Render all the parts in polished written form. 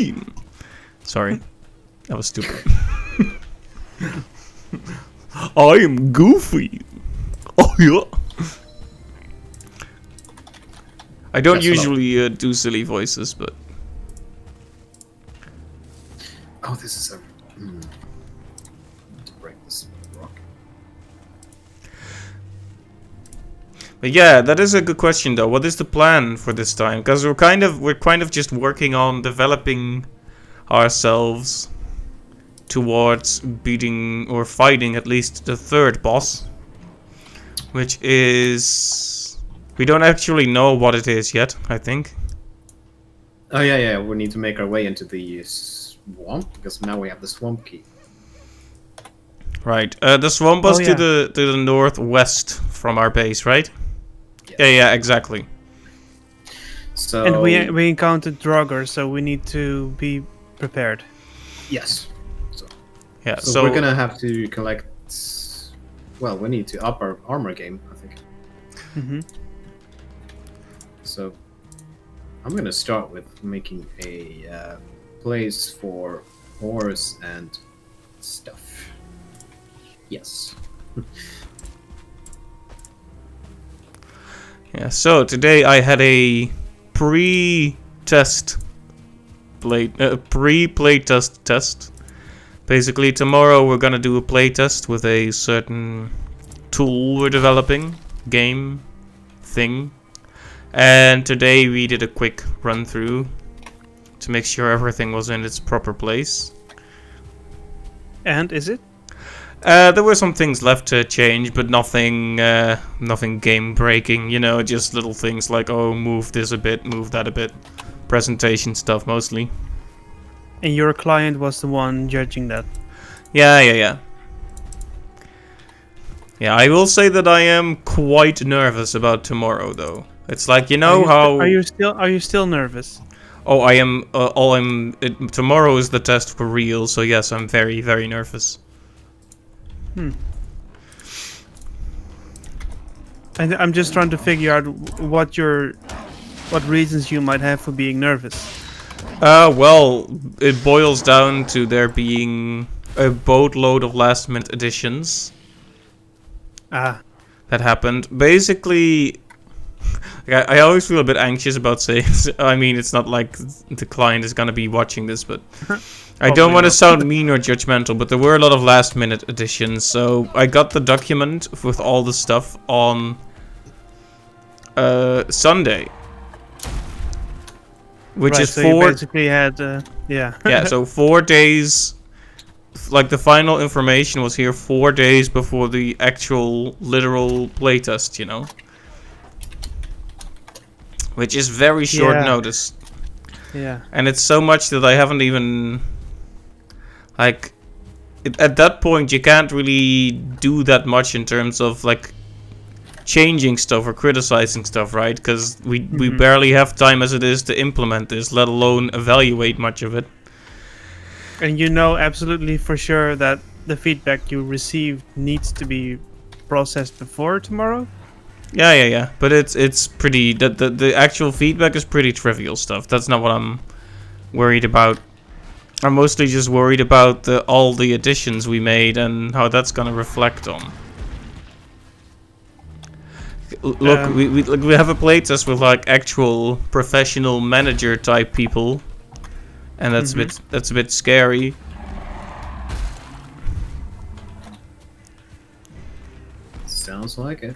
Valheim. Sorry, that was stupid. I am Goofy. Oh yeah. I don't usually do silly voices, but. Oh, this is a. To break this rock. But yeah, that is a good question though. What is the plan for this time? Because we're kind of just working on developing ourselves towards beating or fighting at least the third boss, which is we don't actually know what it is yet. I think. Oh yeah. We need to make our way into the swamp because now we have the swamp key. Right. The swamp was to the northwest from our base, right? Yes. Yeah, exactly. So and we encountered Draugr, so we need to be prepared. Yes. Yeah. So we're gonna have to collect. Well, we need to up our armor game, I think. Mm-hmm. So I'm gonna start with making a place for ores and stuff. Yes. Yeah, so today I had a pre-playtest test. Basically, tomorrow we're gonna do a playtest with a certain tool we're developing, game thing. And today we did a quick run through to make sure everything was in its proper place. And is it? There were some things left to change, but nothing game breaking, you know, just little things like, oh, move this a bit, move that a bit. Presentation stuff mostly. And your client was the one judging that? Yeah. Yeah, I will say that I am quite nervous about tomorrow, though. It's like, you know how... Are you still nervous? Oh, I am, tomorrow is the test for real, so yes, I'm very, very nervous. I'm just trying to figure out what reasons you might have for being nervous. Well, it boils down to there being a boatload of last-minute additions. That happened. Basically, I always feel a bit anxious about saying. I mean, it's not like the client is gonna be watching this, but I don't want to sound mean or judgmental. But there were a lot of last-minute additions, so I got the document with all the stuff on Sunday, which is so 4. You basically had Yeah, so 4 days. Like, the final information was here 4 days before the actual literal playtest, you know? Which is very short notice. Yeah. And it's so much that I haven't even... Like, at that point, you can't really do that much in terms of, like, changing stuff or criticizing stuff, right? Because we barely have time as it is to implement this, let alone evaluate much of it. And you know absolutely for sure that the feedback you received needs to be processed before tomorrow? Yeah. But it's pretty... The actual feedback is pretty trivial stuff. That's not what I'm worried about. I'm mostly just worried about all the additions we made and how that's gonna reflect on. Look, we have a playtest with like actual professional manager type people. And that's a bit scary. Sounds like it.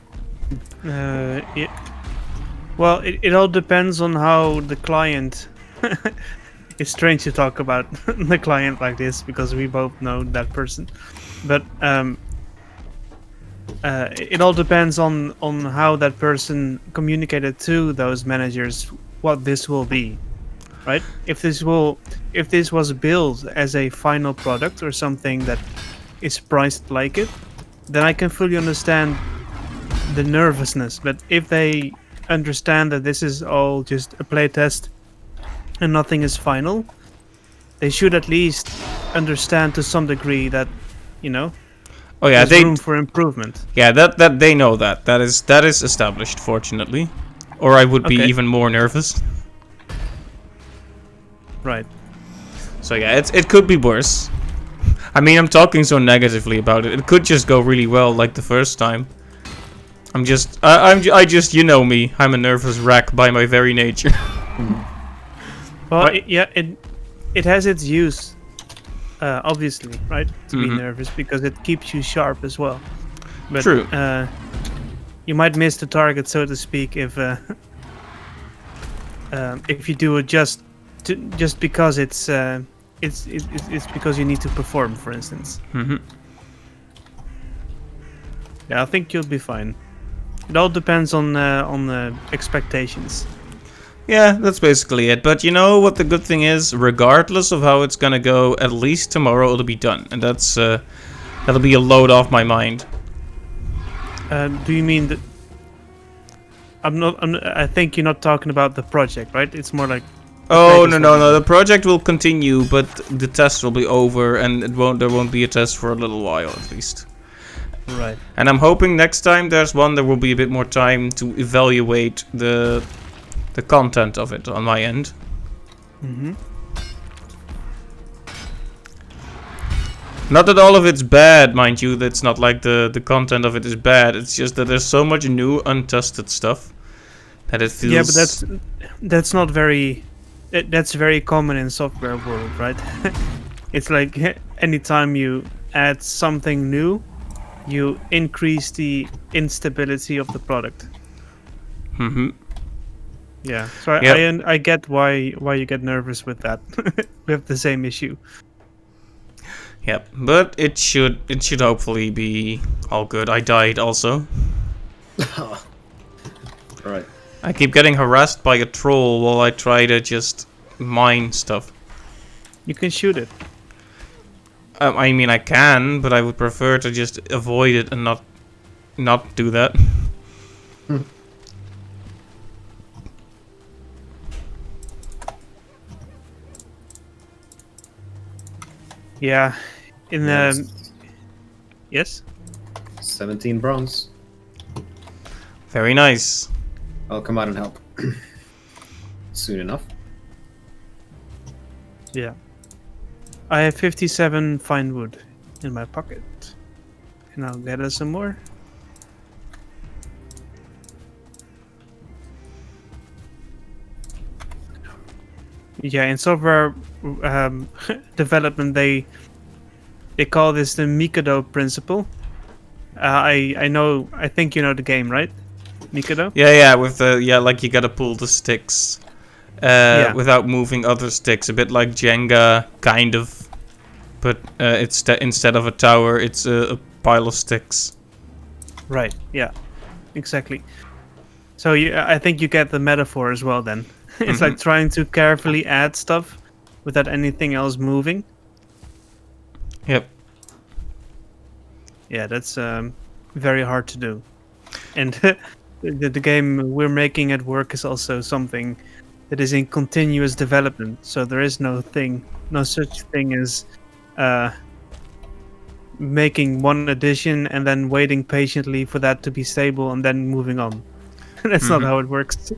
Well, it all depends on how the client... It's strange to talk about the client like this because we both know that person. But it all depends on how that person communicated to those managers what this will be. Right? If this was built as a final product or something that is priced like it, then I can fully understand the nervousness. But if they understand that this is all just a playtest and nothing is final, they should at least understand to some degree that, you know, there's room for improvement. Yeah, that they know that is established, fortunately, or I would be even more nervous. Right. So yeah, it could be worse. I mean, I'm talking so negatively about it. It could just go really well, like the first time. I just, you know me. I'm a nervous wreck by my very nature. Well, But- it has its use, obviously, right? To be Mhm. nervous because it keeps you sharp as well. But, True. You might miss the target, so to speak, if you do it just because it's because you need to perform, for instance. Hmm. Yeah, I think you'll be fine. It all depends on the expectations. Yeah, that's basically it. But you know what the good thing is? Regardless of how it's gonna go, at least tomorrow it'll be done, and that'll be a load off my mind. Do you mean that? I think you're not talking about the project, right? It's more like. Oh Latest no, one. the project will continue, but the test will be over, and there won't be a test for a little while at least. Right. And I'm hoping next time there's one, there will be a bit more time to evaluate the content of it on my end. Mm-hmm. Not that all of it's bad, mind you. That's not like the content of it is bad. It's just that there's so much new, untested stuff that it feels. Yeah, but that's not very. That's very common in software world, right? It's like anytime you add something new, you increase the instability of the product. Mm-hmm. Yeah, so Yep. I get why you get nervous with that. We have the same issue. Yep. But it should hopefully be all good. I died also. Right. I keep getting harassed by a troll while I try to just mine stuff. You can shoot it. I mean, I can, but I would prefer to just avoid it and not do that. Yeah, in Yes. yes. 17 bronze. Very nice. I'll come out and help. Soon enough. Yeah. I have 57 fine wood in my pocket. And I'll get us some more. Yeah, in software development, they call this the Mikado principle. I think you know the game, right? Mikado? Yeah, with the like you gotta pull the sticks without moving other sticks, a bit like Jenga, kind of. But it's instead of a tower, it's a pile of sticks. Right. Yeah. Exactly. So I think you get the metaphor as well. Then it's like trying to carefully add stuff without anything else moving. Yep. Yeah, that's very hard to do. And the game we're making at work is also something that is in continuous development. So there is no such thing as making one edition and then waiting patiently for that to be stable and then moving on. That's not how it works.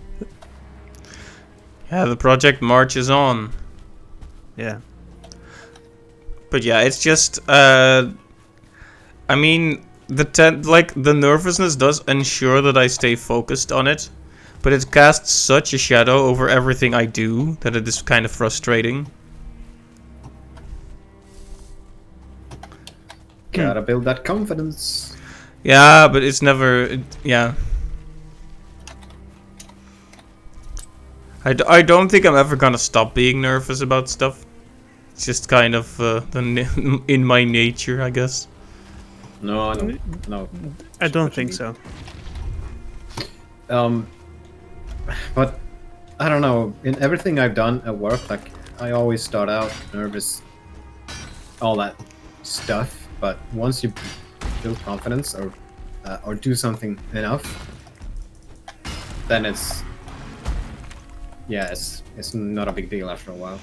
Yeah, the project marches on. Yeah. But yeah, it's just I mean, the nervousness does ensure that I stay focused on it, but it casts such a shadow over everything I do that it is kind of frustrating. Gotta build that confidence. Yeah, but it's never. Yeah. I don't think I'm ever gonna stop being nervous about stuff. It's just kind of in my nature, I guess. No. I don't think so. But I don't know. In everything I've done at work, like I always start out nervous, all that stuff. But once you build confidence or do something enough, then it's not a big deal after a while.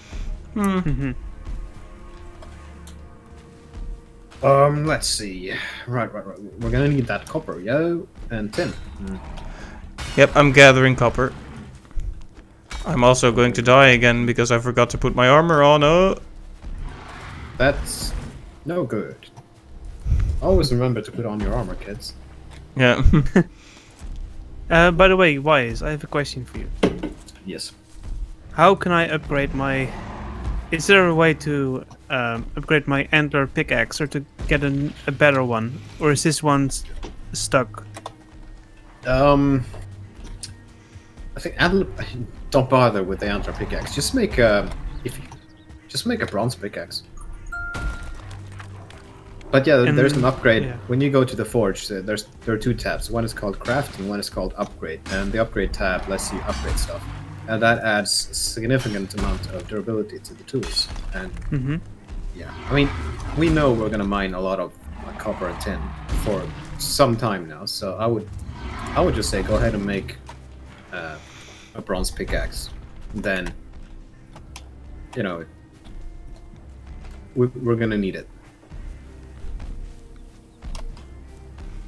Let's see. Right. We're gonna need that copper, and tin. Yep, I'm gathering copper. I'm also going to die again because I forgot to put my armor on. Oh. That's no good. Always remember to put on your armor, kids. Yeah. By the way, Wise, I have a question for you. Yes. How can I upgrade my? Is there a way to upgrade my antler pickaxe or to get a better one, or is this one stuck? I think antler. Don't bother with the antler pickaxe. Just make a just make a bronze pickaxe. But yeah, And- there's an upgrade. yeah. When you go to the forge, there are two tabs. One is called craft, and one is called upgrade. And the upgrade tab lets you upgrade stuff, and that adds a significant amount of durability to the tools. And Mm-hmm. yeah, I mean, we know we're gonna mine a lot of copper and tin for some time now. So I would just say go ahead and make a bronze pickaxe. Then, you know, we're gonna need it.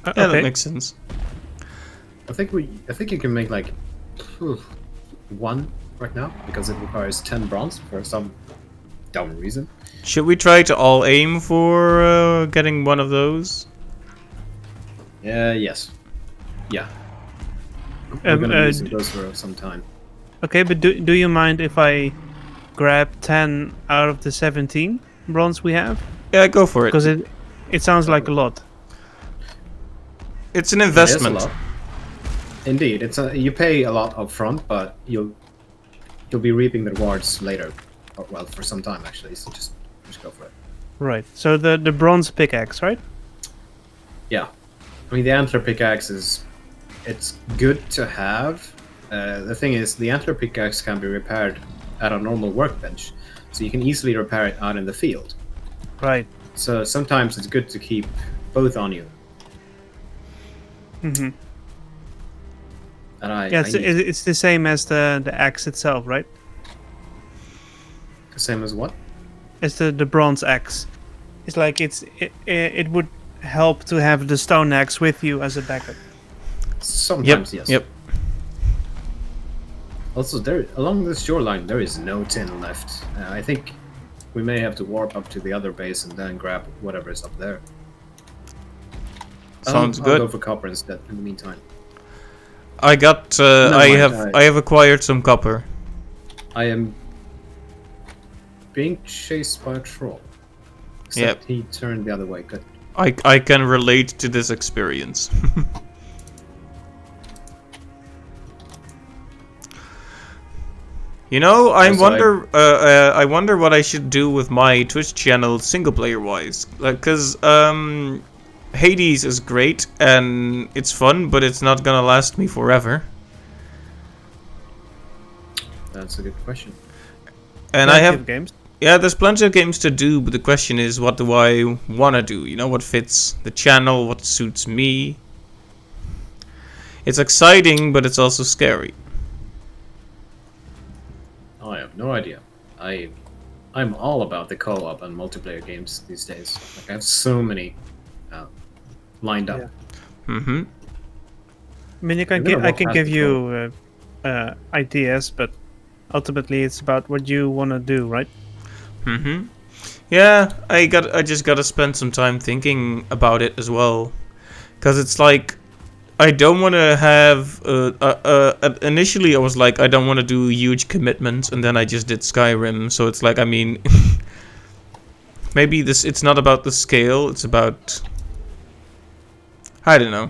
Yeah, Okay. that makes sense. I think you can make like one right now because it requires 10 bronze for some dumb reason. Should we try to all aim for getting one of those? Yes. Yeah. We're Um, gonna be uh, using those for some time. Okay, but do you mind if I grab 10 out of the 17 bronze we have? Yeah, go for it. Because it sounds like a lot. It's an It is a investment. lot. Indeed, you pay a lot up front, but you'll be reaping the rewards later. Or, well, for some time actually. So just go for it. Right. So the bronze pickaxe, right? Yeah, I mean the antler pickaxe it's good to have. The thing is, the antler pickaxe can be repaired at a normal workbench, so you can easily repair it out in the field. Right. So sometimes it's good to keep both on you. Mm-hmm. And I Yeah, need it's the same as the axe itself, right? same as what? It's the bronze axe. It's like it would help to have the stone axe with you as a backup. Sometimes yes. Yep. Also, there along this shoreline there is no tin left. I think we may have to warp up to the other base and then grab whatever is up there. Sounds I'll good. go for copper instead in the meantime. I got. No, I my have. God. I have acquired some copper. I am being chased by a troll. Except he turned the other way. Good. I can relate to this experience. You know, I Also, wonder. I wonder what I should do with my Twitch channel, single player wise. Because Hades is great and it's fun, but it's not gonna last me forever. That's a good question. And I Plenty have. of games. Yeah, there's plenty of games to do, but the question is, what do I wanna do? You know, what fits the channel, what suits me. It's exciting, but it's also scary. I have no idea. I'm all about the co-op and multiplayer games these days. Like I have so many lined up. Yeah. Mm-hmm. I mean, gonna I walk can past give the you ideas, but ultimately it's about what you want to do, right? Mm-hmm. Yeah, I just gotta spend some time thinking about it as well, cause it's like I don't want to have. Initially, I was like, I don't want to do huge commitments, and then I just did Skyrim. So it's like, I mean, maybe this. It's not about the scale. It's about. I don't know.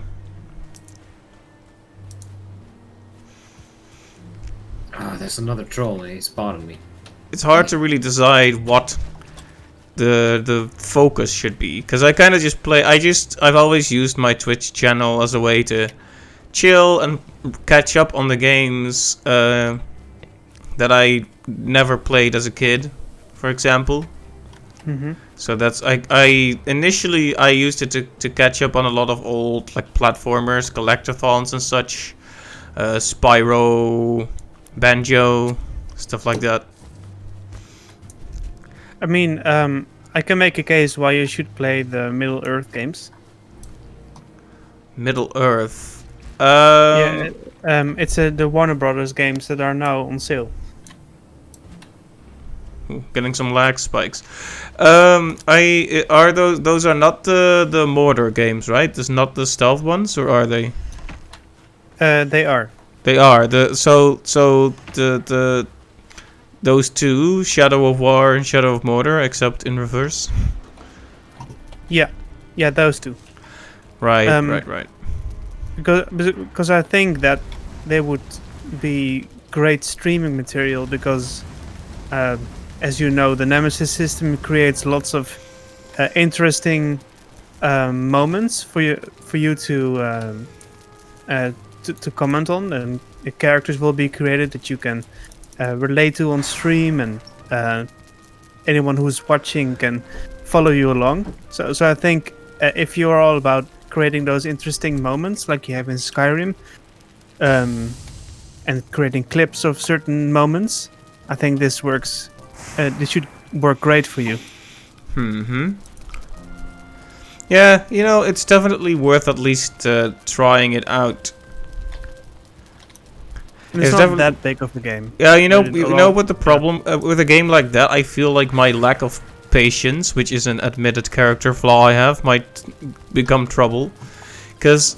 Ah, there's another troll and he spotted me. It's hard to really decide what the focus should be, because I kind of just play. I've always used my Twitch channel as a way to chill and catch up on the games that I never played as a kid, for example. Mm-hmm. So that's I initially I used it to catch up on a lot of old like platformers, collectathons and such, Spyro, Banjo, stuff like that. I mean, I can make a case why you should play the Middle Earth games. Middle Earth. Yeah, it's the Warner Brothers games that are now on sale. Ooh, getting some lag spikes. I are those are not the mortar games, right? There's not the stealth ones, or are they? They are. They are the those two, Shadow of War and Shadow of Mortar, except in reverse. Yeah, yeah, those two. Right, Um, right. Because I think that they would be great streaming material because, as you know, the Nemesis system creates lots of interesting moments for you to comment on, and characters will be created that you can relate to on stream, and anyone who's watching can follow you along. So I think if you're all about creating those interesting moments like you have in Skyrim, and creating clips of certain moments, I think this works. This should work great for you. Mm-hmm. Yeah, you know, it's definitely worth at least trying it out. And it's It's not that big of a game. Yeah, you know, But you know what the problem with a game like that, I feel like my lack of patience, which is an admitted character flaw I have, might become trouble. Because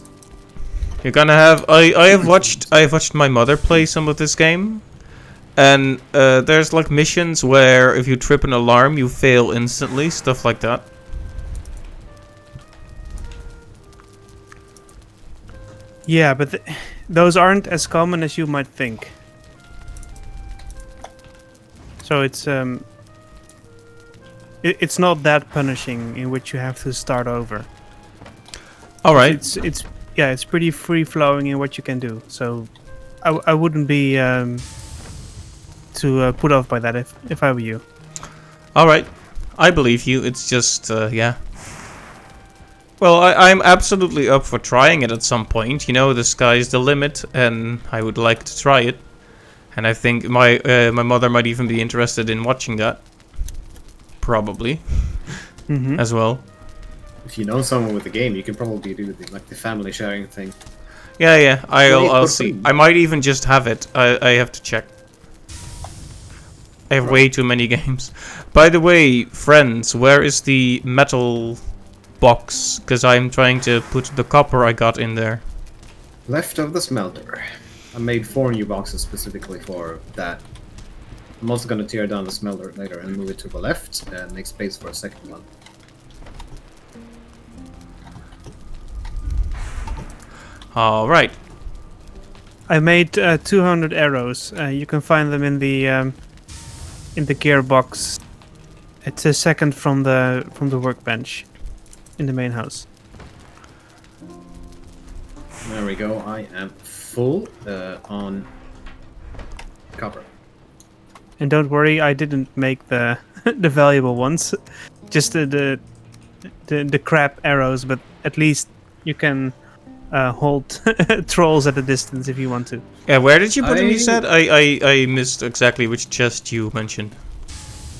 you're gonna have I have watched my mother play some of this game, and there's like missions where if you trip an alarm you fail instantly, stuff like that. Yeah, but those aren't as common as you might think. So it's not that punishing in which you have to start over. All right. It's pretty free flowing in what you can do. So I wouldn't be too put off by that if I were you. All right. I believe you. It's just yeah. Well, I'm absolutely up for trying it at some point. You know, the sky's the limit, and I would like to try it. And I think my mother might even be interested in watching that. Probably. As well. If you know someone with the game, you can probably do the family sharing thing. Yeah. I'll see. I might even just have it. I have to check. I have way too many games. By the way, friends, where is the metal box? Because I'm trying to put the copper I got in there. Left of the smelter. I made 4 new boxes specifically for that. I'm also going to tear down the smelter later and move it to the left and make space for a second one. All right. I made 200 arrows. You can find them in the gearbox. It's a second from the workbench in the main house. There we go. I am full on copper. And don't worry, I didn't make the the valuable ones, just the crap arrows. But at least you can hold trolls at a distance if you want to. Yeah, where did you put them? You said I missed exactly which chest you mentioned.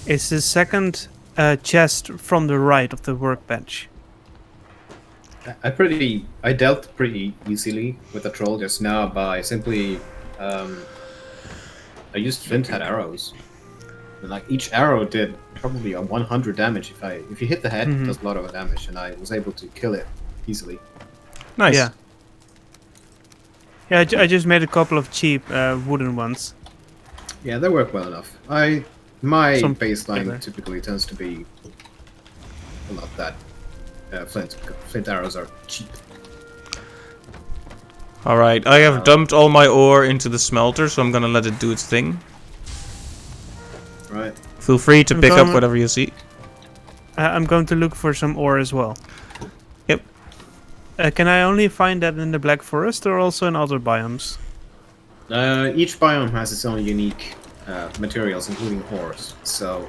It's the second chest from the right of the workbench. I dealt pretty easily with the troll just now by simply I used flint head arrows. And like each arrow did probably a 100 damage. If you hit the head, it does a lot of damage, and I was able to kill it easily. Nice. Yeah. Yeah, I just made a couple of cheap wooden ones. Yeah, they work well enough. My Some baseline flavor. typically tends to be not that. Flint arrows are cheap. All right. I have dumped all my ore into the smelter, so I'm gonna let it do its thing. Right. Feel free to pick up whatever you see. I'm going to look for some ore as well. Yep. Can I only find that in the Black Forest or also in other biomes? Each biome has its own unique materials, including ores. So,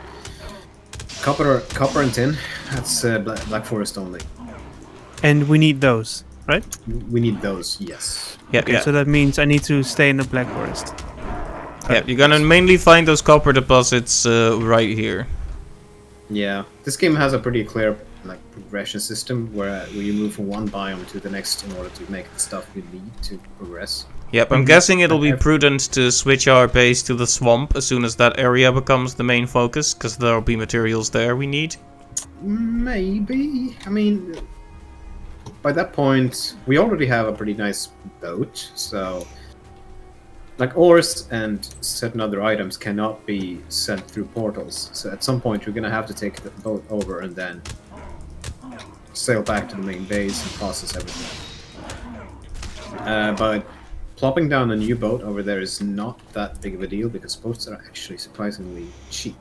copper and tin, that's Black Forest only. And we need those, right? We need those, yes. Yeah, Okay, so that means I need to stay in the Black Forest. Yeah, you're gonna mainly find those copper deposits right here. Yeah, this game has a pretty clear progression system where you move from one biome to the next in order to make the stuff you need to progress. Yep, I'm guessing it'll be prudent to switch our base to the swamp as soon as that area becomes the main focus, because there'll be materials there we need. Maybe. I mean, by that point, we already have a pretty nice boat, so like ores and certain other items cannot be sent through portals. So at some point, you're gonna have to take the boat over and then sail back to the main base and process everything. But plopping down a new boat over there is not that big of a deal because boats are actually surprisingly cheap.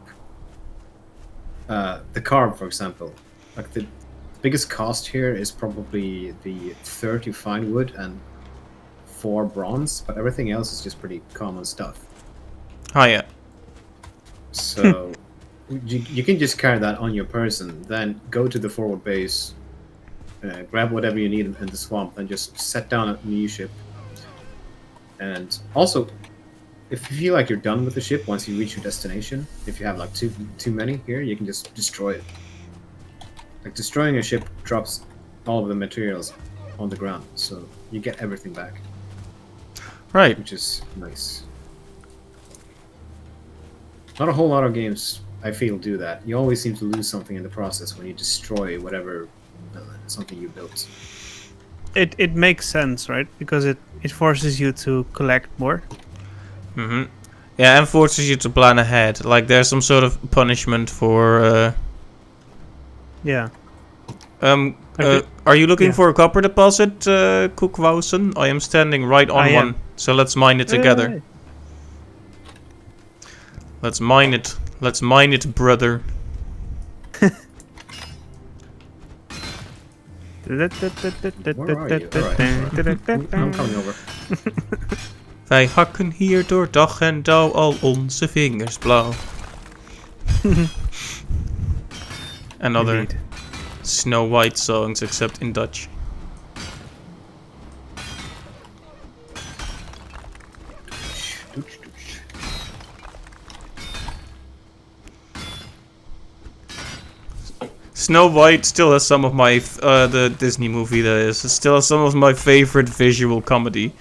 The carb, for example, like the biggest cost here is probably the 30 fine wood and 4 bronze, but everything else is just pretty common stuff. Oh yeah. So you can just carry that on your person, then go to the forward base, grab whatever you need in the swamp, and just set down a new ship. And also, if you feel like you're done with the ship once you reach your destination, if you have like too many here, you can just destroy it. Like destroying a ship drops all of the materials on the ground, so you get everything back. Right. Which is nice. Not a whole lot of games, I feel, do that. You always seem to lose something in the process when you destroy whatever something you built. It makes sense, right? Because it forces you to collect more. Mm-hmm. Yeah, and forces you to plan ahead. Like there's some sort of punishment for. Yeah. Are you looking for a copper deposit, Koekwausen? I am standing right on one, so let's mine it together. Hey. Let's mine it. Let's mine it, brother. Where are you? Alright. I'm coming over. Wij hakken hier door dag en dauw al onze vingers blauw. And other Indeed. Snow White songs, except in Dutch. Snow White still has some of my the Disney movie that is still has some of my favorite visual comedy.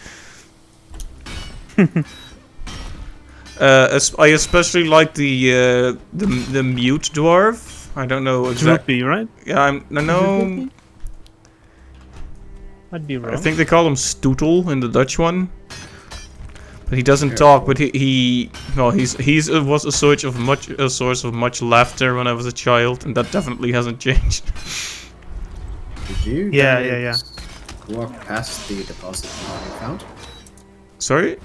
I especially like the mute dwarf. I don't know exactly. Droopy, right? Yeah, no. I'd be wrong. I think they call him Stootle in the Dutch one. But he doesn't talk. But he was a source of much laughter when I was a child, and that definitely hasn't changed. Did you? Yeah. Walk past the deposit you found? Sorry.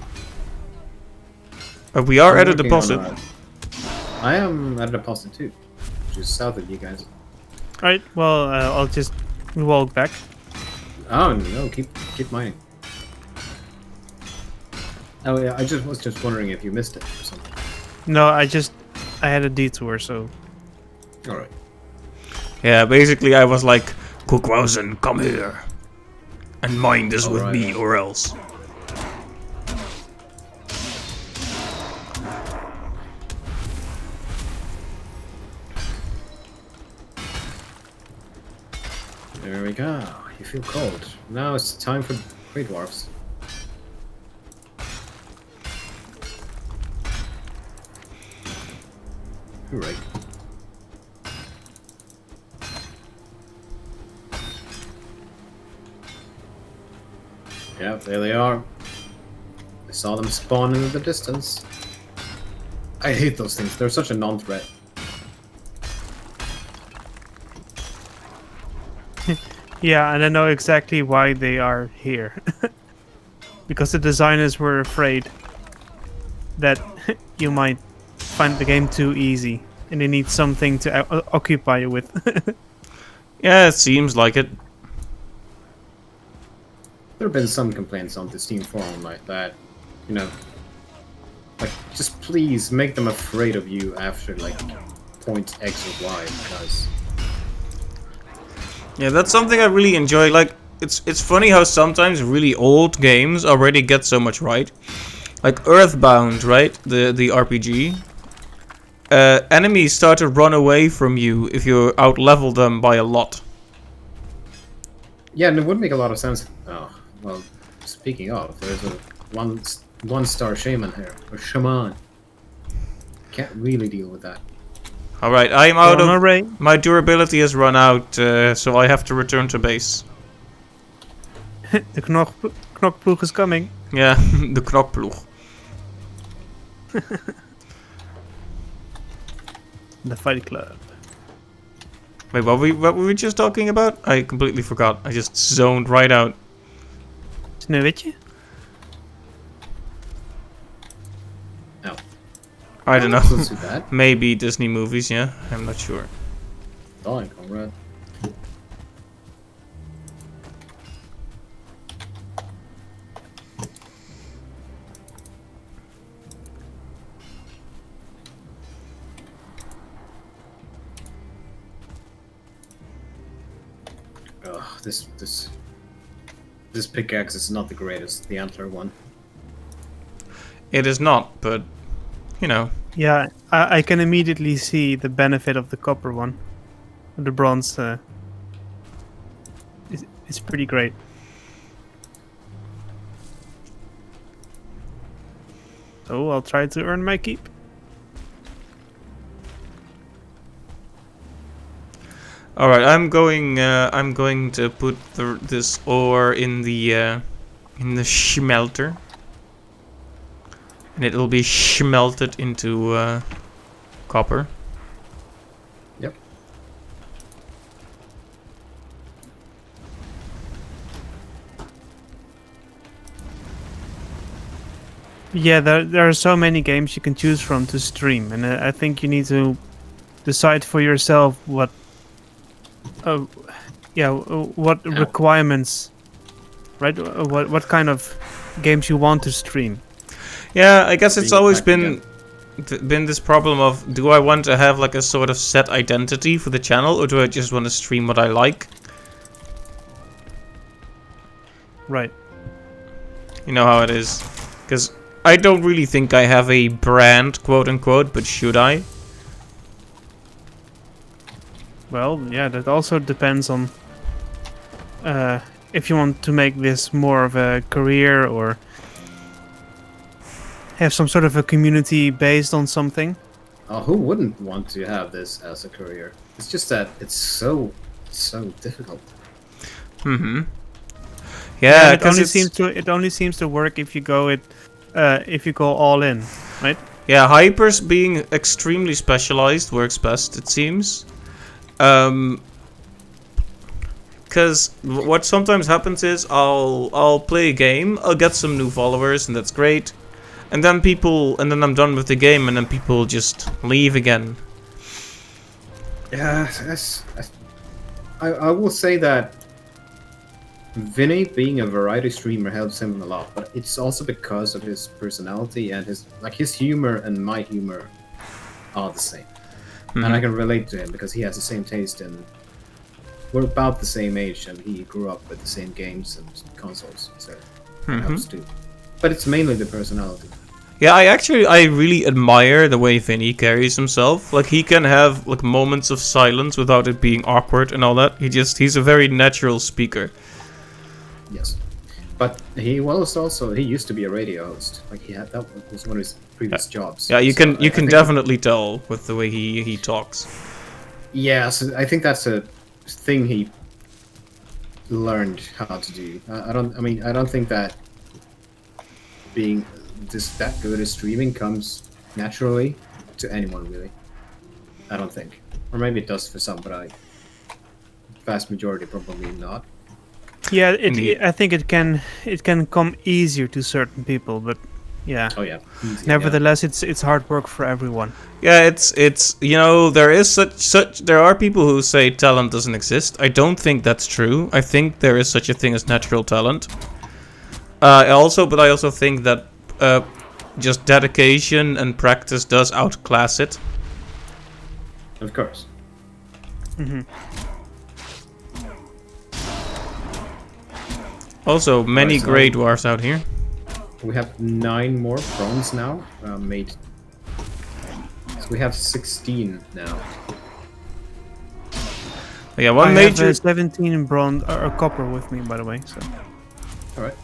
We are at a working deposit. on I am at a deposit too, which is south of you guys. Right. Well, I'll just walk back. Oh no! Keep mining. Oh yeah, I was just wondering if you missed it or something. No, I had a detour, so. All right. Yeah, basically I was like, Koekwausen, come here, and mine this with me or else. There we go. You feel cold. Now it's time for Great Dwarfs. Hooray. Yeah, there they are. I saw them spawn in the distance. I hate those things. They're such a non-threat. Yeah, and I know exactly why they are here. Because the designers were afraid that you might find the game too easy, and they need something to occupy you with. Yeah, it seems like it. There have been some complaints on the Steam forum like that, you know, like just please make them afraid of you after like point X or Y, because Yeah, that's something I really enjoy. Like, it's funny how sometimes really old games already get so much right. Like Earthbound, right? The RPG. Enemies start to run away from you if you out-level them by a lot. yeah, and it would make a lot of sense. Oh, well, speaking of, one star shaman here or shaman. Can't really deal with that. All right, I'm out On of our way. my durability has run out, so I have to return to base. The knokploeg is coming. Yeah, the knokploeg. The fight club. Wait, what were we just talking about? I completely forgot. I just zoned right out. Sneeuwwitje? No. I don't That's not know. too bad. Maybe Disney movies, yeah? I'm not sure. Darling, comrade. Ugh, this pickaxe is not the greatest, the antler one. It is not, but, you know. Yeah, I can immediately see the benefit of the copper one. The bronze it's pretty great. So I'll try to earn my keep. All right, I'm going to put this ore in the smelter, and it'll be smelted into copper. Yep. Yeah, there are so many games you can choose from to stream, and I think you need to decide for yourself what requirements, right? What kind of games you want to stream. Yeah, I guess it's Bring it always back been this problem of, do I want to have like a sort of set identity for the channel, or do I just want to stream what I like? Right. You know how it is. Because I don't really think I have a brand, quote unquote, but should I? Well, yeah, that also depends on if you want to make this more of a career or have some sort of a community based on something. Who wouldn't want to have this as a career? It's just that it's so difficult. Mm-hmm. Yeah, it because only seems to work if you go all in, right? yeah, hypers being extremely specialized works best, it seems. Because what sometimes happens is I'll play a game, I'll get some new followers, and that's great. And then I'm done with the game, and then people just leave again. Yeah, I will say that Vinny being a variety streamer helps him a lot, but it's also because of his personality and his humor and my humor are the same. And I can relate to him because he has the same taste and we're about the same age and he grew up with the same games and consoles, so it helps too. But it's mainly the personality. Yeah, I really admire the way Vinny carries himself. Like, he can have like moments of silence without it being awkward and all that. He's a very natural speaker. Yes. But he used to be a radio host. Like that was one of his previous jobs. Yeah, you So can I think definitely tell with the way he talks. Yeah, so I think that's a thing he learned how to do. I don't think that being that good at streaming comes naturally to anyone, really. I don't think. Or maybe it does for some, but vast majority probably not. Yeah, I think it can come easier to certain people, but yeah. Oh yeah. Easy, Nevertheless, it's hard work for everyone. Yeah, it's you know, there are people who say talent doesn't exist. I don't think that's true. I think there is such a thing as natural talent. I also think that just dedication and practice does outclass it. Of course. Also, many Right, so- Grey Dwarfs out here. We have 9 more bronze now made. So we have 16 now. Yeah, one I major. have 17 bronze or copper with me, by the way. So All right.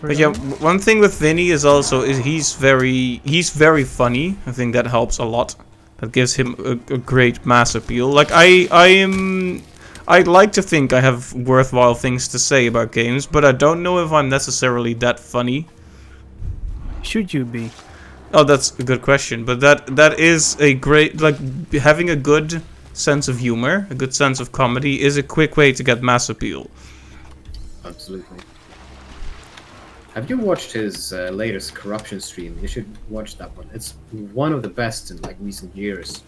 But yeah, one thing with Vinny is also he's very funny. I think that helps a lot. That gives him a great mass appeal. Like I'd like to think I have worthwhile things to say about games, but I don't know if I'm necessarily that funny. Should you be? Oh, that's a good question. But that is a great, like, having a good sense of humor, a good sense of comedy is a quick way to get mass appeal. Absolutely. Have you watched his latest corruption stream? You should watch that one. It's one of the best in like recent years.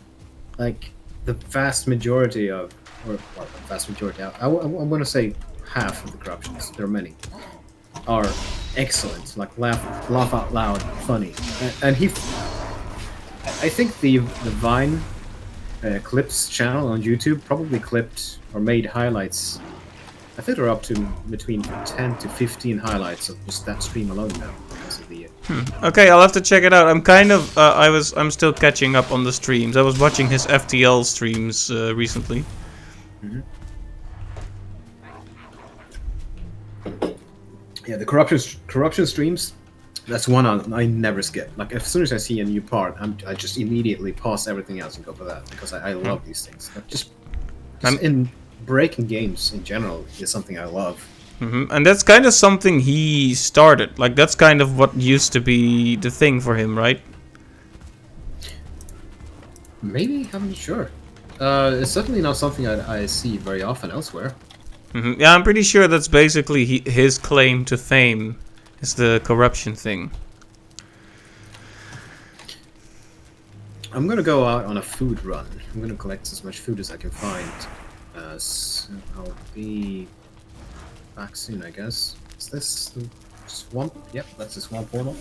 Like the vast majority of, or well, vast majority. I'm going to say half of the corruptions. There are many. Are excellent. Like laugh out loud, funny. And he, I think the Vine clips channel on YouTube probably clipped or made highlights. I think they're up to between 10 to 15 highlights of just that stream alone now because of the. Okay, I'll have to check it out. I'm kind of I'm still catching up on the streams. I was watching his FTL streams recently. Mm-hmm. Yeah, the corruption streams. That's one I never skip. Like as soon as I see a new part, I just immediately pause everything else and go for that because I love these things. Like just in breaking games in general is something I love. And that's kind of something he started. Like that's kind of what used to be the thing for him, right? Maybe, I'm not sure. It's certainly not something I see very often elsewhere. Yeah, I'm pretty sure that's basically his claim to fame is the corruption thing. I'm gonna go out on a food run. I'm gonna collect as much food as I can find. So I'll be back soon, I guess. Is this the swamp? Yep, that's the swamp portal.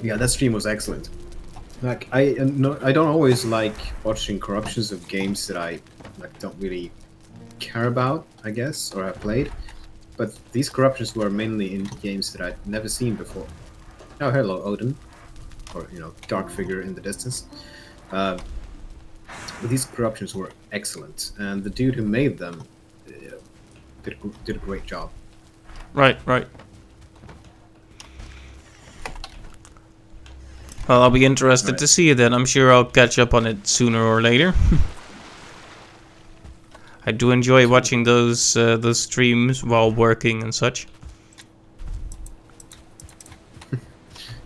Yeah, that stream was excellent. Like I don't always like watching corruptions of games that I like don't really care about, I guess, or have played. But these corruptions were mainly in games that I'd never seen before. Oh, hello, Odin, or dark figure in the distance. But these corruptions were excellent, and the dude who made them did a great job. Right. Well, I'll be interested to see it then. I'm sure I'll catch up on it sooner or later. I do enjoy watching those streams while working and such.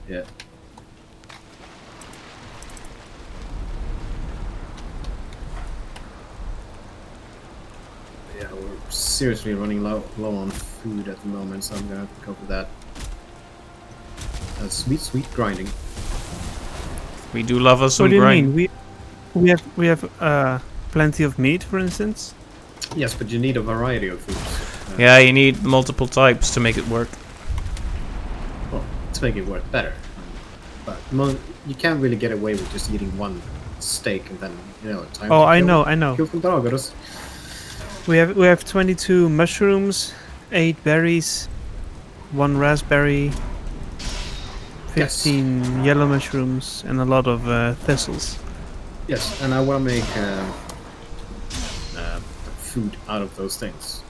Yeah. Yeah, we're seriously running low on food at the moment, so I'm gonna have to go for that. Sweet grinding. We do love us some What do you grind. mean? We have plenty of meat, for instance. Yes, but you need a variety of foods. Yeah, you need multiple types to make it work. Well, to make it work better. But you can't really get away with just eating one steak and then time. Oh, to I kill- know. Kill some doggos. We have 22 mushrooms, 8 berries, 1 raspberry, 15 yellow mushrooms, and a lot of thistles. Yes, and I want to make food out of those things.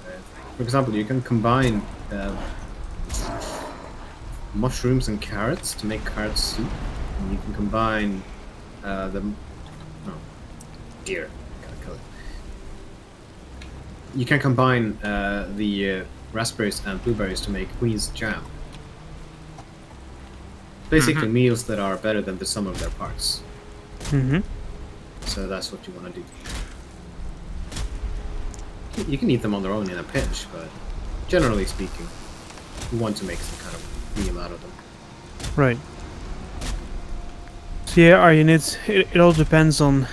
For example, you can combine mushrooms and carrots to make carrot soup. And you can combine deer. Gotta kill it. You can combine the raspberries and blueberries to make queen's jam. Basically, meals that are better than the sum of their parts. Mm-hmm. So that's what you want to do. You can eat them on their own in a pinch, but generally speaking, you want to make some kind of meal out of them. Right. So yeah, Arjen, it all depends on,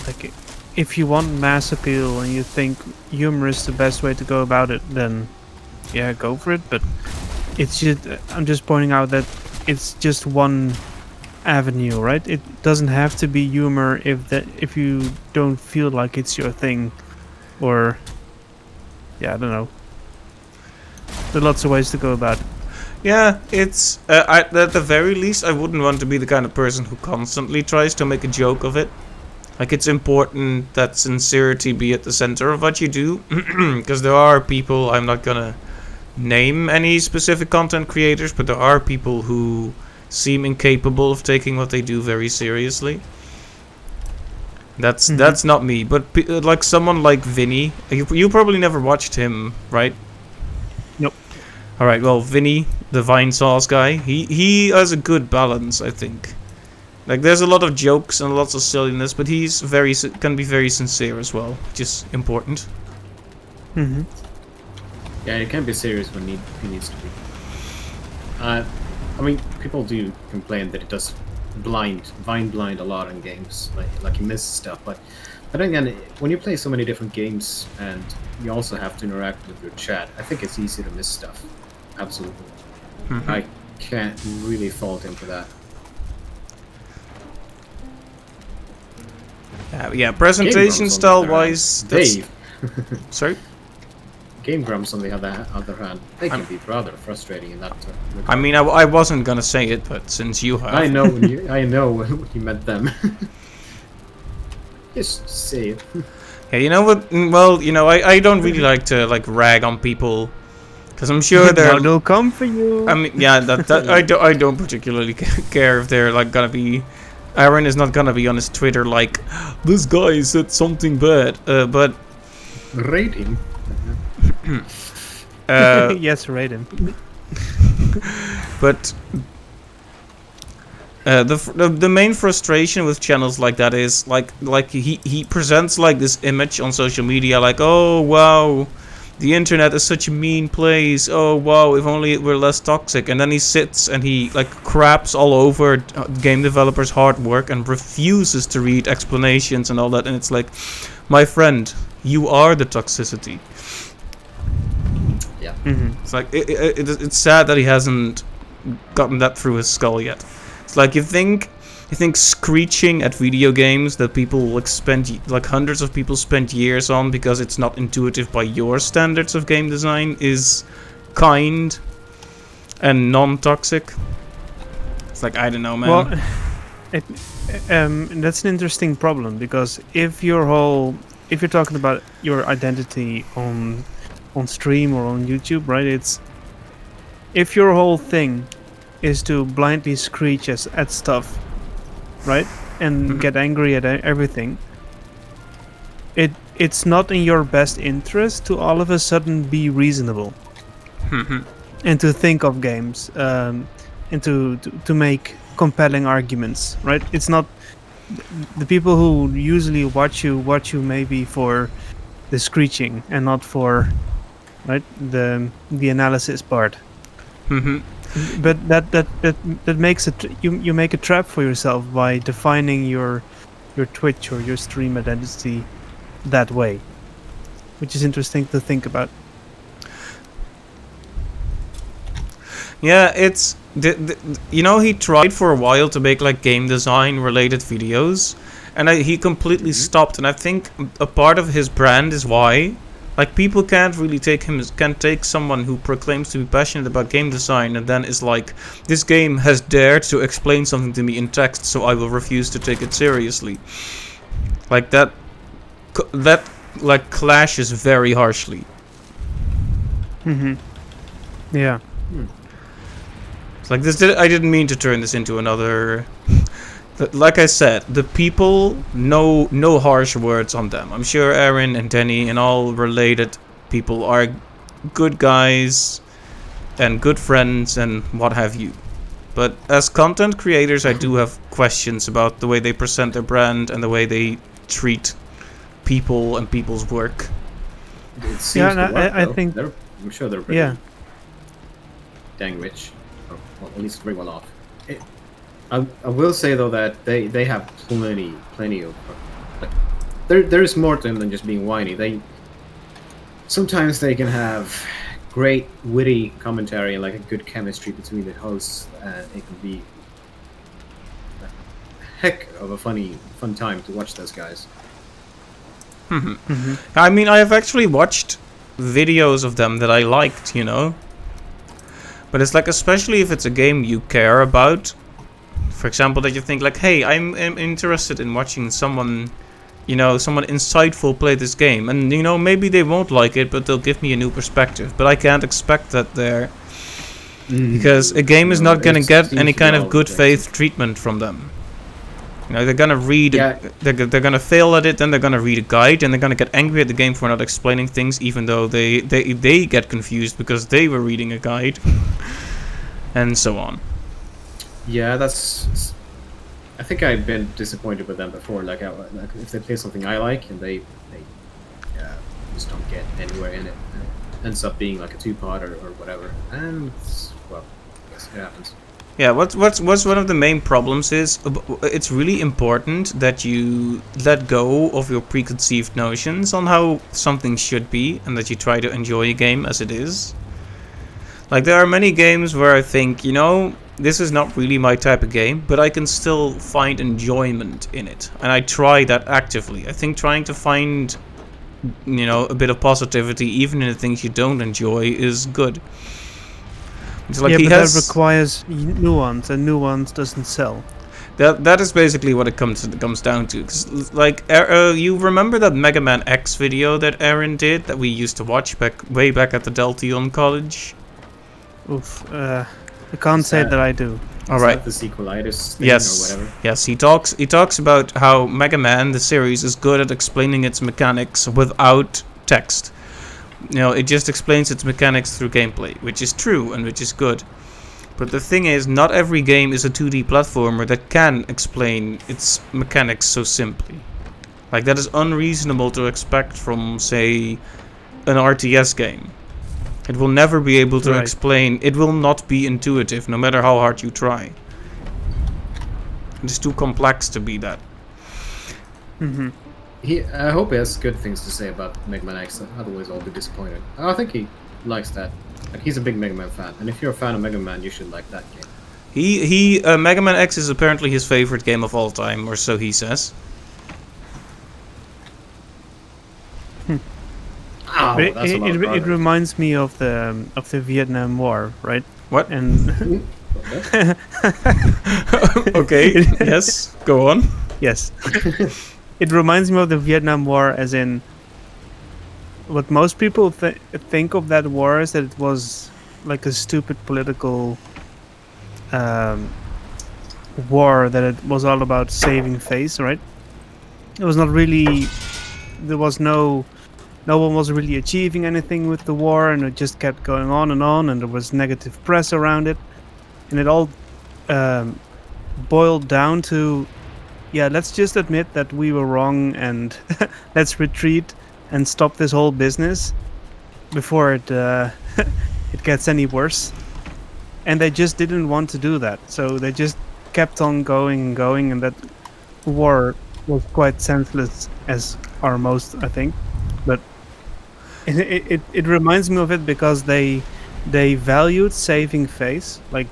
like, if you want mass appeal and you think humor is the best way to go about it, then yeah, go for it. But it's just, I'm just pointing out that it's just one avenue, right? It doesn't have to be humor if you don't feel like it's your thing, or yeah, I don't know. There are lots of ways to go about it. Yeah, it's at the very least, I wouldn't want to be the kind of person who constantly tries to make a joke of it. Like, it's important that sincerity be at the center of what you do, because there are people, I'm not gonna name any specific content creators, but there are people who seem incapable of taking what they do very seriously. That's not me, but like someone like Vinny, you probably never watched him, right? Nope. All right, well, Vinny, the Vine Sauce guy, he has a good balance, I think. Like, there's a lot of jokes and lots of silliness, but he's can be very sincere as well, which is important. Yeah, it can be serious when he needs to be. I mean, people do complain that it does Vine blind a lot in games, like you miss stuff. But then again, when you play so many different games and you also have to interact with your chat, I think it's easy to miss stuff. Absolutely, I can't really fault him for that. Yeah, presentation style wise, Dave. Sorry? Game Grumps, on the other hand, they can be rather frustrating in that regard. I mean, I wasn't gonna say it, but since you have, I know when you met them. Just say it. Yeah, you know what? Well, you know, I don't really like to like rag on people, because I'm sure they'll come for you. I mean, yeah, that I don't particularly care if they're like gonna be. Aaron is not gonna be on his Twitter like, this guy said something bad, but rate him. Yes, rate him. But the main frustration with channels like that is like he presents like this image on social media like, oh wow, the internet is such a mean place, oh wow, if only it were less toxic, and then he sits and he like craps all over game developers' hard work and refuses to read explanations and all that, and it's like, my friend, you are the toxicity. Yeah. It's like it's sad that he hasn't gotten that through his skull yet. It's like you think screeching at video games that people like hundreds of people spend years on because it's not intuitive by your standards of game design is kind and non-toxic. It's like, I don't know, man. Well, that's an interesting problem, because if you're talking about your identity on stream or on YouTube, right? It's if your whole thing is to blindly screech at stuff, right, and get angry at everything, it's not in your best interest to all of a sudden be reasonable and to think of games and to make compelling arguments, right? It's not the people who usually watch you maybe for the screeching and not for, right, the analysis part. But that makes it, you make a trap for yourself by defining your Twitch or your stream identity that way, which is interesting to think about. Yeah, it's you know, he tried for a while to make like game design related videos, and he completely stopped. And I think a part of his brand is why, like, people can't take someone who proclaims to be passionate about game design and then is like, this game has dared to explain something to me in text, so I will refuse to take it seriously. Like that like clashes very harshly. Yeah. It's like this. I didn't mean to turn this into another. Like I said, the people, no harsh words on them. I'm sure Aaron and Denny and all related people are good guys and good friends and what have you. But as content creators, I do have questions about the way they present their brand and the way they treat people and people's work. It seems to work, I think I'm sure they're pretty dang rich, or well, at least very well off. I will say though that they have plenty of like, there's more to them than just being whiny. Sometimes they can have great witty commentary and like a good chemistry between the hosts. It can be a heck of a fun time to watch those guys. I mean, I have actually watched videos of them that I liked, you know. But it's like, especially if it's a game you care about. For example, that you think like, hey, I'm interested in watching someone someone insightful play this game, and maybe they won't like it, but they'll give me a new perspective. But I can't expect that there, because a game is not going to get any kind of good faith treatment from them. They're gonna read. Yeah. They're gonna fail at it. Then they're gonna read a guide, and they're gonna get angry at the game for not explaining things, even though they get confused because they were reading a guide, and so on. Yeah, that's. I think I've been disappointed with them before. Like if they play something I like and they just don't get anywhere in it, and it ends up being like a two-part or whatever. And well, I guess it happens. Yeah, what's one of the main problems is it's really important that you let go of your preconceived notions on how something should be, and that you try to enjoy a game as it is. Like, there are many games where I think, this is not really my type of game, but I can still find enjoyment in it, and I try that actively. I think trying to find, a bit of positivity even in the things you don't enjoy is good. It's like that requires nuance, and nuance doesn't sell. That is basically what it comes down to. 'Cause, like, you remember that Mega Man X video that Aaron did that we used to watch way back at the Deltion College? Oof. I can't say that I do. All right. The sequelitis thing Yes. or whatever. Yes. He talks about how Mega Man, the series, is good at explaining its mechanics without text. It just explains its mechanics through gameplay, which is true and which is good. But the thing is, not every game is a 2D platformer that can explain its mechanics so simply. Like, that is unreasonable to expect from, say, an RTS game. It will never be able to explain. It will not be intuitive, no matter how hard you try. It's too complex to be that. Mm-hmm. I hope he has good things to say about Mega Man X, otherwise I'll be disappointed. I think he likes that. Like, he's a big Mega Man fan, and if you're a fan of Mega Man, you should like that game. Mega Man X is apparently his favorite game of all time, or so he says. Oh, that's a lot of It progress. reminds me of the Vietnam War, right? What? And Okay, yes, go on. yes, it reminds me of the Vietnam War, as in what most people think of that war is that it was like a stupid political war, that it was all about saving face, right? It was not really. There was no one was really achieving anything with the war, and it just kept going on, and there was negative press around it, and it all boiled down to, let's just admit that we were wrong, and let's retreat and stop this whole business before it it gets any worse. And they just didn't want to do that, so they just kept on going and going, and that war was quite senseless, as are most, I think. But it reminds me of it because they valued saving face, like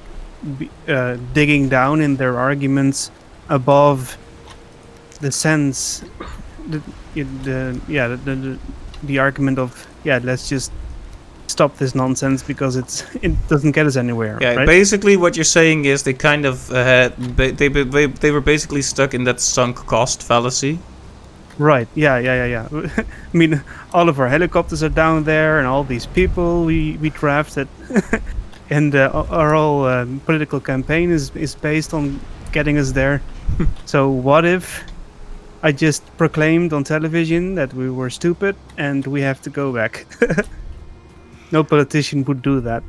digging down in their arguments above the sense, the argument of let's just stop this nonsense because it doesn't get us anywhere. Yeah, right? basically what you're saying is they kind of they were basically stuck in that sunk cost fallacy. Right. Yeah. I mean, all of our helicopters are down there, and all these people we drafted, and our whole political campaign is based on getting us there. So what if I just proclaimed on television that we were stupid and we have to go back? No politician would do that.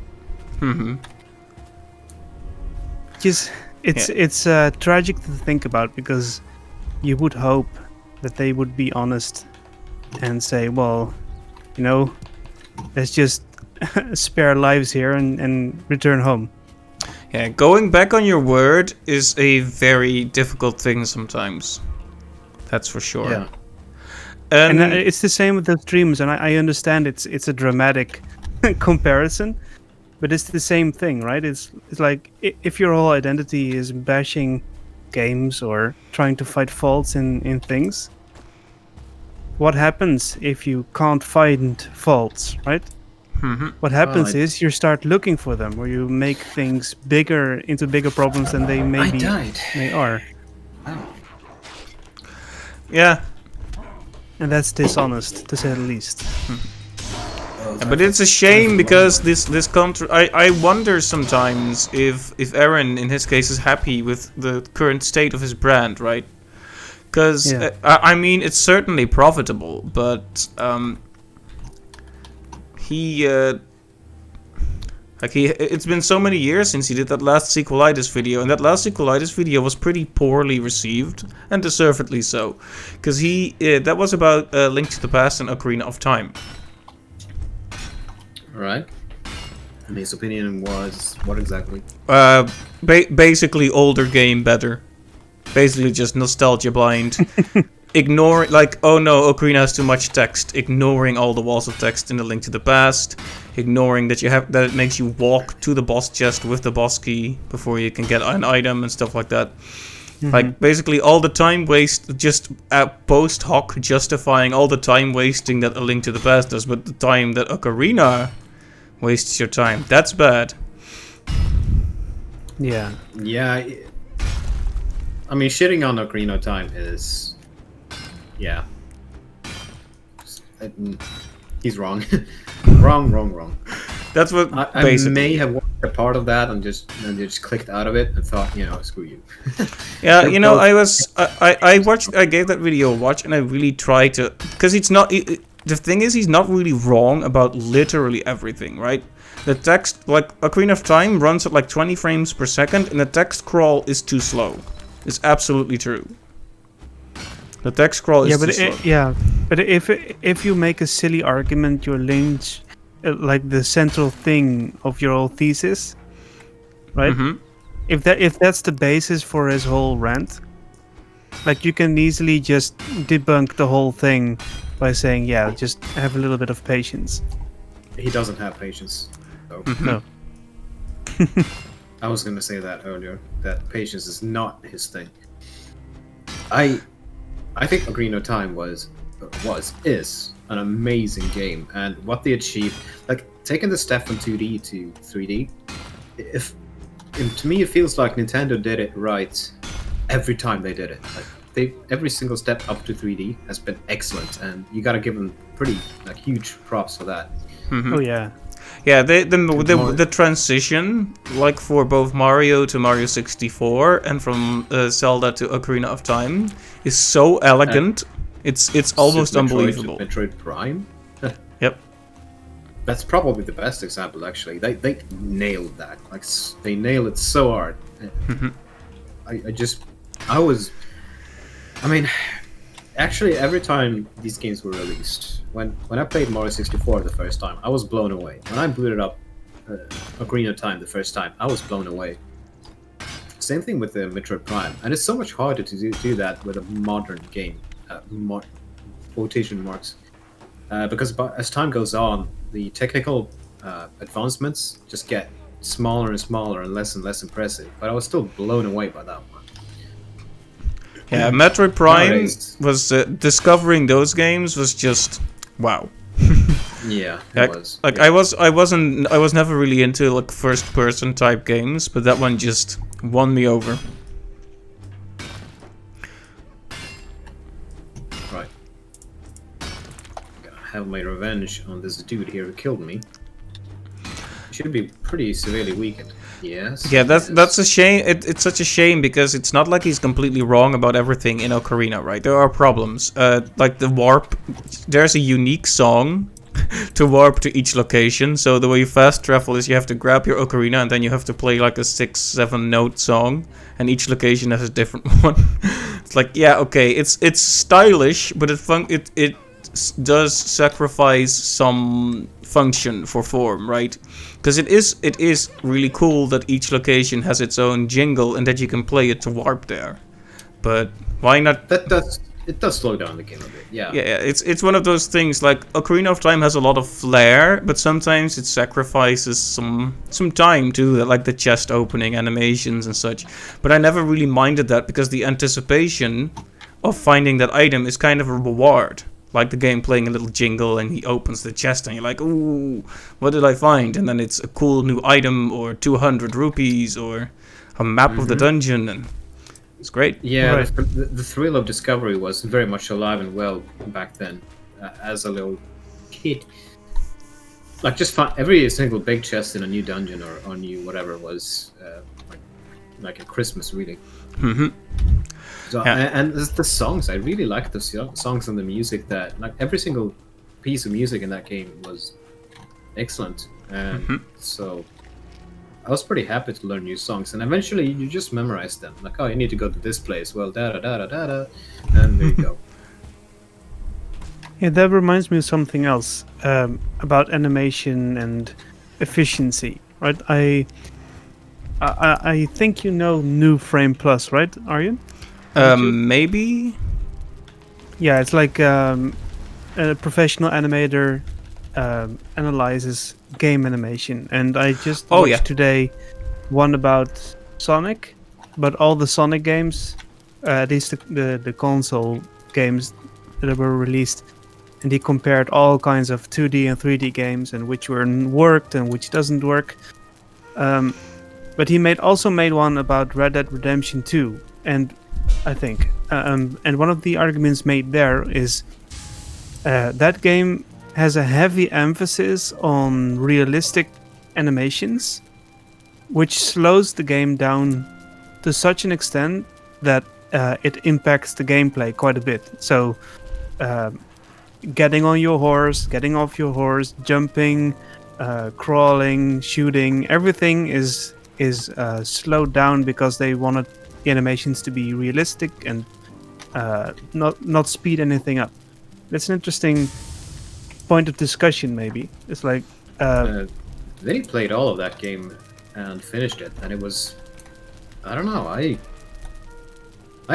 Mm-hmm. It's tragic to think about, because you would hope that they would be honest and say, well, let's just spare lives here and return home. Yeah, going back on your word is a very difficult thing sometimes. That's for sure. Yeah. And it's the same with the streams, and I understand it's a dramatic comparison, but it's the same thing, right? It's like if your whole identity is bashing games or trying to find faults in things, what happens if you can't find faults, right? Mm-hmm. What happens is you start looking for them, or you make things into bigger problems than they I died. may are. Wow. Yeah, And that's dishonest, to say the least. But it's a shame because this country. I wonder sometimes if Aaron in his case is happy with the current state of his brand, right? Because Yeah. I mean it's certainly profitable, but it's been so many years since he did that last Sequelitis video, and that last Sequelitis video was pretty poorly received, and deservedly so, because that was about Link to the Past and Ocarina of Time. Right. And his opinion was what exactly? Basically older game better. Basically just nostalgia blind. Ignore, like, oh no, Ocarina has too much text. Ignoring all the walls of text in the Link to the Past. Ignoring that it makes you walk to the boss chest with the boss key before you can get an item and stuff like that. Like, basically all the time waste, just post hoc justifying all the time wasting that A Link to the Past does, but the time that Ocarina wastes your time. That's bad. Yeah. Yeah. I mean, shitting on Ocarina of Time is... Yeah. He's wrong. wrong. That's what I basically. may have watched a part of that and just clicked out of it and thought, screw you. Yeah, I gave that video a watch and I really tried to, because it's not, the thing is he's not really wrong about literally everything, right? The text, like Ocarina of Time runs at like 20 frames per second and the text crawl is too slow. It's absolutely true. The text scroll is too slow. But if you make a silly argument, your Lynch, like the central thing of your whole thesis, right? Mm-hmm. If that's the basis for his whole rant, like you can easily just debunk the whole thing by saying, yeah, just have a little bit of patience. He doesn't have patience. So. No. I was going to say that earlier, that patience is not his thing. I think Ocarina of Time is an amazing game, and what they achieved, like taking the step from 2D to 3D, to me it feels like Nintendo did it right every time they did it. Like every single step up to 3D has been excellent, and you gotta give them pretty huge props for that. Oh yeah. Yeah, the transition, like for both Mario to Mario 64 and from Zelda to Ocarina of Time, is so elegant. It's almost unbelievable. Metroid Prime. Yep. That's probably the best example. Actually, they nailed that. Like they nailed it so hard. I mean, actually, every time these games were released, when I played Mario 64 the first time, I was blown away. When I booted up Ocarina of Time the first time, I was blown away. Same thing with the Metroid Prime, and it's so much harder to do that with a modern game, quotation marks, because as time goes on, the technical advancements just get smaller and smaller and less impressive. But I was still blown away by that one. Yeah, Metroid Prime Nowadays. was discovering those games was just wow. Yeah, it was. Like yeah. I was never really into like first person type games, but that one just won me over. Right. Gotta have my revenge on this dude here who killed me. He should be pretty severely weakened. Yes. Yeah, that's a shame. It's such a shame because it's not like he's completely wrong about everything in Ocarina, right? There are problems. Like the warp, there's a unique song to warp to each location. So the way you fast travel is you have to grab your Ocarina and then you have to play like a 6-7 note song, and each location has a different one. It's like, yeah, okay, it's stylish, but it does sacrifice some function for form, right? Because it is really cool that each location has its own jingle and that you can play it to warp there. But why not? It does slow down the game a bit. Yeah. Yeah, it's one of those things. Like Ocarina of Time has a lot of flair, but sometimes it sacrifices some time too, like the chest opening animations and such. But I never really minded that because the anticipation of finding that item is kind of a reward. Like the game playing a little jingle and he opens the chest and you're like, ooh, what did I find? And then it's a cool new item or 200 rupees or a map of the dungeon. And It's great. Yeah, Right. the thrill of discovery was very much alive and well back then, as a little kid. Like just every single big chest in a new dungeon or new whatever was like a Christmas really. Hmm. So Yeah. and the songs, I really liked the songs and the music. That like every single piece of music in that game was excellent, and Hmm. so I was pretty happy to learn new songs. And eventually, you just memorize them. Like, oh, you need to go to this place. Well, da da da da da da, and there you go. Yeah, that reminds me of something else about animation and efficiency, right? I think you know New Frame Plus, right, Aryan? Haven't you? Maybe. Yeah, it's like a professional animator analyzes game animation, and I just Oh yeah. watched today one about Sonic, but all the Sonic games, at least the console games that were released, and he compared all kinds of 2D and 3D games and which were worked and which doesn't work. Um, but he also made one about Red Dead Redemption 2, and I think, and one of the arguments made there is that game has a heavy emphasis on realistic animations, which slows the game down to such an extent that it impacts the gameplay quite a bit. So, um getting on your horse, getting off your horse, jumping, crawling, shooting, everything is slowed down because they wanted the animations to be realistic and not speed anything up. That's an interesting point of discussion. Maybe it's like Uh, then he played all of that game and finished it, and it was, I don't know, I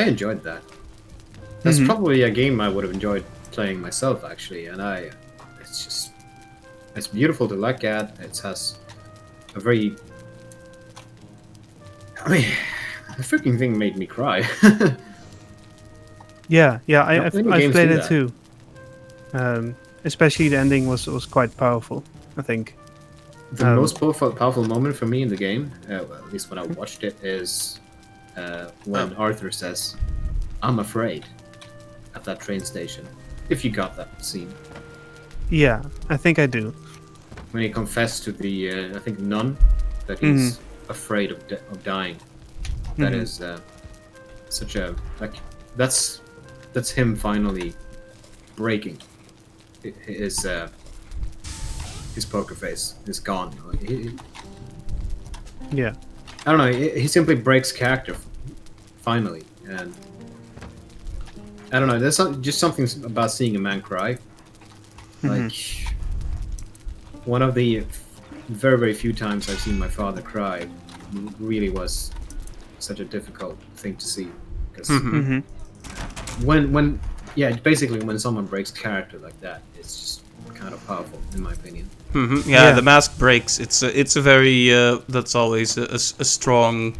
enjoyed that. That's mhm. probably a game I would have enjoyed playing myself actually, and it's just, it's beautiful to look at. It has a very, I mean, the freaking thing made me cry. Yeah, yeah. Not many I've games played do it that. too. Especially the ending was quite powerful. I think. The Um, most powerful moment for me in the game, well, at least when I watched it, is when Arthur says, "I'm afraid," at that train station. If you got that scene, yeah, I think I do. when he confessed to the, I think nun, that Mhm, he's afraid of dying. That mhm. is such a like that's him finally breaking his poker face is gone. Yeah. I don't know. He simply breaks character finally, and I don't know. There's just something about seeing a man cry. Mhm. Like one of the very few times I've seen my father cry really was such a difficult thing to see because Hmm. Mhm. when yeah, basically when someone breaks character like that, it's just kind of powerful in my opinion. Hmm. Yeah, Yeah. the mask breaks. It's a very that's always a strong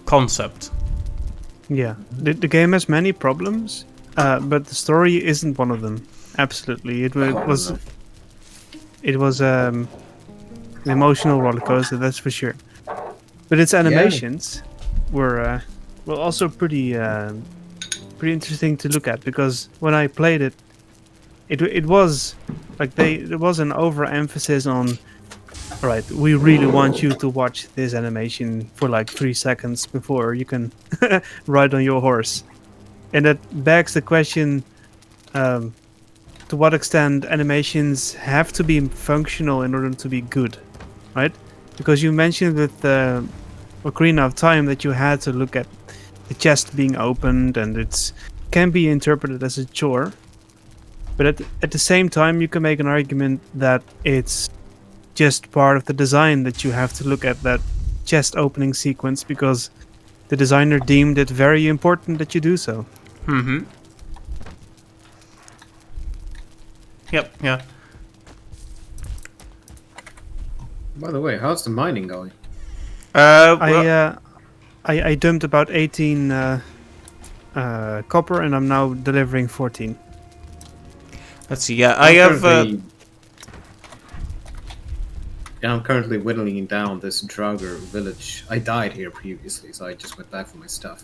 concept. Yeah. The game has many problems, but the story isn't one of them. Absolutely, Oh, no. it was an emotional roller coaster, that's for sure. But its Yeah, animations were also pretty interesting to look at because when I played it, it was like there was an overemphasis on. All right, we really want you to watch this animation for like 3 seconds before you can ride on your horse, and that begs the question: um, to what extent animations have to be functional in order to be good, right? Because you mentioned with Ocarina of Time that you had to look at the chest being opened, and it's can be interpreted as a chore. But at the same time, you can make an argument that it's just part of the design that you have to look at that chest opening sequence because the designer deemed it very important that you do so. Hmm. Yep. Yeah. by the way, how's the mining going? I Well, I dumped about 18 copper and I'm now delivering 14. let's see. Yeah, I I'm have. currently I'm currently whittling down this Draugr village. I died here previously, so I just went back for my stuff.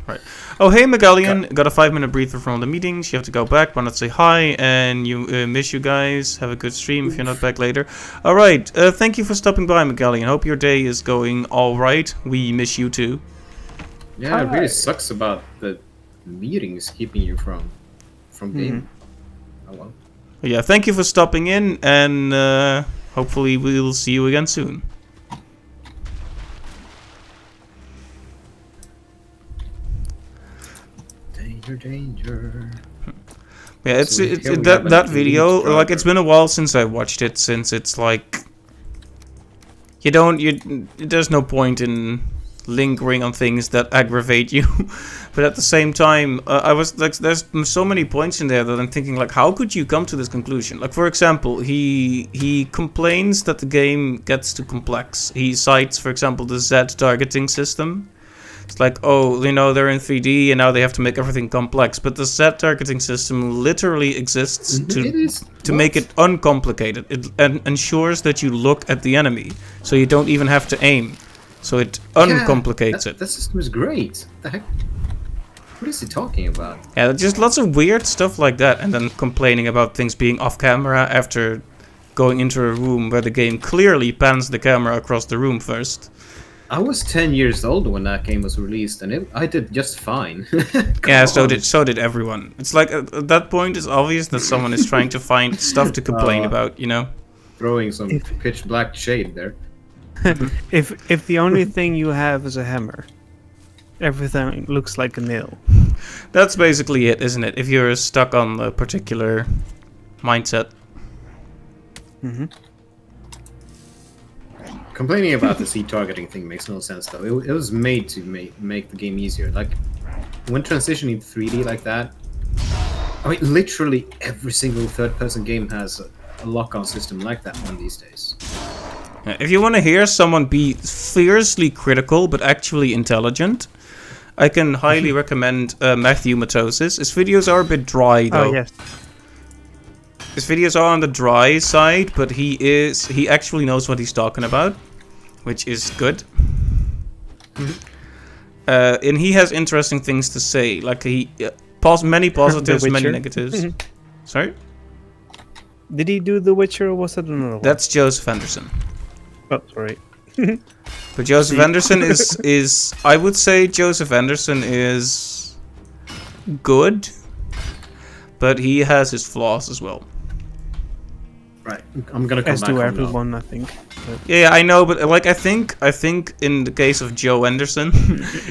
Right. Oh, hey, Megallion. Got a 5-minute breather from the meetings. You have to go back. Wanna say hi, and you miss you guys. Have a good stream if you're not back later. All right. Thank you for stopping by, Megallion. Hope your day is going all right. We miss you too. Yeah, it really sucks about the meetings keeping you from gaming. Oh well. Yeah. Thank you for stopping in, and hopefully we'll see you again soon. Danger. Yeah, it's So here we that have that an video. elite Like, it's driver. been a while since I watched it. Since it's like there's no point in lingering on things that aggravate you. But at the same time, I was like, there's so many points in there that I'm thinking like, how could you come to this conclusion? Like, for example, he complains that the game gets too complex. He cites, for example, the Z targeting system. It's like, oh, they're in 3D and now they have to make everything complex. But the Z targeting system literally exists to make it uncomplicated. It ensures that you look at the enemy, so you don't even have to aim. So it uncomplicates it. That system is great. What the heck? What is he talking about? Yeah, just lots of weird stuff like that. And then complaining about things being off camera after going into a room where the game clearly pans the camera across the room first. I was 10 years old when that game was released, and I did just fine. Yeah, so did everyone. It's like at that point, it's obvious that someone is trying to find stuff to complain about, Throwing some pitch black shade there. If the only thing you have is a hammer, everything looks like a nail. That's basically it, isn't it? If you're stuck on a particular mindset. Complaining about the seed targeting thing makes no sense, though. It was made to make the game easier. Like, when transitioning to 3D like that, I mean, literally every single third-person game has a lock-on system like that one these days. If you want to hear someone be fiercely critical but actually intelligent, I can highly recommend Matthew Matosis. His videos are a bit dry, though. Oh yes. His videos are on the dry side, but he actually knows what he's talking about, which is good. And he has interesting things to say. Like, many positives, many negatives. Sorry? Did he do The Witcher or was that another one? That's Joseph Anderson. Oh, sorry. But Joseph Anderson is I would say Joseph Anderson is good, but he has his flaws as well. Right, I'm gonna come As back to on everyone, I think. But Yeah, I know, but like I think in the case of Joe Anderson,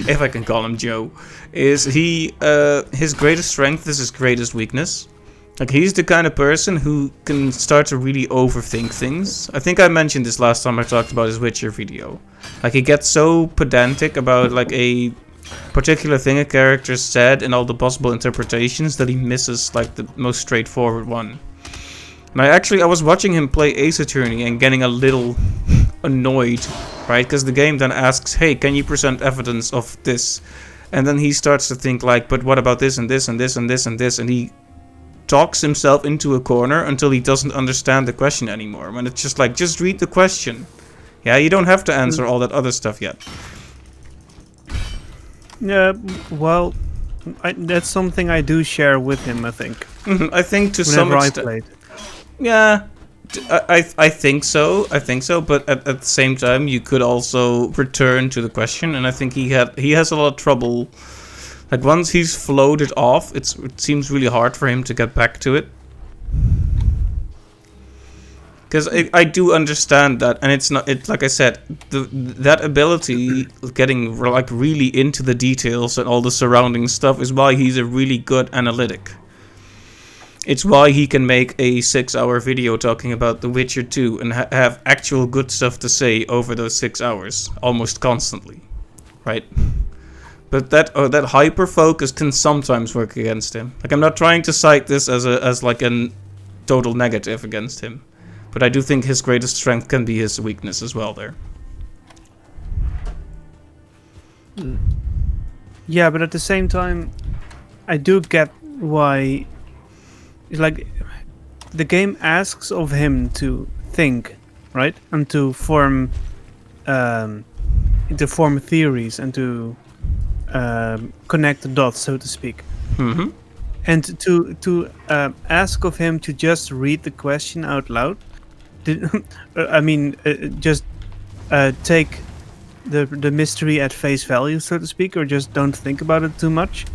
if I can call him Joe, is his greatest strength is his greatest weakness. Like, he's the kind of person who can start to really overthink things. I think I mentioned this last time I talked about his Witcher video. Like, he gets so pedantic about like a particular thing a character said and all the possible interpretations that he misses like the most straightforward one. And I was watching him play Ace Attorney and getting a little annoyed, right? Because the game then asks, hey, can you present evidence of this? And then he starts to think like, but what about this and this and this and this and this? And he talks himself into a corner until he doesn't understand the question anymore. When it's just like, just read the question. Yeah, you don't have to answer all that other stuff yet. yeah, well, that's something I do share with him, I think. I think to some Whenever I extent. played. Yeah, I think so. But at the same time, you could also return to the question, and I think he has a lot of trouble. Like, once he's floated off, it seems really hard for him to get back to it. Because I do understand that, and it's like I said, that ability, getting like really into the details and all the surrounding stuff, is why he's a really good analytic. It's why he can make a 6-hour video talking about The Witcher 2 and have actual good stuff to say over those 6 hours, almost constantly, right? But that hyper focus can sometimes work against him. Like, I'm not trying to cite this as like a total negative against him, but I do think his greatest strength can be his weakness as well there. Yeah, but at the same time, I do get why. It's like the game asks of him to think, right, and to form theories and to connect the dots, so to speak. Mm-hmm. And to ask of him to just read the question out loud, did, just take the mystery at face value, so to speak, or just don't think about it too much,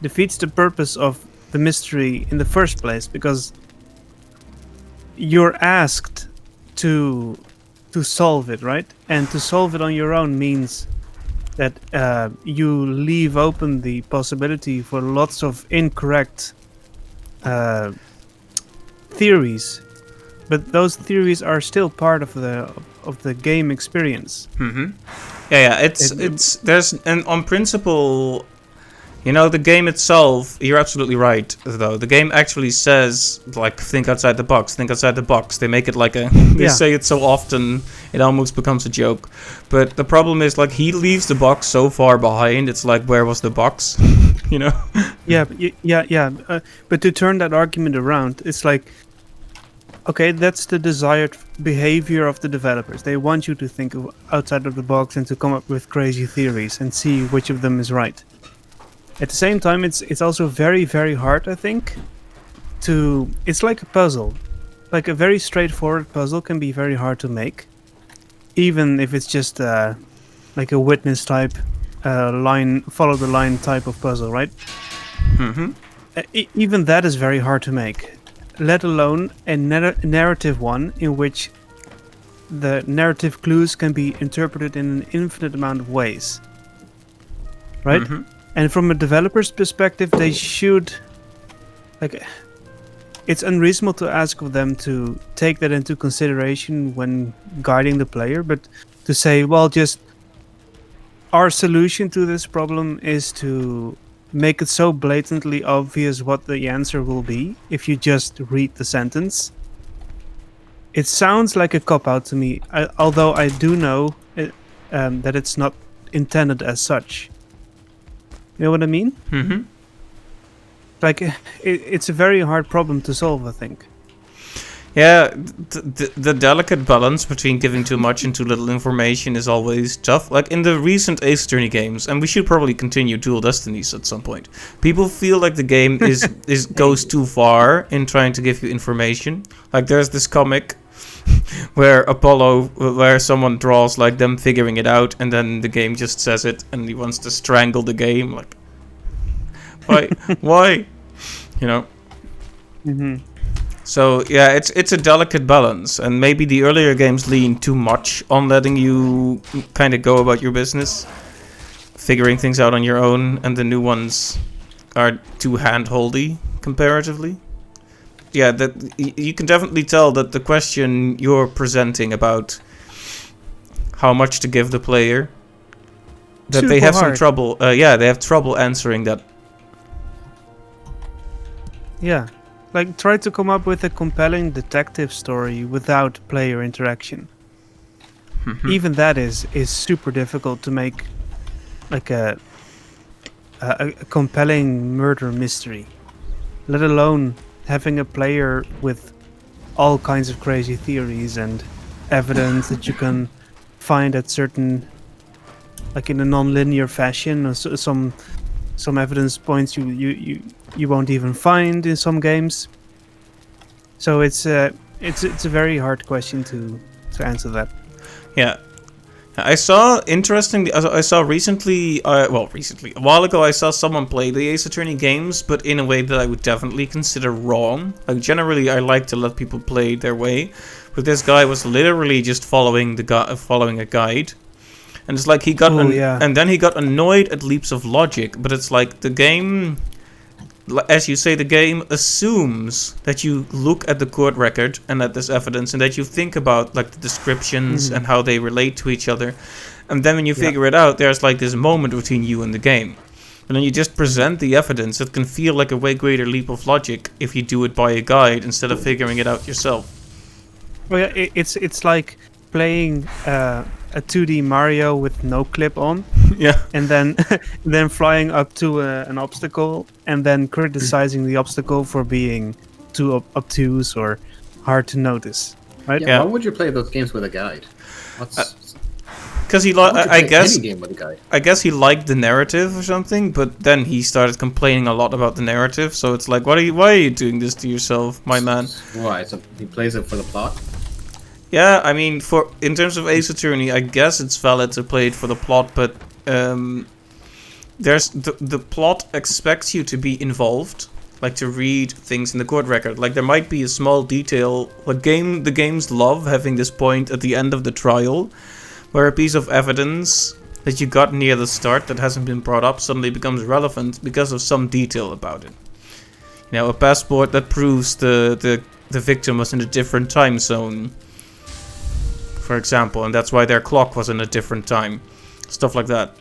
defeats the purpose of the mystery in the first place, because you're asked to solve it, right? And to solve it on your own means that you leave open the possibility for lots of incorrect theories, but those theories are still part of the game experience. Mm-hmm. Yeah. It's there's and on principle, you know, the game itself. You're absolutely right, though. The game actually says like think outside the box. Think outside the box. They make it like a. They Yeah. say it so often, it almost becomes a joke. But the problem is like he leaves the box so far behind. It's like where was the box? You know. Yeah, yeah. But to turn that argument around, it's like, okay, that's the desired behavior of the developers. They want you to think outside of the box and to come up with crazy theories and see which of them is right. At the same time, it's also very, very hard, I think, to... It's like a puzzle. Like a very straightforward puzzle can be very hard to make. Even if it's just like a witness type, line, follow the line type of puzzle, right? Mm-hmm. Even that is very hard to make. Let alone a narrative one in which the narrative clues can be interpreted in an infinite amount of ways. Right? Mm-hmm. And from a developer's perspective, they should... Like, it's unreasonable to ask of them to take that into consideration when guiding the player, but to say, well, just... Our solution to this problem is to make it so blatantly obvious what the answer will be if you just read the sentence. It sounds like a cop-out to me, although I do know that it's not intended as such. You know what I mean? Mm-hmm. Like, it's a very hard problem to solve, I think. Yeah, the delicate balance between giving too much and too little information is always tough. Like in the recent Ace Attorney games, and we should probably continue Dual Destinies at some point. People feel like the game is goes too far in trying to give you information. Like there's this comic where where someone draws like them figuring it out, and then the game just says it, and he wants to strangle the game. Like, why? Why? You know. Mm-hmm. So yeah, it's a delicate balance, and maybe the earlier games lean too much on letting you kind of go about your business, figuring things out on your own, and the new ones are too hand-holdy comparatively. Yeah, that you can definitely tell that the question you're presenting about how much to give the player, that they Super have some hard. trouble. Yeah, they have trouble answering that. Yeah. Like, try to come up with a compelling detective story without player interaction. Even that is super difficult to make, like a compelling murder mystery. Let alone having a player with all kinds of crazy theories and evidence that you can find at certain, like in a non-linear fashion, or some evidence points you won't even find in some games. So it's a very hard question to answer that. Yeah. I saw, interestingly, I saw recently, a while ago, I saw someone play the Ace Attorney games, but in a way that I would definitely consider wrong. Like, generally, I like to let people play their way, but this guy was literally just following a guide. And it's like he got, and then he got annoyed at leaps of logic, but it's like the game, as you say, the game assumes that you look at the court record and at this evidence, and that you think about like the descriptions and how they relate to each other, and then when you figure it out, there's like this moment between you and the game, and then you just present the evidence. It can feel like a way greater leap of logic if you do it by a guide instead of figuring it out yourself. Well, yeah, it's like playing a 2D Mario with no clip on. Yeah. And then flying up to an obstacle and then criticizing the obstacle for being too obtuse or hard to notice, right? Yeah. Why would you play those games with a guide? because he Why would you I play guess any game with a guide. I guess he liked the narrative or something, but then he started complaining a lot about the narrative. So it's like, why are you doing this to yourself, my man? Why? So he plays it for the plot? Yeah, I mean, in terms of Ace Attorney, I guess it's valid to play it for the plot, but there's the plot expects you to be involved, like to read things in the court record. Like there might be a small detail. The games love having this point at the end of the trial, where a piece of evidence that you got near the start that hasn't been brought up suddenly becomes relevant because of some detail about it. You know, a passport that proves the victim was in a different time zone, for example, and that's why their clock was in a different time. Stuff like that.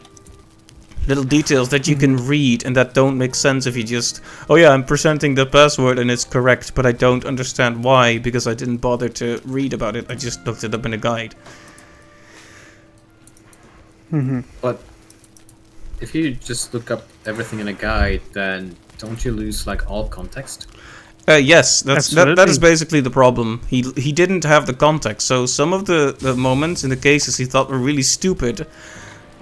Little details that you can read and that don't make sense if you just, oh yeah, I'm presenting the password and it's correct, but I don't understand why because I didn't bother to read about it. I just looked it up in a guide. But if you just look up everything in a guide, then don't you lose like all context? Yes, that is Absolutely. basically the problem. He didn't have the context, so some of the moments in the cases he thought were really stupid.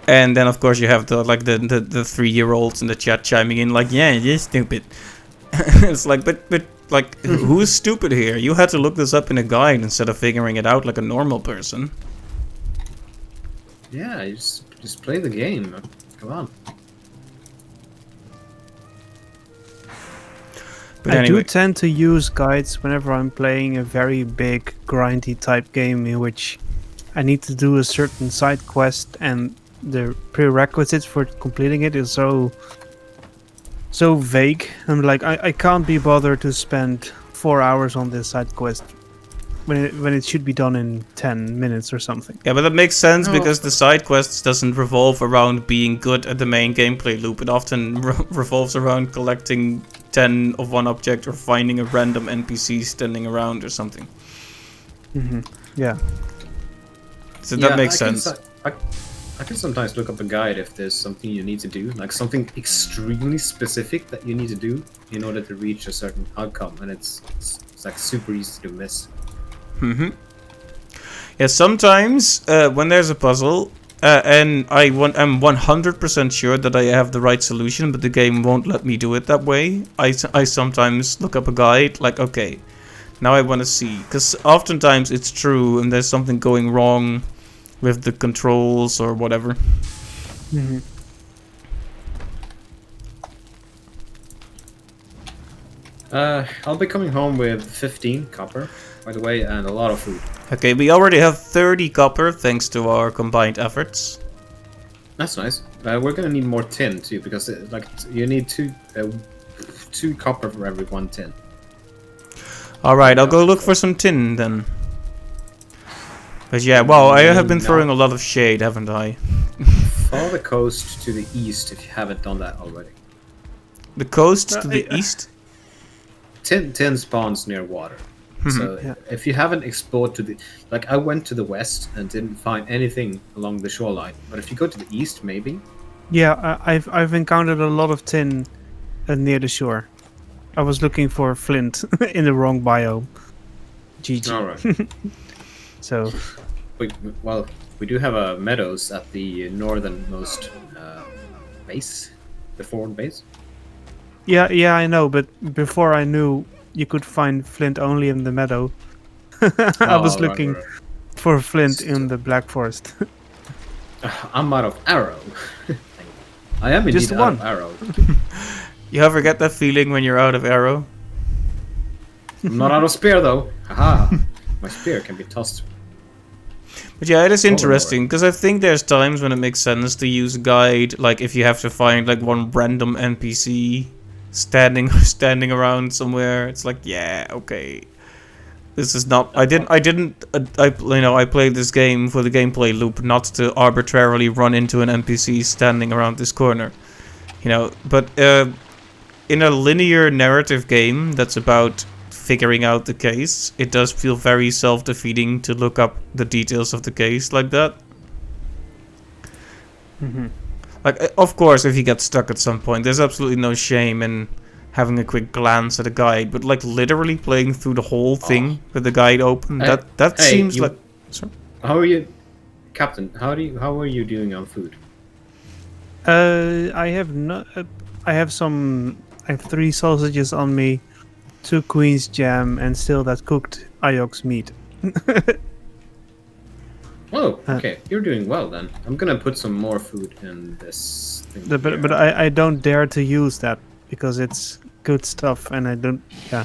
And then of course you have the 3-year-olds in the chat chiming in like, yeah, you're stupid. It's like, but like, who is stupid here? You had to look this up in a guide instead of figuring it out like a normal person. Yeah, you just play the game. Come on. But I anyway, do tend to use guides whenever I'm playing a very big, grindy type game in which I need to do a certain side quest, and the prerequisites for completing it is so vague. I'm like, I can't be bothered to spend 4 hours on this side quest when it should be done in 10 minutes or something. yeah, but that makes sense No. because the side quests doesn't revolve around being good at the main gameplay loop. It often revolves around collecting 10 of one object or finding a random NPC standing around or something. Yeah. So that makes sense. I can sometimes look up a guide if there's something you need to do, like something extremely specific that you need to do in order to reach a certain outcome, and it's like super easy to miss. Yeah, sometimes when there's a puzzle and I'm 100% sure that I have the right solution, but the game won't let me do it that way, I sometimes look up a guide, like, okay, now I want to see. Because oftentimes it's true and there's something going wrong with the controls or whatever. I'll be coming home with 15 copper, by the way, and a lot of food. Okay, we already have 30 copper thanks to our combined efforts. That's nice. We're gonna need more tin too, because you need two copper for every 1 tin. Alright, I'll go look for some tin then. But yeah, well, I have been No. throwing a lot of shade, haven't I? Follow the coast to the east if you haven't done that already. The coast to the east? Tin spawns near water. So Yeah. if you haven't explored to the, I went to the west and didn't find anything along the shoreline. But if you go to the east, maybe. Yeah, I've encountered a lot of tin near the shore. I was looking for flint in the wrong biome. GG. All right. So We do have meadows at the northernmost base, the forward base. yeah, I know. But before I knew you could find flint only in the meadow, I was Oh, right, looking right. for flint in the Black Forest. I'm out of arrow. I am indeed Just out one. of arrow. You ever get that feeling when you're out of arrow? I'm not out of spear though. Haha. My spear can be tossed. But yeah, it is Lord. interesting because I think there's times when it makes sense to use a guide, like if you have to find like one random NPC standing around somewhere. It's like, yeah, okay. This is not. I played this game for the gameplay loop, not to arbitrarily run into an NPC standing around this corner. You know, but in a linear narrative game that's about figuring out the case, it does feel very self-defeating to look up the details of the case like that. Like, of course, if you get stuck at some point, there's absolutely no shame in having a quick glance at a guide, but like literally playing through the whole thing with the guide open, that Hey, seems you- like... Sorry? How are you? Captain, how are you doing on food? I have no. I have some. I have 3 sausages on me, 2 queen's jam, and still that cooked Iox meat. Oh, Uh, okay. You're doing well then. I'm gonna put some more food in this thing. But here. I don't dare to use that because it's good stuff, and I don't. Yeah.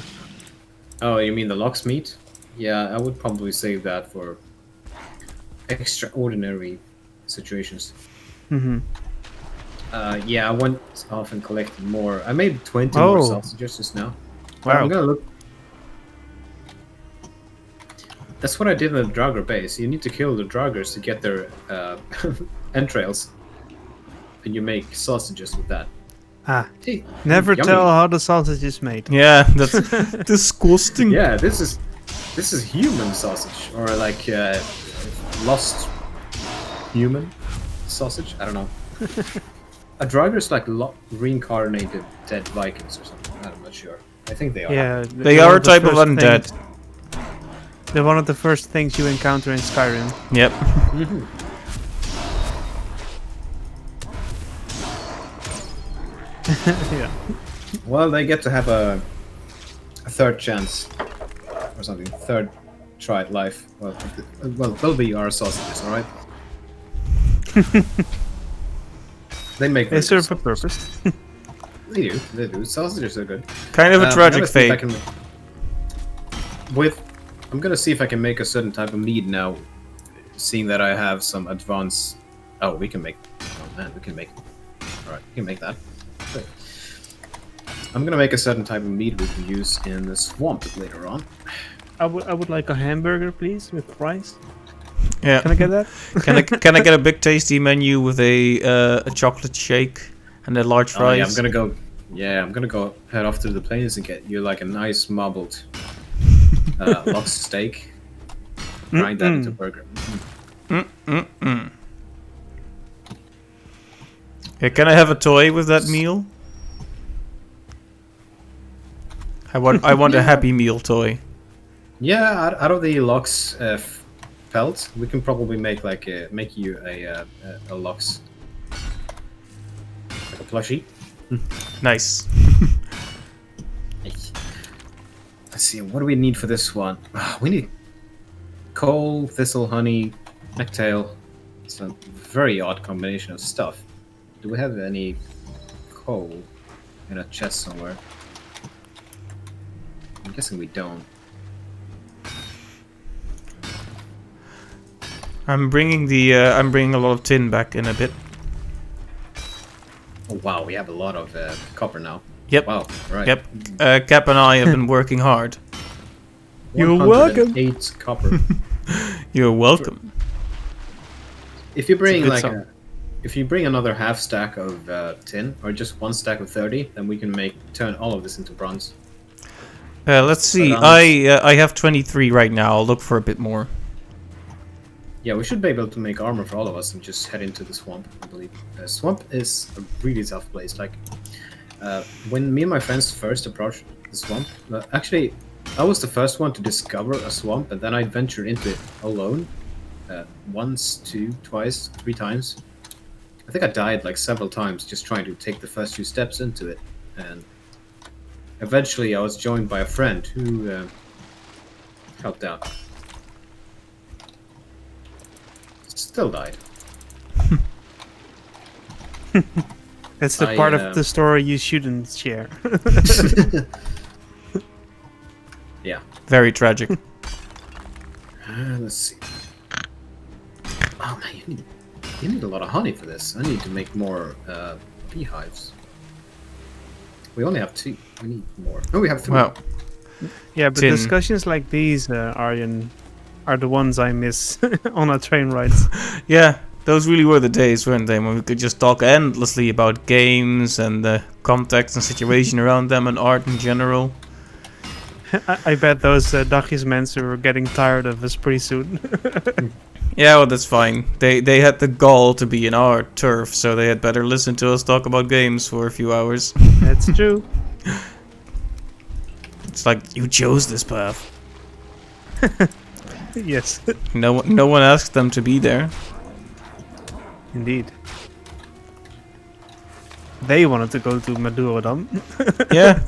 Oh, you mean the lox meat? Yeah, I would probably save that for extraordinary situations. Mm-hmm. Yeah, I went off and collected more. I made 20 more Oh. sausages just now. Wow. I'm gonna look. That's what I did in the Draugr base. You need to kill the Draugrs to get their entrails, and you make sausages with that. Ah. Hey, Never yummy. tell how the sausage is made. Yeah, that's disgusting. Yeah, this is human sausage or like lost human sausage. I don't know. A Draugr is like reincarnated dead Vikings or something. I'm not sure. I think they are. Yeah. They they're are one a the type of first undead. things- They're one of the first things you encounter in Skyrim. Yep. Yeah. Well, they get to have a third chance or something. Third try at life. Well, they'll be our sausages, all right? They make. They very good serve a sausages. purpose. They do. They do. Sausages are good. Kind of a I tragic gotta see if I fate. I'm gonna see if I can make a certain type of mead now, seeing that I have some advanced. Oh, we can make. Oh man, we can make. All right, we can make that. Great. I'm gonna make a certain type of mead we can use in the swamp later on. I would like a hamburger, please, with fries. Yeah. Can I get that? Can I get a big tasty menu with a chocolate shake and a large Oh, fries? yeah, I'm gonna go. Yeah, I'm gonna go head off to the plains and get you like a nice marbled lox steak. Grind that into a burger. Yeah, can I have a toy with that meal? I want a Happy Meal toy. Yeah, out of the lox pelt, we can probably make like make you a lox, like a plushie. Nice. Let's see, what do we need for this one? We need coal, thistle, honey, necktail. It's a very odd combination of stuff. Do we have any coal in a chest somewhere? I'm guessing we don't. I'm bringing a lot of tin back in a bit. Oh wow, we have a lot of copper now. Yep. Wow, right. Yep. Cap and I have been working hard. You're welcome. 108 copper. You're welcome. If you bring good like song. if you bring another half stack of tin or just one stack of 30, then we can turn all of this into bronze. Let's see. I have 23 right now. I'll look for a bit more. Yeah, we should be able to make armor for all of us and just head into the swamp, I believe. Swamp is a really tough place. Like, when me and my friends first approached the swamp, actually, I was the first one to discover a swamp, and then I ventured into it alone. Once, twice, 3 times. I think I died like several times just trying to take the first few steps into it. And eventually I was joined by a friend who helped out. Still died. That's the part of the story you shouldn't share. Yeah. Very tragic. Let's see. Oh man, you need a lot of honey for this. I need to make more beehives. We only have 2. We need more. No, we have 3. Wow. Yeah, but Tin. discussions like these, Aryan, are the ones I miss on our train rides. Yeah, those really were the days, weren't they? When we could just talk endlessly about games and the context and situation around them and art in general. I bet those Dachis Mensa were getting tired of us pretty soon. Yeah, well, that's fine. They had the gall to be in our turf, so they had better listen to us talk about games for a few hours. That's true. It's like, you chose this path. Yes. No one asked them to be there. Indeed. They wanted to go to Madurodam. Yeah.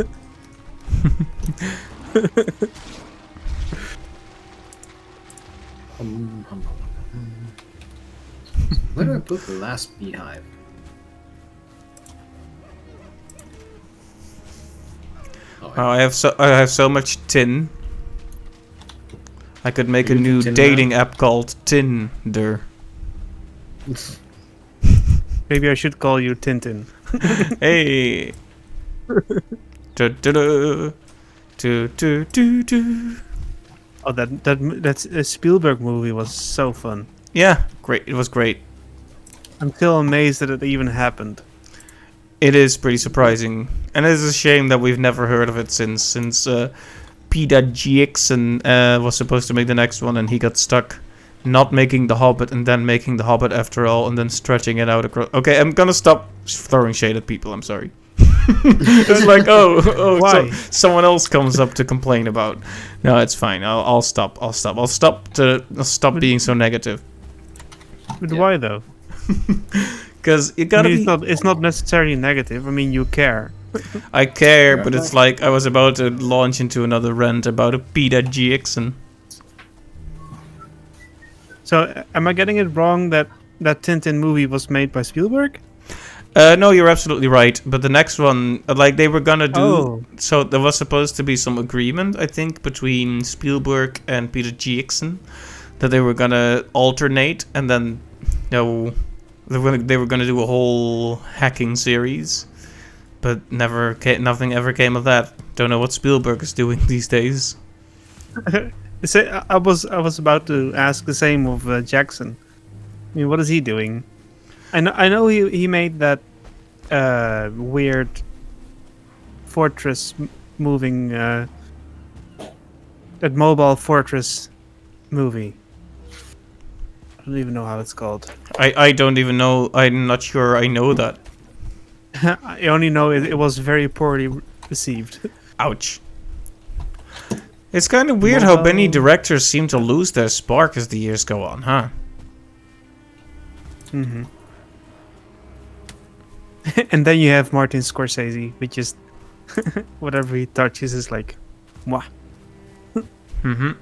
Where do I put the last beehive? Oh, Oh, I have so much tin. I could make a You new Tin dating Man? app called Tinder. Maybe I should call you Tintin. Hey. Du-du-du. Du-du-du-du. Oh, that Spielberg movie was so fun. Yeah, great. It was great. I'm still amazed that it even happened. It is pretty surprising, and it is a shame that we've never heard of it since Peter Jackson was supposed to make the next one, and he got stuck not making The Hobbit and then making The Hobbit after all, and then stretching it out across. Okay, I'm gonna stop throwing shade at people. I'm sorry. It's like, oh, Why? so someone else comes up to complain about. No, it's fine. I'll stop. I'll stop being so negative. But Yeah. why though? Because you I gotta mean, be. it's not necessarily negative. I mean, you care. I care, Yeah. but it's like I was about to launch into another rant about a Peter Jackson. So, am I getting it wrong that that Tintin movie was made by Spielberg? No, you're absolutely right. But the next one, like they were gonna do, Oh. so there was supposed to be some agreement, I think, between Spielberg and Peter Jackson that they were gonna alternate, and then, they were gonna do a whole hacking series, but nothing ever came of that. Don't know what Spielberg is doing these days. I was about to ask the same of Jackson. I mean, what is he doing? I know he made that weird fortress moving that mobile fortress movie. I don't even know how it's called. I don't even know. I'm not sure I know that. I only know it was very poorly received. Ouch. It's kind of weird how many Mobile- directors seem to lose their spark as the years go on, huh? hmm And then you have Martin Scorsese, which is whatever he touches is like, mwah. Mm-hmm.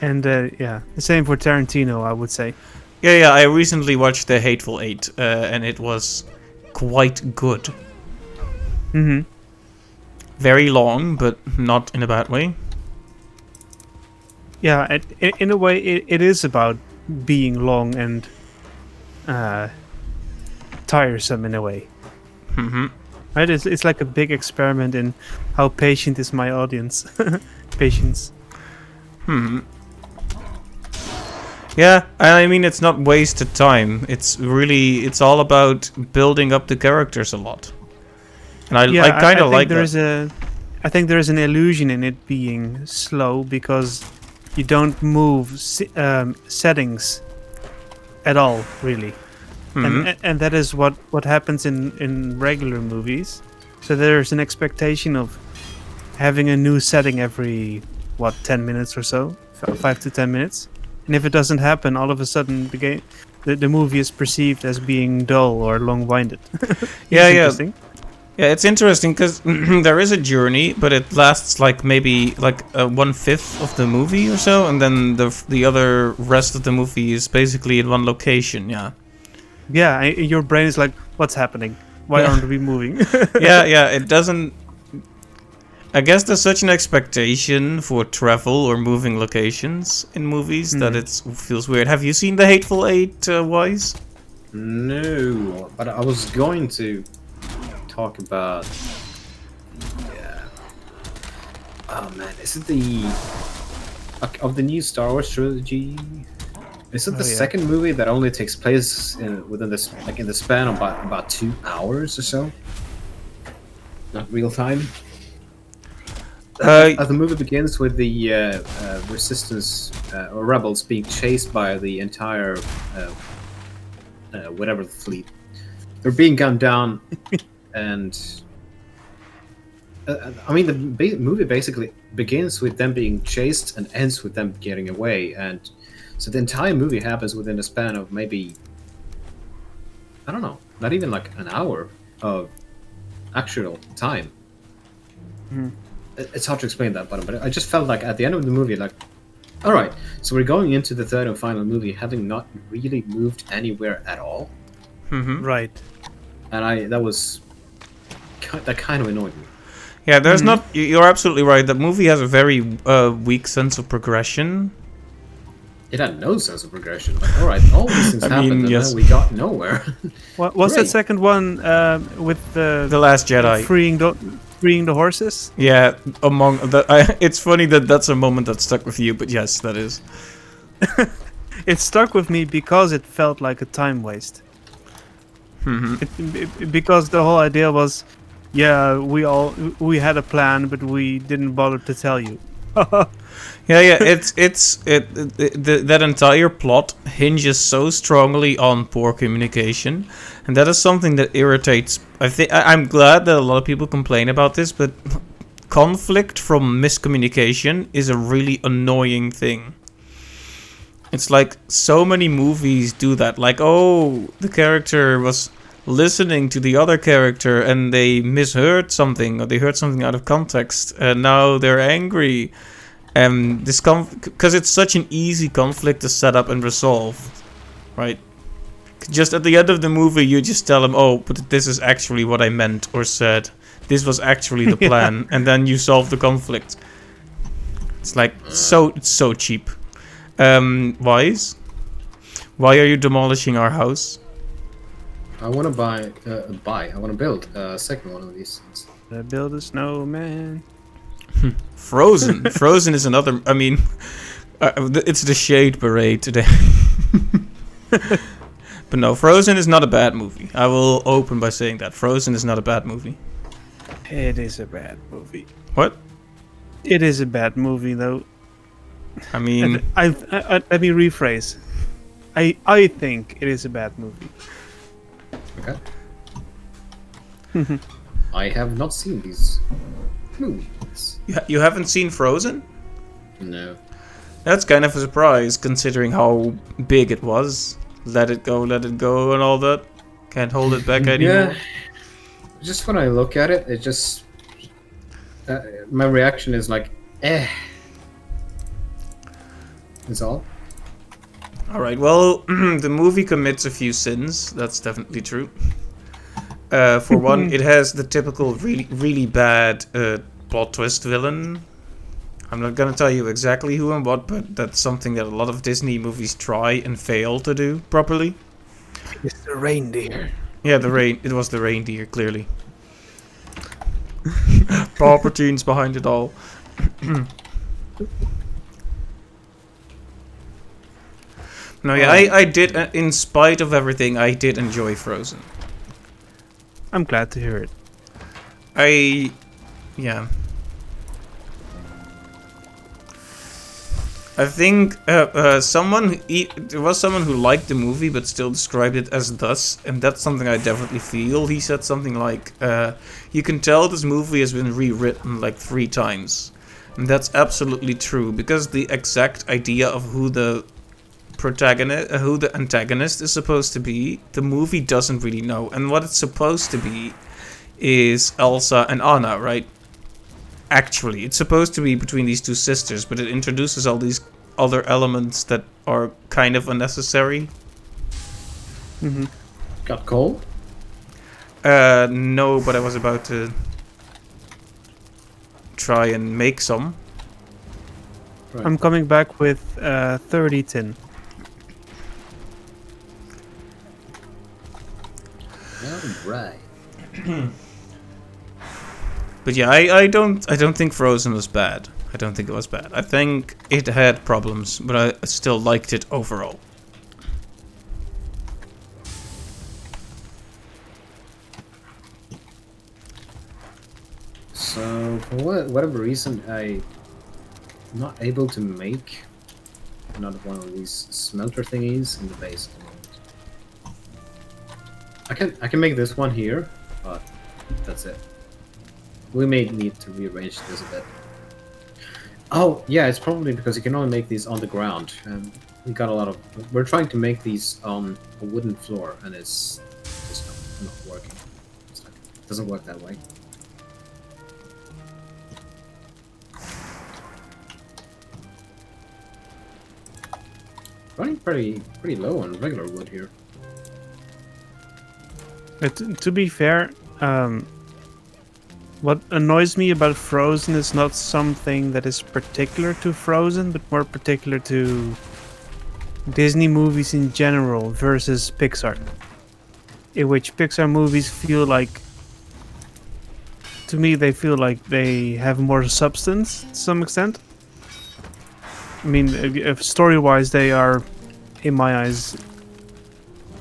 And yeah, the same for Tarantino, I would say. Yeah, I recently watched The Hateful Eight, and it was quite good. Mm-hmm. Very long, but not in a bad way. Yeah, in a way, it is about being long and tiresome in a way. Mm-hmm. Right? It's like a big experiment in how patient is my audience. Patience. Hmm. Yeah, I mean it's not wasted time. It's all about building up the characters a lot. And I kind of like that. I think there is an illusion in it being slow because you don't move settings at all, really. Mhm. And that is what happens in regular movies. So there's an expectation of having a new setting every 10 minutes or so, 5 to 10 minutes. And if it doesn't happen, all of a sudden the movie is perceived as being dull or long-winded. Yeah, Interesting. Yeah, it's interesting because there is a journey, but it lasts like maybe like 1/5 of the movie or so, and then the other rest of the movie is basically in one location. Yeah. Yeah, your brain is like, what's happening? Why Yeah. aren't we moving? Yeah, it doesn't. I guess there's such an expectation for travel or moving locations in movies that it feels weird. Have you seen The Hateful Eight, Wise? No, but I was going to talk about. Yeah. Oh man, is it of the new Star Wars trilogy? Is it the yeah. second movie that only takes place within this, like in the span of about 2 hours or so? Not real time. The movie begins with the resistance or rebels being chased by the entire whatever fleet. They're being gunned down, and I mean the movie basically begins with them being chased and ends with them getting away, and so the entire movie happens within a span of maybe I don't know, not even like an hour of actual time. Mhm. It's hard to explain that, but I just felt like at the end of the movie, like, all right, so we're going into the third and final movie having not really moved anywhere at all, Mm-hmm. Right. and that kind of annoyed me. Yeah, there's not. You're absolutely right. The movie has a very weak sense of progression. It had no sense of progression. Like, all right, all these things I happened, mean, and yes. then we got nowhere. What was that Great. second one with The Last Jedi. freeing the horses? Yeah, among the. It's funny that that's a moment that stuck with you, but yes, that is. It stuck with me because it felt like a time waste. Mm-hmm. Because the whole idea was, yeah, we had a plan, but we didn't bother to tell you. Yeah. That entire plot hinges so strongly on poor communication, and that is something that irritates. I'm glad that a lot of people complain about this, but conflict from miscommunication is a really annoying thing. It's like so many movies do that. Like, oh, the character was listening to the other character and they misheard something or they heard something out of context and now they're angry. This because it's such an easy conflict to set up and resolve, right? Just at the end of the movie, you just tell them, "Oh, but this is actually what I meant or said. This was actually the plan," and then you solve the conflict. It's like it's so cheap. Wise, why are you demolishing our house? I want to I want to build a second one of these things. Build a snowman. Frozen. Frozen is another. I mean, it's the shade parade today. But no, Frozen is not a bad movie. I will open by saying that Frozen is not a bad movie. It is a bad movie. What? It is a bad movie, though. I mean, Let me rephrase. I think it is a bad movie. Okay. I have not seen these movies. you haven't seen Frozen? No. That's kind of a surprise, considering how big it was. Let it go, and all that. Can't hold it back anymore. Yeah. Just when I look at it, it just my reaction is like, eh. That's all. Alright, well, the movie commits a few sins. That's definitely true. For one, it has the typical really bad plot twist villain. I'm not gonna tell you exactly who and what, but that's something that a lot of Disney movies try and fail to do properly. It's the reindeer. Yeah, it was the reindeer, clearly. Palpatine's behind it all. No, yeah, I did, in spite of everything, I did enjoy Frozen. I'm glad to hear it. Yeah. I think there was someone who liked the movie but still described it as thus, and that's something I definitely feel. He said something like, you can tell this movie has been rewritten like 3 times. And that's absolutely true, because the exact idea of who the antagonist is supposed to be, the movie doesn't really know. And what it's supposed to be is Elsa and Anna, right? Actually, it's supposed to be between these 2 sisters, but it introduces all these other elements that are kind of unnecessary. Mm-hmm. Got cold? No, but I was about to try and make some. Right. I'm coming back with 30 tin. Right. But yeah, I don't think Frozen was bad. I don't think it was bad. I think it had problems, but I still liked it overall. So, for whatever reason, I'm not able to make another one of these smelter thingies in the base at the moment. I can make this one here, but that's it. We may need to rearrange this a bit. Oh, yeah, it's probably because you can only make these on the ground, and we got a lot of... We're trying to make these on a wooden floor, and it's not working. It's like, it doesn't work that way. Running pretty low on regular wood here. But to be fair, what annoys me about Frozen is not something that is particular to Frozen, but more particular to Disney movies in general versus Pixar. In which Pixar movies feel like, to me, they feel like they have more substance to some extent. I mean, if story-wise, they are, in my eyes,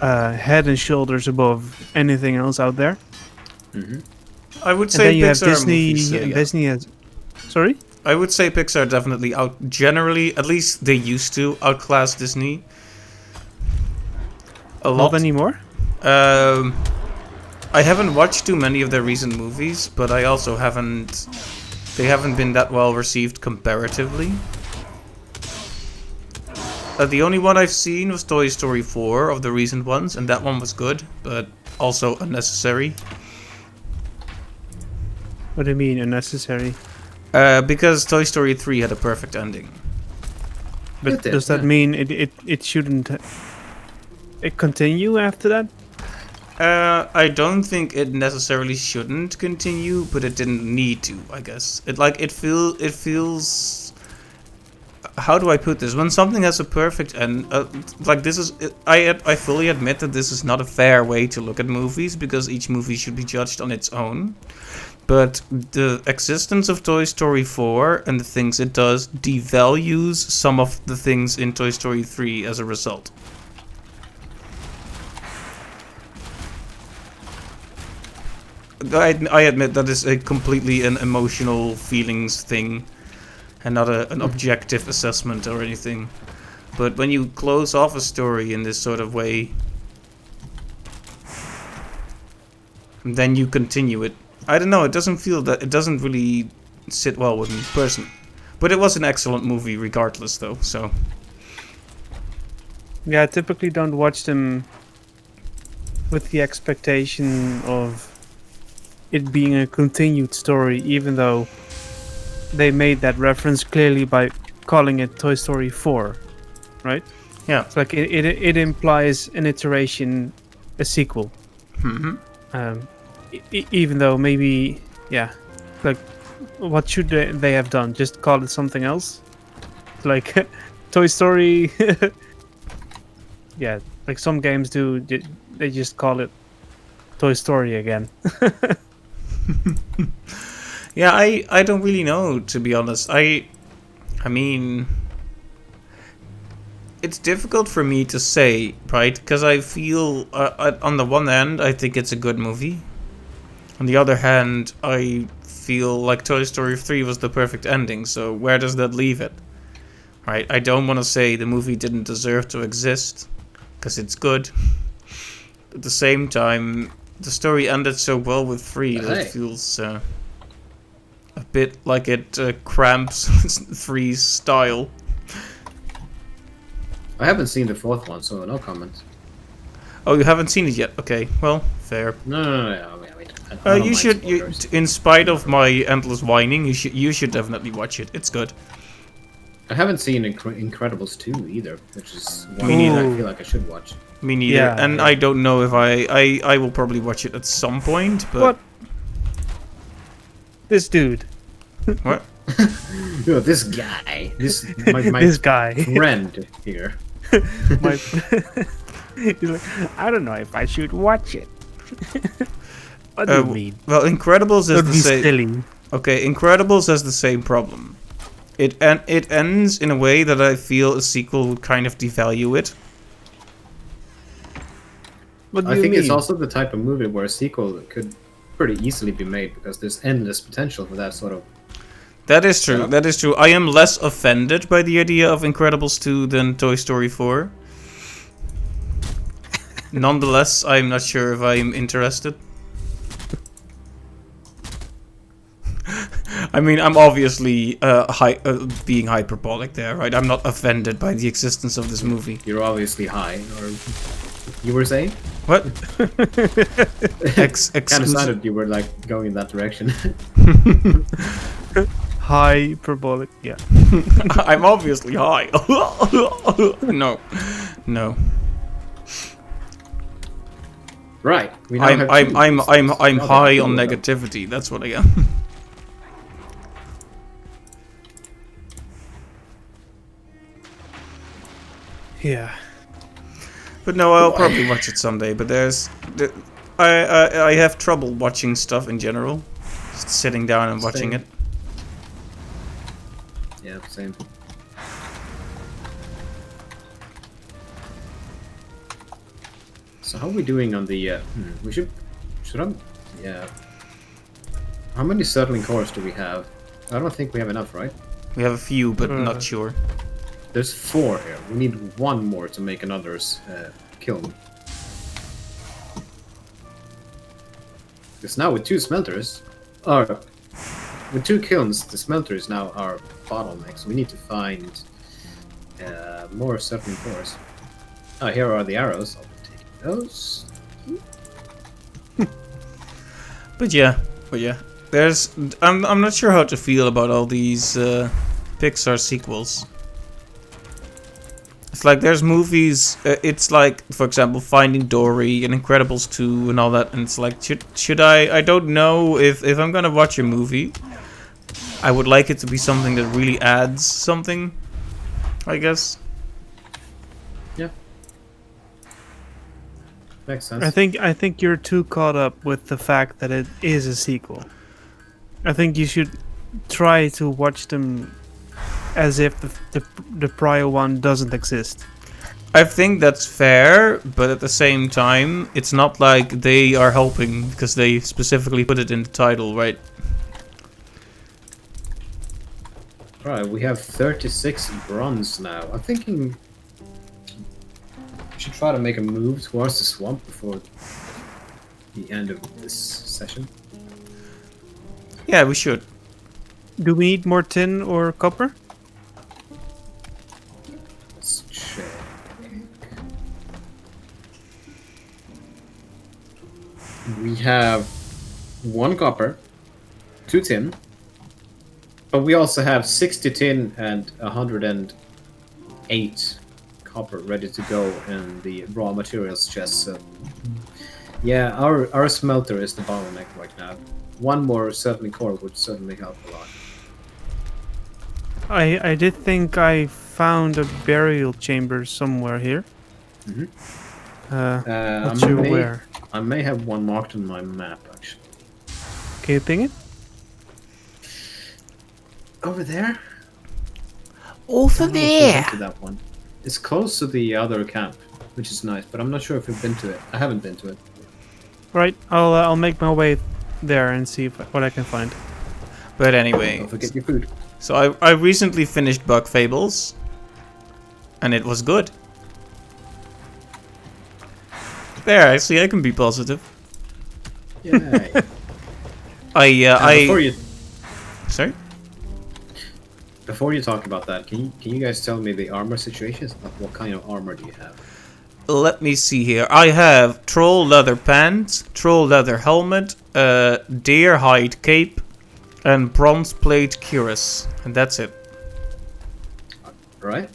head and shoulders above anything else out there. Mm-hmm. I would And say then you have Pixar Disney, movies, and yeah. Disney has. Sorry. I would say Pixar definitely generally, at least they used to outclass Disney a lot. Not anymore. I haven't watched too many of their recent movies, but I also haven't. They haven't been that well received comparatively. The only one I've seen was Toy Story 4 of the recent ones, and that one was good, but also unnecessary. What do you mean unnecessary? Because Toy Story 3 had a perfect ending. But It did, does that yeah. mean it shouldn't it continue after that? I don't think it necessarily shouldn't continue, but it didn't need to, I guess. It feels. How do I put this? When something has a perfect end, like this is, I fully admit that this is not a fair way to look at movies because each movie should be judged on its own. But the existence of Toy Story 4 and the things it does devalues some of the things in Toy Story 3 as a result. I admit that is a completely an emotional feelings thing and not an objective assessment or anything. But when you close off a story in this sort of way, then you continue it. I don't know, it doesn't really sit well with me personally. But it was an excellent movie regardless though, so. Yeah, I typically don't watch them with the expectation of it being a continued story, even though they made that reference clearly by calling it Toy Story 4, right? Yeah. It's like it implies an iteration, a sequel. Mm-hmm. Even though maybe, yeah, like, what should they have done? Just call it something else? Like, Toy Story... yeah, like some games do, they just call it Toy Story again. Yeah, I don't really know, to be honest. I mean, it's difficult for me to say, right? Because I feel, on the one hand, I think it's a good movie. On the other hand, I feel like Toy Story 3 was the perfect ending, so where does that leave it? Right? I don't want to say the movie didn't deserve to exist, because it's good. At the same time, the story ended so well with 3 that it feels a bit like it cramps 3's style. I haven't seen the fourth one, so no comment. Oh, you haven't seen it yet? Okay, well, fair. No. Wait. I don't You mind should, spoilers. in spite of my endless whining, you should definitely watch it. It's good. I haven't seen Incredibles 2 either, which is one Me that neither. I feel like I should watch. Me neither. Yeah, And yeah. I don't know if I will probably watch it at some point, but... What? This dude. What? Yo, this guy, my This guy. friend here. My he's like, I don't know if I should watch it. What do you mean? Well, Incredibles is Don't the be same... silly. Okay, Incredibles has the same problem. It ends in a way that I feel a sequel would kind of devalue it. What do I you think mean? it's also the type of movie where a sequel could pretty easily be made because there's endless potential for that sort of. That is true. Yeah. That is true. I am less offended by the idea of Incredibles 2 than Toy Story 4. Nonetheless, I'm not sure if I'm interested. I mean, I'm obviously being hyperbolic there, right? I'm not offended by the existence of this movie. You're obviously high, or you were saying? What? Kind of Excuse. sounded you were like going in that direction. Hyperbolic. Yeah. I'm obviously high. No, no. Right. We now have two systems. I'm Now high there are on two of them. negativity. That's what I am. Yeah. But no, I'll probably watch it someday. But I have trouble watching stuff in general. Just sitting down and watching Same. it. Yeah, same. So how are we doing on the? We should I? Yeah. How many settling cores do we have? I don't think we have enough, right? We have a few, but Uh. not sure. There's 4 here. We need 1 more to make another kiln. Because now with 2 smelters, or with 2 kilns, the smelter is now our bottleneck. So we need to find more settling cores. Oh, here are the arrows. I'll be taking those. But yeah, there's. I'm not sure how to feel about all these Pixar sequels. It's like there's movies. It's like, for example, Finding Dory and Incredibles 2 and all that. And it's like, should I? I don't know if I'm gonna watch a movie. I would like it to be something that really adds something, I guess. Yeah. Makes sense. I think you're too caught up with the fact that it is a sequel. I think you should try to watch them as if the prior one doesn't exist. I think that's fair, but at the same time, it's not like they are helping because they specifically put it in the title, right? Right, we have 36 bronze now. I'm thinking we should try to make a move towards the swamp before the end of this session. Yeah, we should. Do we need more tin or copper? Let's check. We have 1 copper, 2 tin, but we also have 60 tin and 108 copper ready to go in the raw materials chest. So yeah, our smelter is the bottleneck right now. 1 more settling core would certainly help a lot. I did think I found a burial chamber somewhere here. Mhm. Not sure where. I may have one marked on my map actually. Can you ping it? Over there? Over I don't know if we've been to that one. It's close to the other camp, which is nice, but I'm not sure if we've been to it. I haven't been to it. Right. I'll make my way there and see what I can find. But anyway, Don't forget your food. so I recently finished Bug Fables, and it was good. There, I see. I can be positive. Yay. I sorry. Before you talk about that, can you guys tell me the armor situations? Like, what kind of armor do you have? Let me see here. I have troll leather pants, troll leather helmet, deer hide cape, and bronze plate cuirass, and that's it. Right?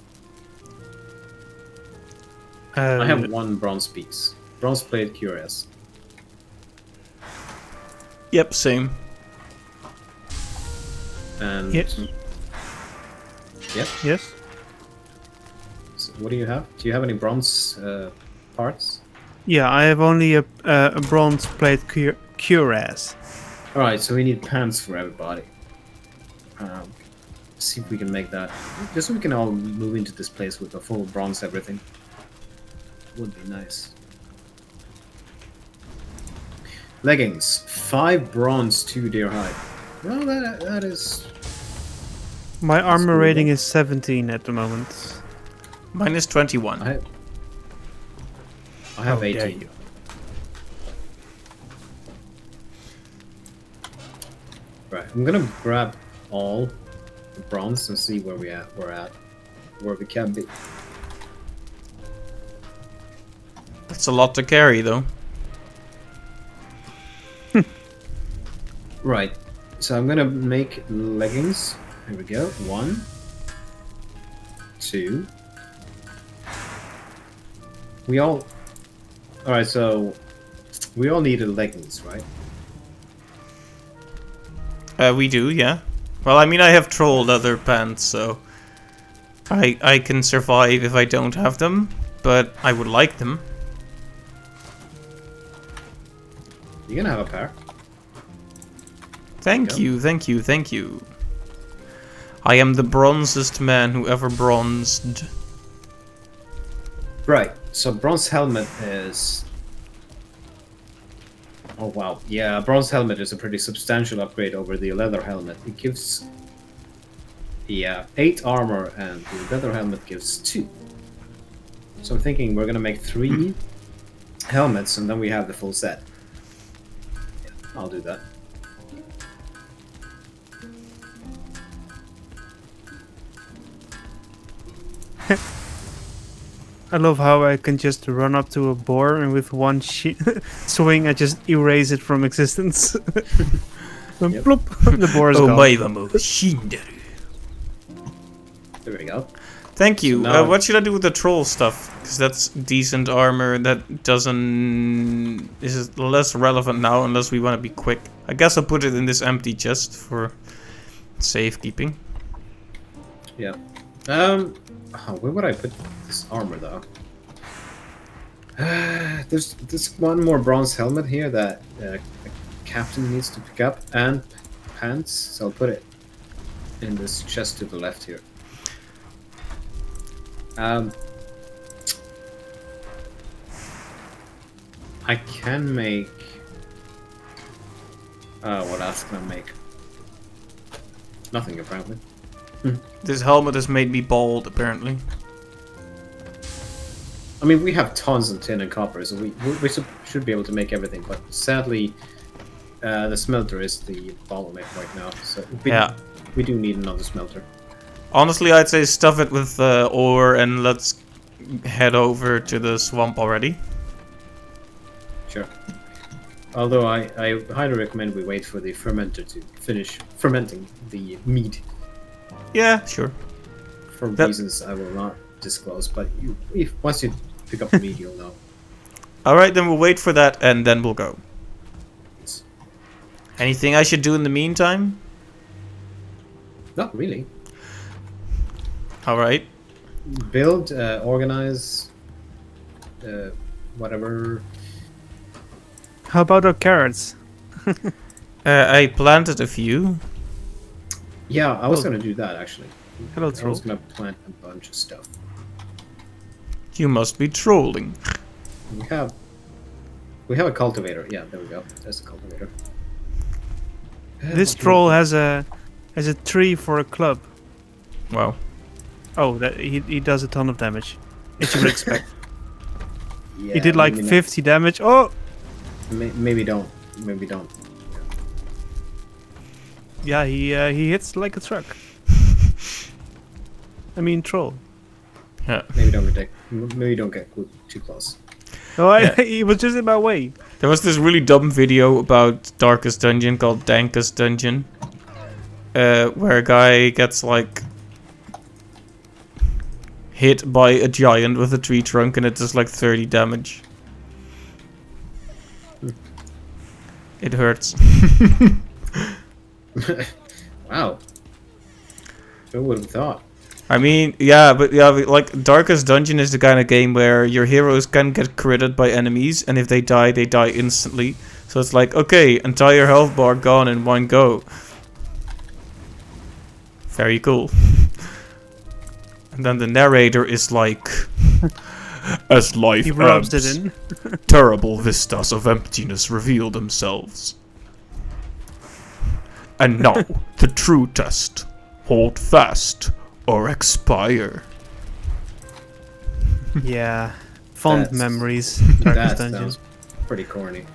Uh, I have 1 bronze piece. Bronze plate cuirass. Yep, same. And Yes. Yep. Yes. So what do you have? Do you have any bronze parts? Yeah, I have only a bronze plate cuirass. Alright, so we need pants for everybody. See if we can make that. Just so we can all move into this place with a full bronze everything. Would be nice. Leggings. 5 bronze, 2 deer hide. Well, that is... My armor doable. rating is 17 at the moment. Mine is 21. I have How dare 18. you. Right, I'm gonna grab all the bronze and see where where we can be. That's a lot to carry, though. Right. So I'm gonna make leggings. Here we go. 1, 2. We all. Alright, so we all needed leggings, right? We do, yeah. Well, I mean, I have troll leather pants, so I can survive if I don't have them, but I would like them. You're gonna have a pair. Thank you, thank you, thank you. I am the bronzest man who ever bronzed. Right. So bronze helmet is. Oh wow, yeah, bronze helmet is a pretty substantial upgrade over the leather helmet. It gives 8 armor, and the leather helmet gives 2. So I'm thinking we're gonna make 3 helmets, and then we have the full set. Yeah, I'll do that. I love how I can just run up to a boar and with one swing I just erase it from existence. And Yep. plop, the boar is gone. There we go. Thank you. So now- What should I do with the troll stuff? Because that's decent armor that doesn't... is less relevant now unless we want to be quick. I guess I'll put it in this empty chest for safekeeping. Yeah. Where would I put this armor though? There's one more bronze helmet here that a captain needs to pick up, and pants. So I'll put it in this chest to the left here. I can make. What else can I make? Nothing apparently. This helmet has made me bald, apparently. I mean, we have tons of tin and copper, so we should be able to make everything. But sadly, the smelter is the bottleneck right now. So we do need another smelter. Honestly, I'd say stuff it with ore and let's head over to the swamp already. Sure. Although I highly recommend we wait for the fermenter to finish fermenting the mead. Yeah, sure. For reasons I will not disclose, but once you pick up the mead, you'll know. Alright, then we'll wait for that and then we'll go. Yes. Anything I should do in the meantime? Not really. Alright. Build, organize, whatever. How about our carrots? I planted a few. Yeah, I was gonna do that actually. Hello, I troll. was gonna plant a bunch of stuff. You must be trolling. We have a cultivator. Yeah, there we go. There's the cultivator. This troll has a tree for a club. Wow. Oh, that he does a ton of damage. As you would expect. Yeah, He did like maybe 50 damage. Oh! not. Maybe don't. Maybe don't. Yeah, he hits like a truck. I mean, troll. Yeah. Maybe don't get too close. Oh, Yeah. he was just in my way. There was this really dumb video about Darkest Dungeon called Dankest Dungeon. Where a guy gets like hit by a giant with a tree trunk and it does like 30 damage. It hurts. Wow. Who would have thought? I mean, yeah, but like Darkest Dungeon is the kind of game where your heroes can get critted by enemies, and if they die instantly. So it's like, okay, entire health bar gone in one go. Very cool. And then the narrator is like, as life He rubs it ebbs, in. terrible vistas of emptiness reveal themselves. And now, the true test. Hold fast or expire. Yeah. Fond That's- memories. That Darkest Dungeon. sounds pretty corny.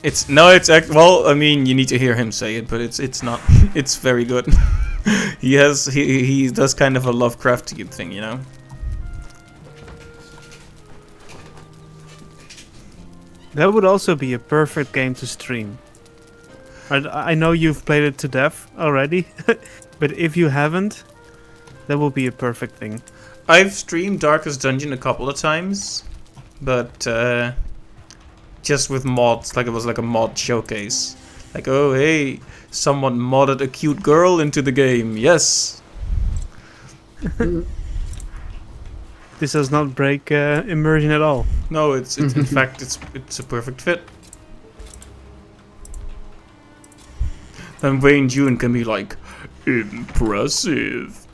Well, I mean, you need to hear him say it, but it's not. It's very good. he does kind of a Lovecraftian thing, you know. That would also be a perfect game to stream. I know you've played it to death already, but if you haven't, that will be a perfect thing. I've streamed Darkest Dungeon a couple of times, but just with mods, like it was like a mod showcase. Like, oh hey, someone modded a cute girl into the game. Yes. This does not break immersion at all. No, it's in fact it's a perfect fit. Then Wayne June can be like, impressive.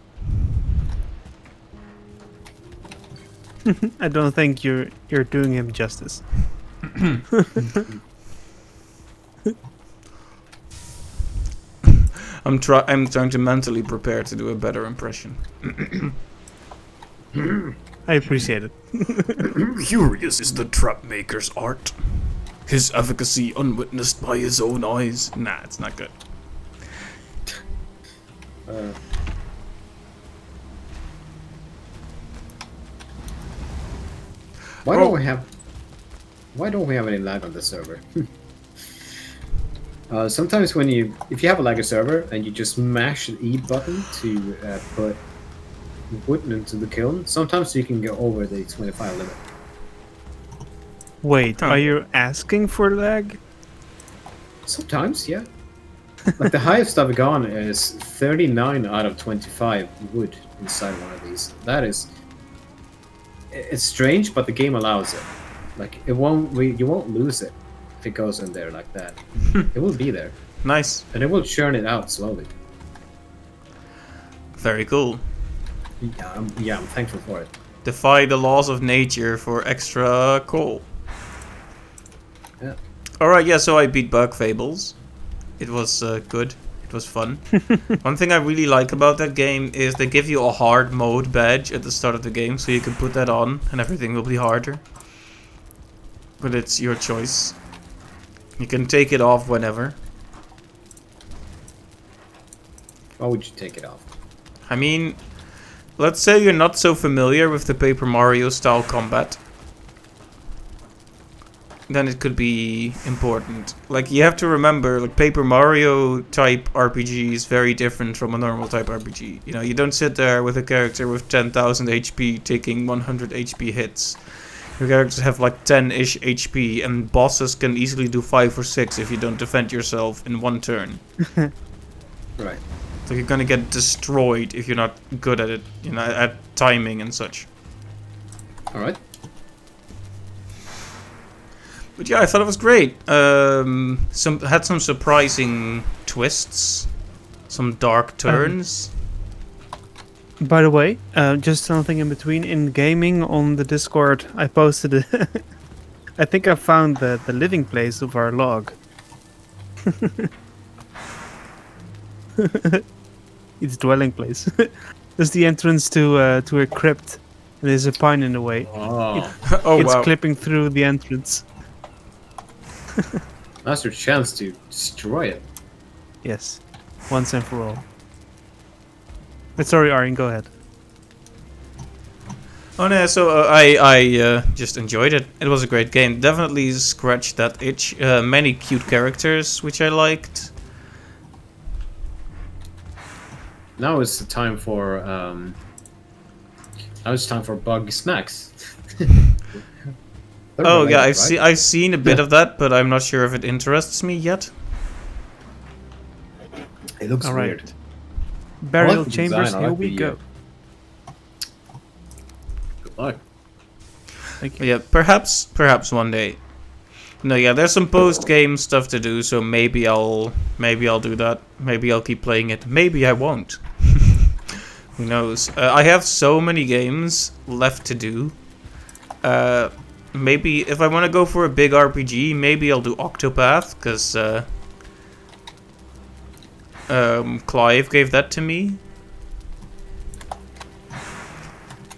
I don't think you're doing him justice. I'm trying to mentally prepare to do a better impression. I appreciate it. Curious is the trap maker's art. His efficacy unwitnessed by his own eyes. Nah, it's not good. Why don't we have any lag on the server? Sometimes if you have a laggy server and you just mash the E button to put wood into the kiln, sometimes you can go over the 25 limit. Wait, are you asking for lag? Sometimes, yeah. Like the highest I've gone is 39 out of 25 wood inside one of these. It's strange, but the game allows it. Like you won't lose it if it goes in there like that. It will be there, Nice. and it will churn it out slowly. Very cool. Yeah, I'm thankful for it. Defy the laws of nature for extra coal. Yeah. Alright, yeah, so I beat Bug Fables. It was good. It was fun. One thing I really like about that game is they give you a hard mode badge at the start of the game, so you can put that on and everything will be harder. But it's your choice. You can take it off whenever. Why would you take it off? I mean, let's say you're not so familiar with the Paper Mario style combat. Then it could be important. Like, you have to remember, like, Paper Mario type RPG is very different from a normal type RPG. You know, you don't sit there with a character with 10,000 HP taking 100 HP hits. Your characters have like 10-ish HP, and bosses can easily do 5 or 6 if you don't defend yourself in one turn. Right. So you're gonna get destroyed if you're not good at it, you know, at timing and such. Alright. But yeah, I thought it was great. Had some surprising twists, some dark turns. By the way, just something in between. In gaming on the Discord, I posted it. I think I found the living place of our log. Its dwelling place. There's the entrance to a crypt. And there's a pine in the way. Oh, Oh It's wow! clipping through the entrance. that's your chance to destroy it. Yes, once and for all. But sorry, Arjen, go ahead. Oh no, so I just enjoyed it. It was a great game. Definitely scratched that itch. Many cute characters, which I liked. Now it's the time for bug snacks. They're Oh yeah, related, right? I've seen a bit of that, but I'm not sure if it interests me yet. It looks All right. weird. Burial the chambers, design, I here like we the, go. Good luck. Thank But you. yeah, perhaps one day. No, yeah, there's some post-game stuff to do, so maybe I'll do that. Maybe I'll keep playing it. Maybe I won't. Who knows? I have so many games left to do. Maybe if I want to go for a big RPG, maybe I'll do Octopath, because Clive gave that to me.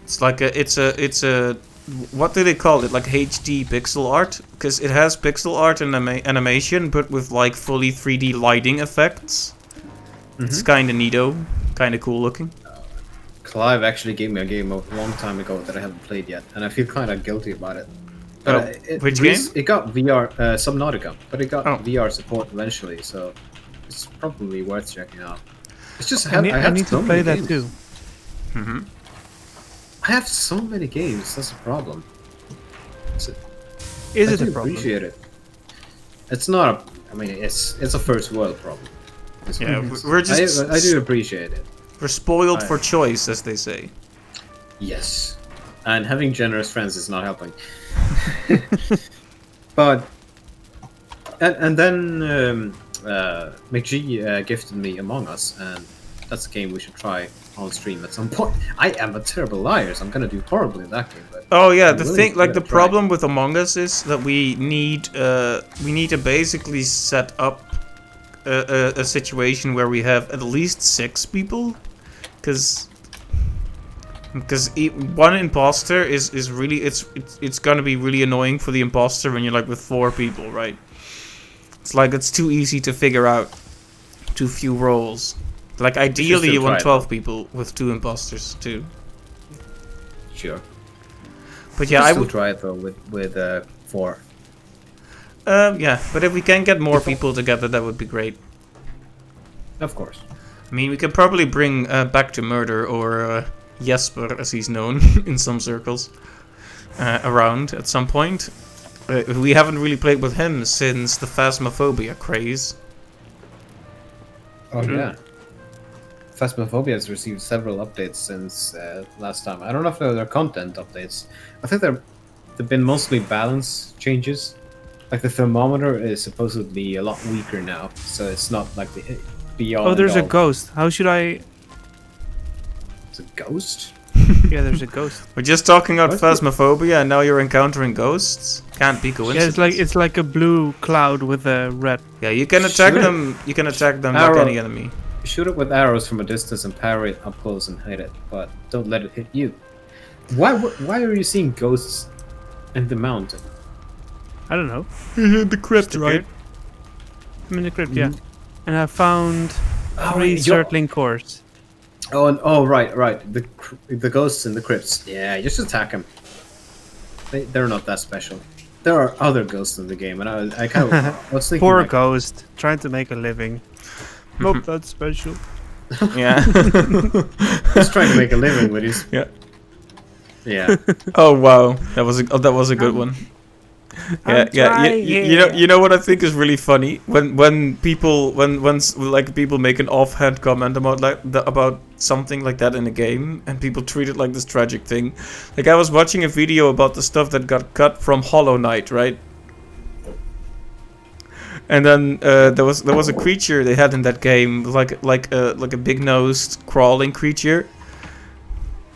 It's like it's a what do they call it? Like HD pixel art, because it has pixel art and animation, but with like fully 3D lighting effects. It's kind of neato, kind of cool looking. Clive actually gave me a game a long time ago that I haven't played yet, and I feel kind of guilty about it. But which game? It got VR, Subnautica, but it got Oh. VR support eventually, so it's probably worth checking out. It's just I I have need so to play many that games. too. Mm-hmm. I have so many games. That's the problem. Is I it do a problem? appreciate it. It's not a. I mean, it's a first world problem. It's- Yeah, it's- we're just I do appreciate it. we're spoiled I- for choice, as they say. Yes, and having generous friends is not helping. But and then McG gifted me Among Us, and that's a game we should try on stream at some point. I am a terrible liar, so I'm gonna do horribly in that game. But Oh yeah, I'm the willing thing, to like give the it a try. problem with Among Us is that we need to basically set up a situation where we have at least 6 people, because one imposter is really it's gonna be really annoying for the imposter when you're like with 4 people, right? It's like it's too easy to figure out too few roles. Like ideally still you want try it, 12 people with 2 imposters too. Sure. But yeah, I I still would. try it though with 4. Yeah, but if we can get more people together, that would be great. Of course. I mean, we could probably bring Back to Murder, or Jesper, as he's known in some circles, around at some point. We haven't really played with him since the Phasmophobia craze. Oh yeah. Phasmophobia has received several updates since last time. I don't know if they're content updates. I think they've been mostly balance changes. Like the thermometer is supposedly a lot weaker now, so it's not like the beyond. Oh, there's a all- ghost. How should I? It's a ghost. Yeah, there's a ghost. We're just talking about What? Phasmophobia, and now you're encountering ghosts. Can't be Yeah, coincidence. it's like a blue cloud with a red. Yeah, you can attack Shoot it. them. You can attack them like Arrow. any enemy. Shoot it with arrows from a distance and parry it up close and hit it, but don't let it hit you. Why are you seeing ghosts in the mountain? I don't know. The crypt, Right. I'm in the crypt, yeah. Mhm. And I found Oh, 3 wait, circling cores. Oh, right. The ghosts in the crypts. Yeah, just attack them. They're not that special. There are other ghosts in the game, and I kind of was thinking. Poor like, ghost, trying to make a living. Nope, that's special. Yeah. he's trying to make a living with his. Yeah. Yeah. Oh wow, that was a good one. I'm You know what I think is really funny when people like people make an offhand comment about about something like that in a game, and people treat it like this tragic thing. Like I was watching a video about the stuff that got cut from Hollow Knight, right? And then there was a creature they had in that game, like a big nosed crawling creature.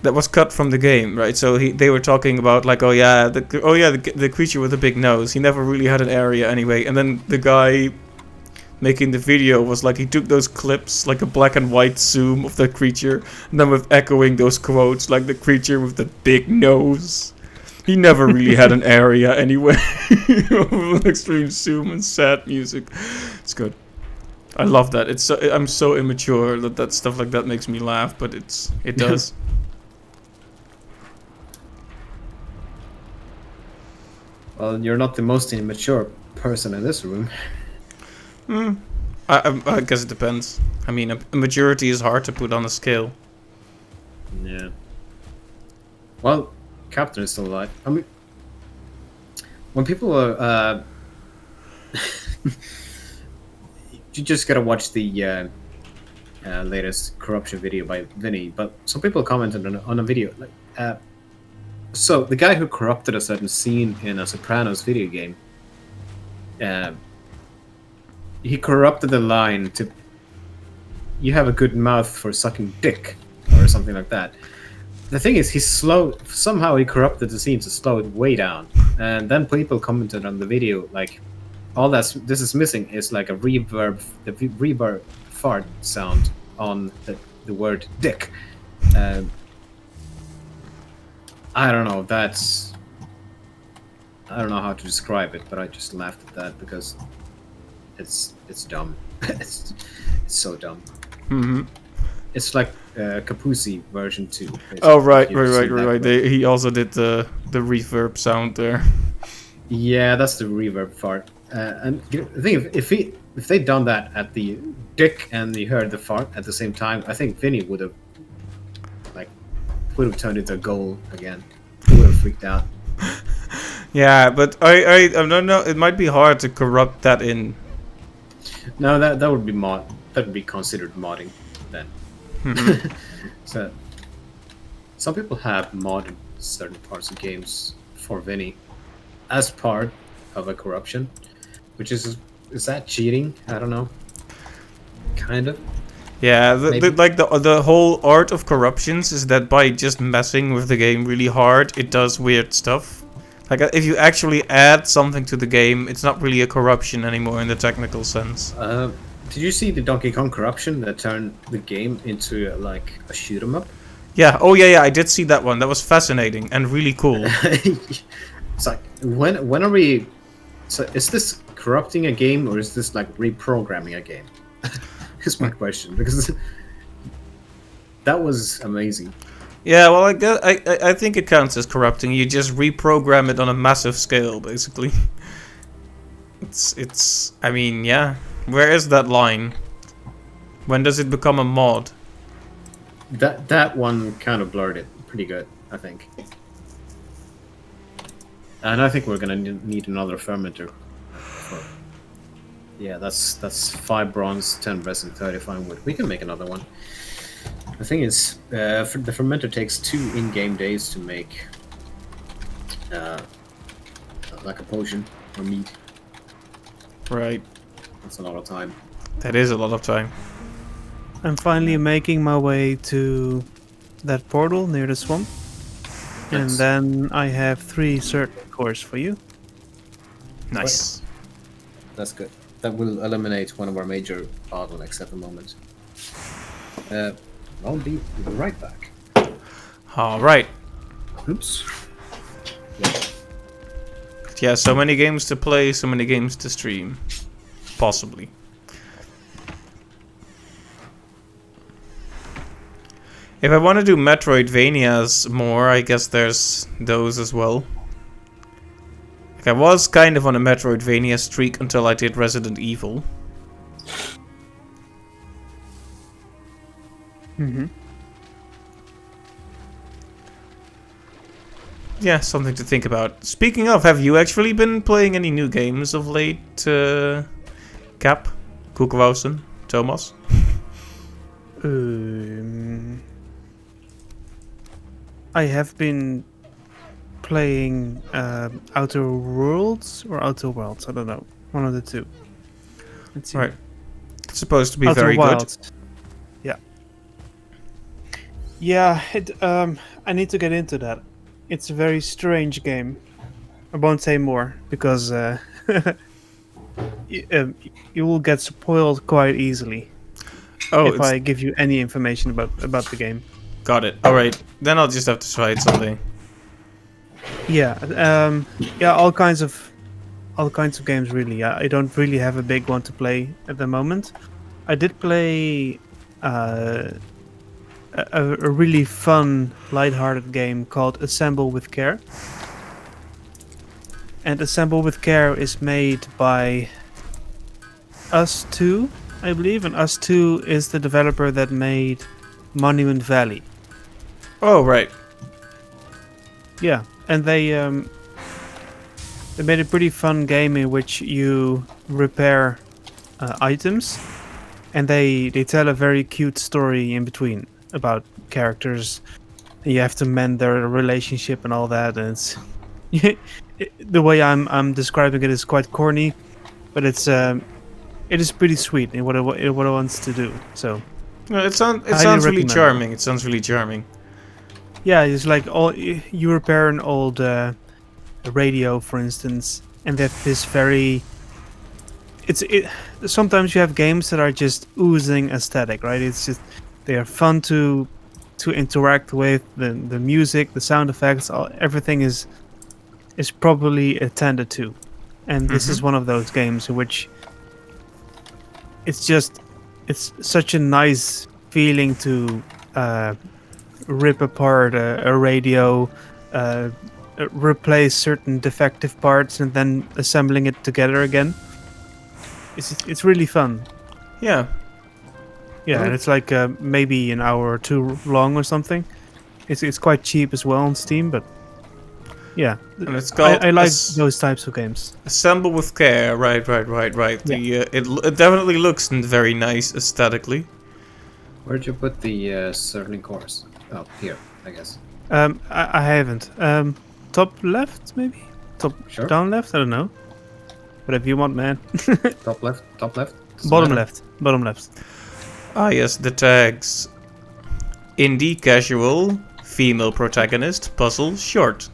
That was cut from the game, right? So they were talking about like, the creature with the big nose. He never really had an area anyway. And then the guy making the video was like, he took those clips, like a black and white zoom of that creature, and then with echoing those quotes, like the creature with the big nose. He never really had an area anyway. Extreme zoom and sad music. It's good. I love that. I'm so immature that stuff like that makes me laugh, but it does. Well, you're not the most immature person in this room. I guess it depends. I mean, a maturity is hard to put on a scale. Yeah. Well, Captain is still alive. I mean, when people are, you just gotta watch the latest corruption video by Vinny. But some people commented on a video like, so the guy who corrupted a certain scene in a Sopranos video game, he corrupted the line to "You have a good mouth for sucking dick" or something like that. The thing is, somehow he corrupted the scene to slow it way down, and then people commented on the video like, "All this is missing is like a reverb, the reverb fart sound on the word dick." I don't know. I don't know how to describe it, but I just laughed at that because it's dumb. it's so dumb. Mm-hmm. It's like Kapusi version 2. Oh right. if you've seen that one. He also did the reverb sound there. Yeah, that's the reverb part. And I think if they'd done that at the Dick and you heard the fart at the same time, I think Vinny like would have turned into a goal again. He would have freaked out. Yeah, but I don't know. It might be hard to corrupt that in. No, that would be mod. That would be considered modding then. So some people have modded certain parts of games for Vinny as part of a corruption, which is that cheating? I don't know. Kind of. Yeah, Maybe. the whole art of corruptions is that by just messing with the game really hard, it does weird stuff. Like if you actually add something to the game, it's not really a corruption anymore in the technical sense. Did you see the Donkey Kong corruption that turned the game into like a shoot 'em up? Yeah. Oh yeah. I did see that one. That was fascinating and really cool. It's like when are we? So is this corrupting a game or is this like reprogramming a game? Is my question, because that was amazing. Yeah. Well, I think it counts as corrupting. You just reprogram it on a massive scale, basically. It's. I mean, yeah. Where is that line? When does it become a mod? That one kind of blurred it pretty good, I think. And I think we're gonna need another fermenter. Yeah, that's 5 bronze, 10 resin, 30 fine wood. We can make another one. The thing is, the fermenter takes 2 in-game days to make, like a potion or meat. Right. That's a lot of time. That is a lot of time. I'm finally making my way to that portal near the swamp. And That's- then I have 3 certain cores for you. Nice. That's good. That will eliminate one of our major bottlenecks at the moment. I'll be right back. All right. Oops. Yeah. So many games to play. So many games to stream. Possibly. If I want to do Metroidvanias more, I guess there's those as well. Like I was kind of on a Metroidvania streak until I did Resident Evil. Mm-hmm. Yeah, something to think about. Speaking of, have you actually been playing any new games of late, Cap, Koekwausen, Thomas? I have been playing Outer Worlds or Outer Worlds. I don't know. One of the two. Let's see. Right. It's supposed to be Outer very Wilds. Yeah. Yeah. I need to get into that. It's a very strange game. I won't say more because you will get spoiled quite easily good. Oh, if I give you any information about the game. got it. All right, then I'll just have to try it someday. Yeah, yeah, all kinds of games really. I don't really have a big one to play at the moment. I did play a really fun, light-hearted game called Assemble with Care. And Assemble with Care is made by Us2, I believe, and Us2 is the developer that made Monument Valley. Oh, right. Yeah, and they made a pretty fun game in which you repair items, and they tell a very cute story in between about characters. You have to mend their relationship and all that, and it's the way I'm describing it is quite corny, but it is pretty sweet in what it wants to do. So No, it sounds really recommend it. charming. It sounds really charming. yeah, it's like you repair an old radio, for instance, and that this very sometimes you have games that are just oozing aesthetic, right? It's just they are fun to interact with. The music, the sound effects, everything is properly attended to, and this is one of those games in which it's such a nice feeling to rip apart a radio, a replace certain defective parts and then assembling it together again. It's really fun. Yeah. Yeah, and it's like maybe an hour or two long or something. It's quite cheap as well on Steam, but yeah, And it's called I like those types of games. Assemble with Care. Right. Yeah. It definitely looks very nice aesthetically. Where'd you put the circling course? Oh, here, I guess. I haven't. Top left maybe. Top Sure. down left. I don't know. Whatever you want, man. Top left, top left. Doesn't Bottom matter. left. Bottom left. Ah, yes, the tags. Indie casual, female protagonist, puzzle, short.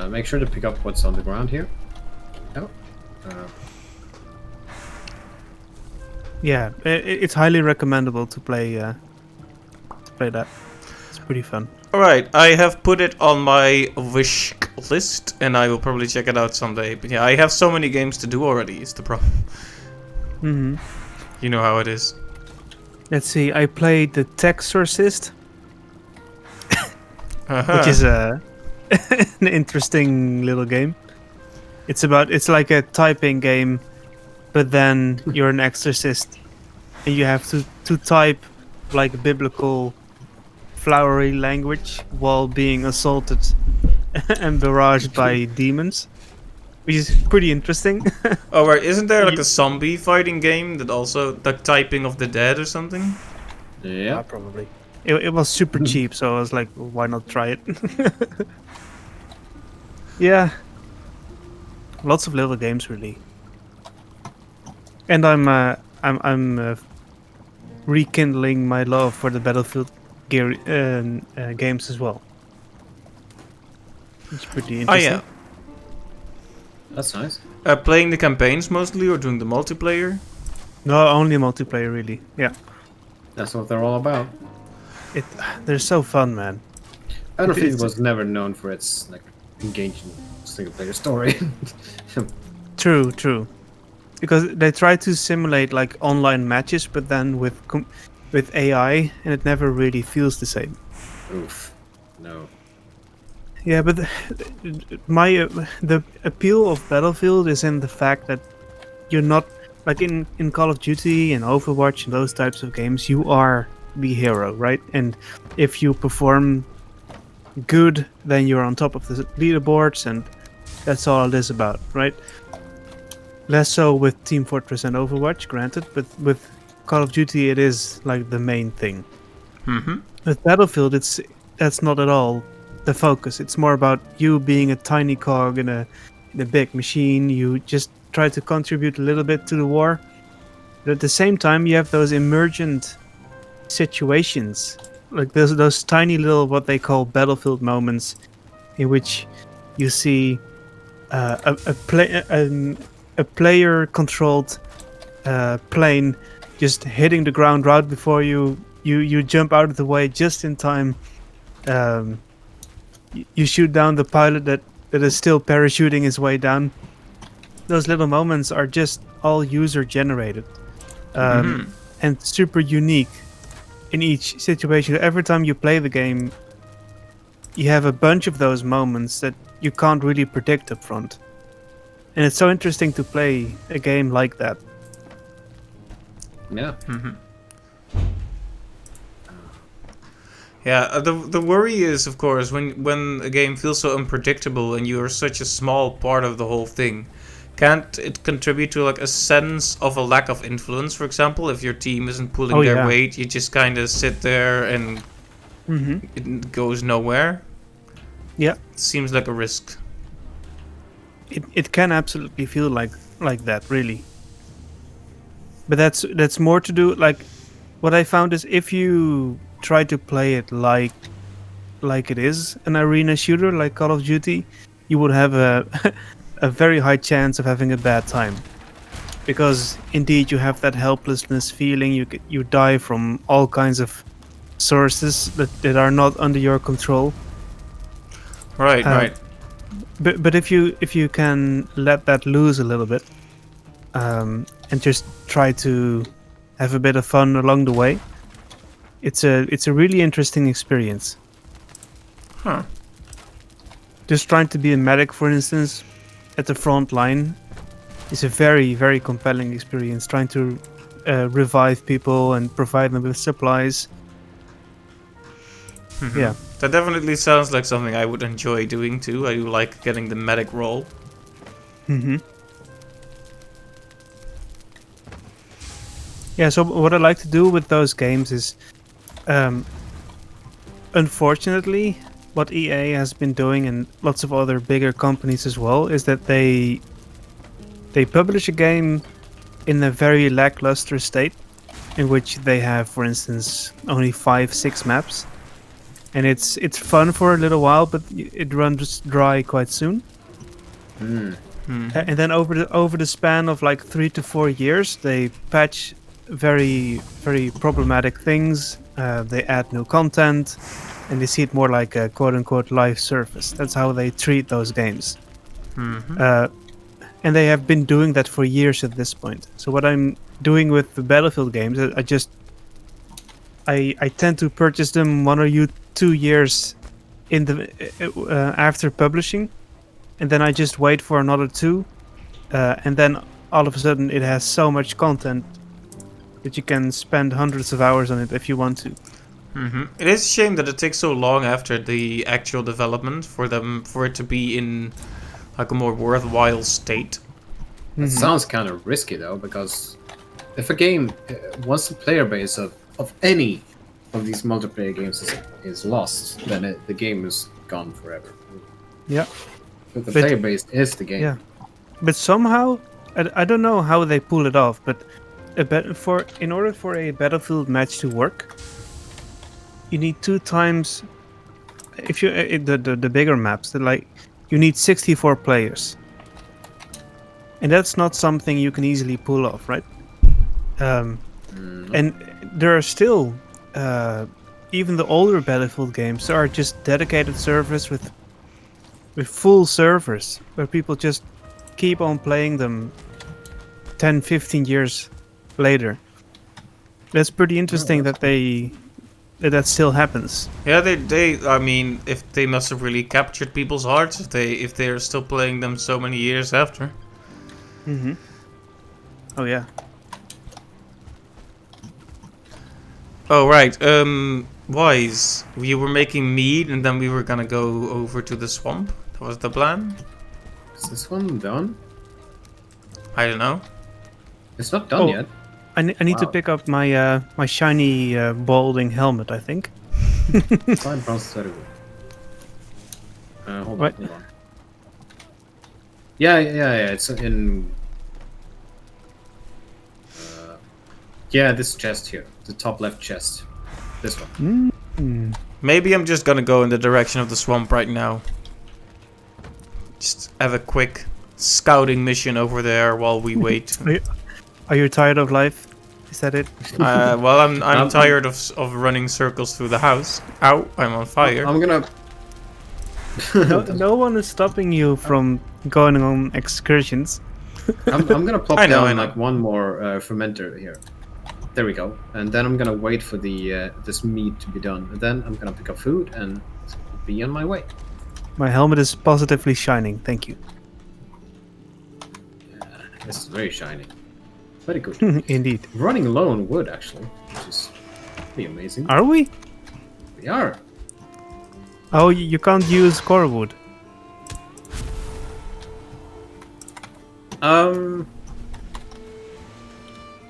Make sure to pick up what's on the ground here. Oh. Yeah, it's highly recommendable to play that. It's pretty fun. Alright, I have put it on my wish list and I will probably check it out someday. But yeah, I have so many games to do already, is the problem. Hmm. You know how it is. Let's see. I played the Texorcist, Uh-huh. which is an interesting little game. It's like a typing game, but then you're an exorcist, and you have to type like a biblical, flowery language while being assaulted and barraged by demons, which is pretty interesting. Oh, right, isn't there like a zombie fighting game that also, like Typing of the Dead or something? Yeah. Probably. It was super cheap, so I was like, why not try it? Yeah. Lots of little games, really. And I'm rekindling my love for the Battlefield games as well. It's pretty Oh interesting. yeah. That's nice. Playing the campaigns mostly or doing the multiplayer? No, only multiplayer, really. Yeah. That's what they're all about. They're so fun, man. Battlefield It's- was never known for its like engaging single-player story. True. Because they try to simulate like online matches, but then with AI, and it never really feels the same. Oof. No. Yeah, but the appeal of Battlefield is in the fact that you're not like in Call of Duty and Overwatch and those types of games. You are the hero, right? And if you perform good, then you're on top of the leaderboards, and that's all it is about, right? Less so with Team Fortress and Overwatch, granted, but with Call of Duty, it is like the main thing. Mm-hmm. With Battlefield, that's not at all the focus. It's more about you being a tiny cog in a big machine. You just try to contribute a little bit to the war, but at the same time, you have those emergent situations, like those tiny little what they call battlefield moments, in which you see a player-controlled plane just hitting the ground right before you jump out of the way just in time. You shoot down the pilot that is still parachuting his way down. Those little moments are just all user-generated and super unique in each situation. Every time you play the game, you have a bunch of those moments that you can't really predict up front. And it's so interesting to play a game like that. Yeah. Yeah, the worry is, of course, when a game feels so unpredictable and you are such a small part of the whole thing, can't it contribute to like a sense of a lack of influence? For example, if your team isn't pulling their weight, you just kind of sit there and it goes nowhere. Yeah, It seems like a risk. it can absolutely feel like that, really. But that's more to do like what I found is if you try to play it like it is an arena shooter like Call of Duty, you would have a very high chance of having a bad time, because indeed you have that helplessness feeling. You die from all kinds of sources that are not under your control. Right. But if you can let that loose a little bit, and just try to have a bit of fun along the way, It's a really interesting experience. Huh. Just trying to be a medic, for instance, at the front line is a very, very compelling experience. Trying to revive people and provide them with supplies. Yeah. That definitely sounds like something I would enjoy doing too. I do like getting the medic role. hmm Yeah. So what I like to do with those games is, um, unfortunately, what EA has been doing, and lots of other bigger companies as well, is that they publish a game in a very lackluster state, in which they have, for instance, only 5, 6 maps, and it's fun for a little while, but it runs dry quite soon. And then over the span of like 3 to 4 years, they patch very very problematic things. They add new content, and they see it more like a quote unquote live service. That's how they treat those games. And they have been doing that for years at this point. So what I'm doing with the Battlefield games, I tend to purchase them 1 or 2 years in the after publishing, and then I just wait for another 2, and then all of a sudden it has so much content that you can spend hundreds of hours on it if you want to. It is a shame that it takes so long after the actual development for it to be in like a more worthwhile state. It sounds kind of risky though, because if a game, once the player base of any of these multiplayer games is lost, then the game is gone forever. Yeah. But the But- player base is the game. Yeah, but somehow I don't know how they pull it off, but in order for a Battlefield match to work, you need 2 times. If you the bigger maps, you need 64 players, and that's not something you can easily pull off, right? And there are still, even the older Battlefield games, there are just dedicated servers with full servers where people just keep on playing them 10, 15 years later. That's pretty interesting that still happens. Yeah, I mean, if they must have really captured people's hearts if they are still playing them so many years after. Oh yeah. Oh right, Wise, we were making mead and then we were gonna go over to the swamp. That was the plan. Is this one done? I don't know. It's not done Oh. yet. I need to Wow. pick up my my shiny balding helmet, I think. Fine, process very good. Hold What? on, hold on. Yeah. It's in. Yeah, this chest here, the top left chest. This one. Maybe I'm just gonna go in the direction of the swamp right now. Just have a quick scouting mission over there while we wait. Are you tired of life? Is that it? Well, I'm tired of running circles through the house. Ow, I'm on fire. I'm gonna. No one is stopping you from going on excursions. I'm gonna plop I know. down like one more fermenter here. There we go. And then I'm gonna wait for the this meat to be done. And then I'm gonna pick up food and be on my way. My helmet is positively shining. Thank you. This is very shiny. Very good. Indeed. Running low on wood actually, which is pretty amazing. Are we? We are. Oh, you can't use core wood.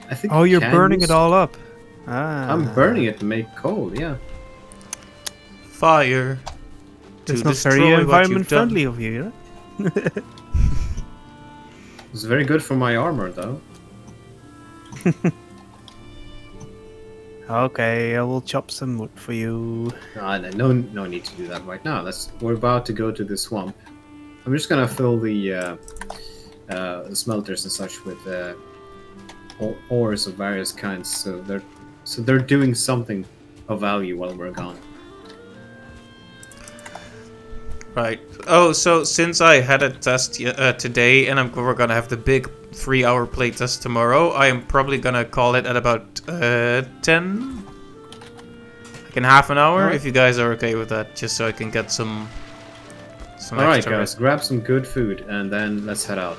I think. Oh, you you're can burning use- it all up. Ah. I'm burning it to make coal. Yeah. Fire. That's to not destroy very what you've environment done. friendly of you. Yeah? It's very good for my armor though. Okay, I will chop some wood for you. No need to do that right now. We're about to go to the swamp. I'm just gonna fill the smelters and such with ores of various kinds, so they're doing something of value while we're gone. Right. Oh, so since I had a test today and we're gonna have the big 3-hour playtest tomorrow, I am probably gonna call it at about 10. in half an hour, Alright. if you guys are okay with that, just so I can get some Alright, extra guys, rest. grab some good food and then let's head out.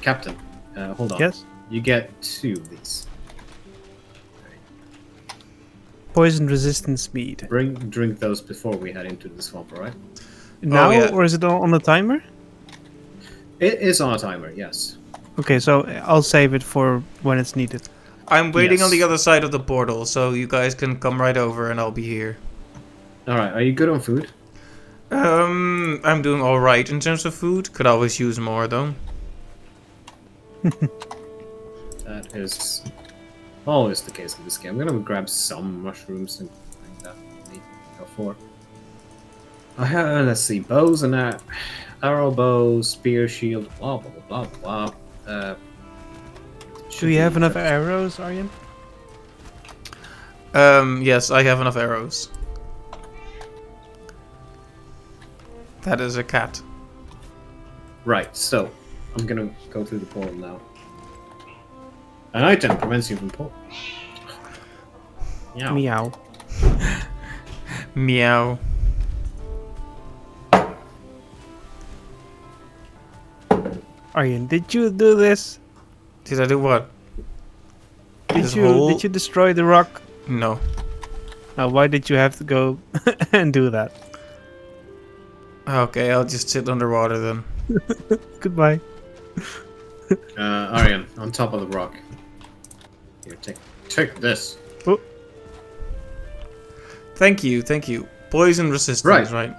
Captain, hold on. Yes. You get 2 of these. Poison resistance mead. Drink those before we head into the swamp, alright? Now, yeah. or is it on the timer? It is on a timer, yes. Okay, so I'll save it for when it's needed. I'm waiting on the Yes. other side of the portal, so you guys can come right over and I'll be here. Alright, are you good on food? I'm doing alright in terms of food. Could always use more though. That is always the case in this game. I'm gonna grab some mushrooms and bring that with me. Go for. I have, let's see, bows and arrow bow, spear, shield, blah blah blah blah blah. Do you have enough arrows, Aryan? Yes, I have enough arrows. That is a cat. Right, so I'm gonna go through the portal now. An item prevents you from portal. Yeah. Meow. Meow. Aryan, did you do this? Did I do what? This Did whole- you destroy the rock? No. Now, why did you have to go and do that? Okay, I'll just sit underwater then. Goodbye. Aryan, on top of the rock. Here, take this. Oh, Thank you, thank you. Poison resistance, right?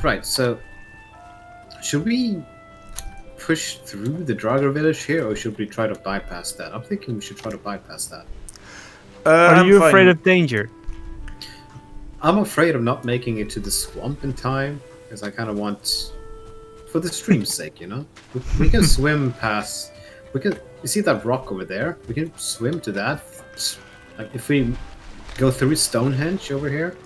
Right, so should we push through the Draugr village here, or should we try to bypass that? I'm thinking we should try to bypass that. are I'm you fine. afraid of danger? I'm afraid of not making it to the swamp in time, because I kind of want, for the stream's sake, you know? We can swim past, you see that rock over there? We can swim to that. Like, if we go through Stonehenge over here.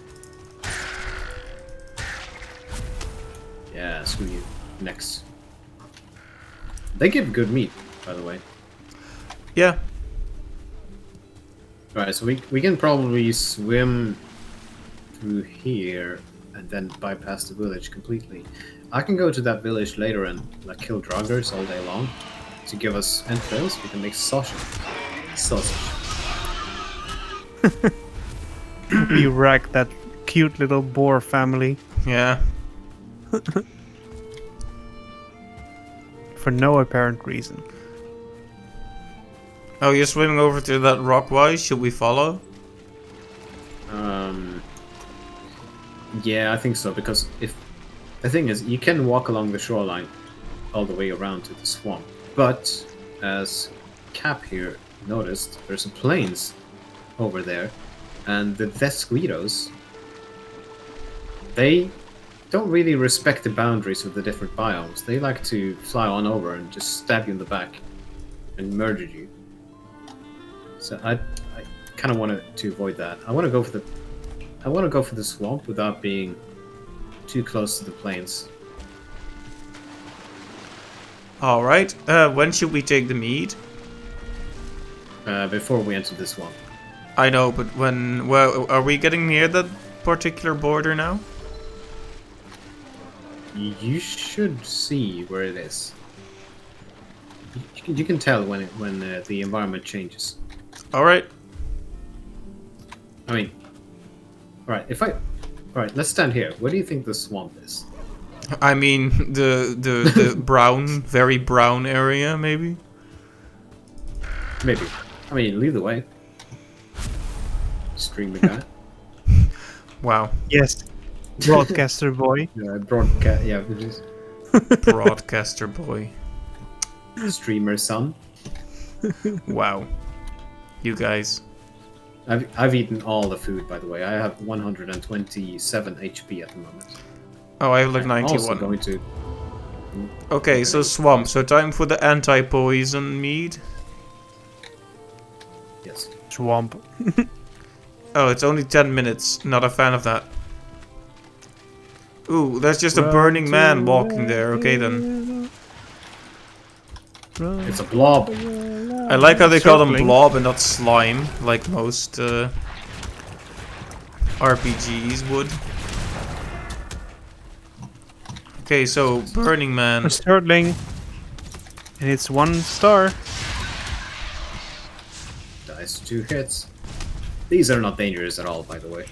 Yeah, screw you. Next. They give good meat, by the way. Yeah. Alright, so we can probably swim through here and then bypass the village completely. I can go to that village later and like kill Draugrs all day long to give us entrails. We can make sausage. We wrecked that cute little boar family Yeah. for no apparent reason. Oh, you're swimming over to that rock wise? Should we follow? Yeah, I think so, because if the thing is, you can walk along the shoreline all the way around to the swamp, but as Cap here noticed, there's a plains over there, and the Vesquitos, they don't really respect the boundaries of the different biomes. They like to fly on over and just stab you in the back and murder you. So I kind of wanted to avoid that. I want to go for the swamp without being too close to the plains. Alright. When should we take the mead? Before we enter the swamp. I know, but when... Well, are we getting near that particular border now? You should see where it is. You can tell when the environment changes. Alright. I mean, alright, let's stand here. Where do you think the swamp is? I mean, the brown, very brown area, maybe? Maybe. I mean, lead the way. Streamer guy. Wow. Yes, broadcaster boy. Broadcast. Yeah, just Broadcaster boy. streamer son. Wow. You guys. I've eaten all the food, by the way. I have 127 HP at the moment. Oh, I have like I'm also 91. going to. Okay, so swamp. So time for the anti-poison mead. Yes. Swamp. Oh, it's only 10 minutes. Not a fan of that. Ooh, there's just a burning man walking there. Okay then. It's a blob. I like how they call them Circling. blob and not slime, like most RPGs would. Okay, so Burning Man. A startling. And it's 1 star. Dice 2 hits. These are not dangerous at all, by the way.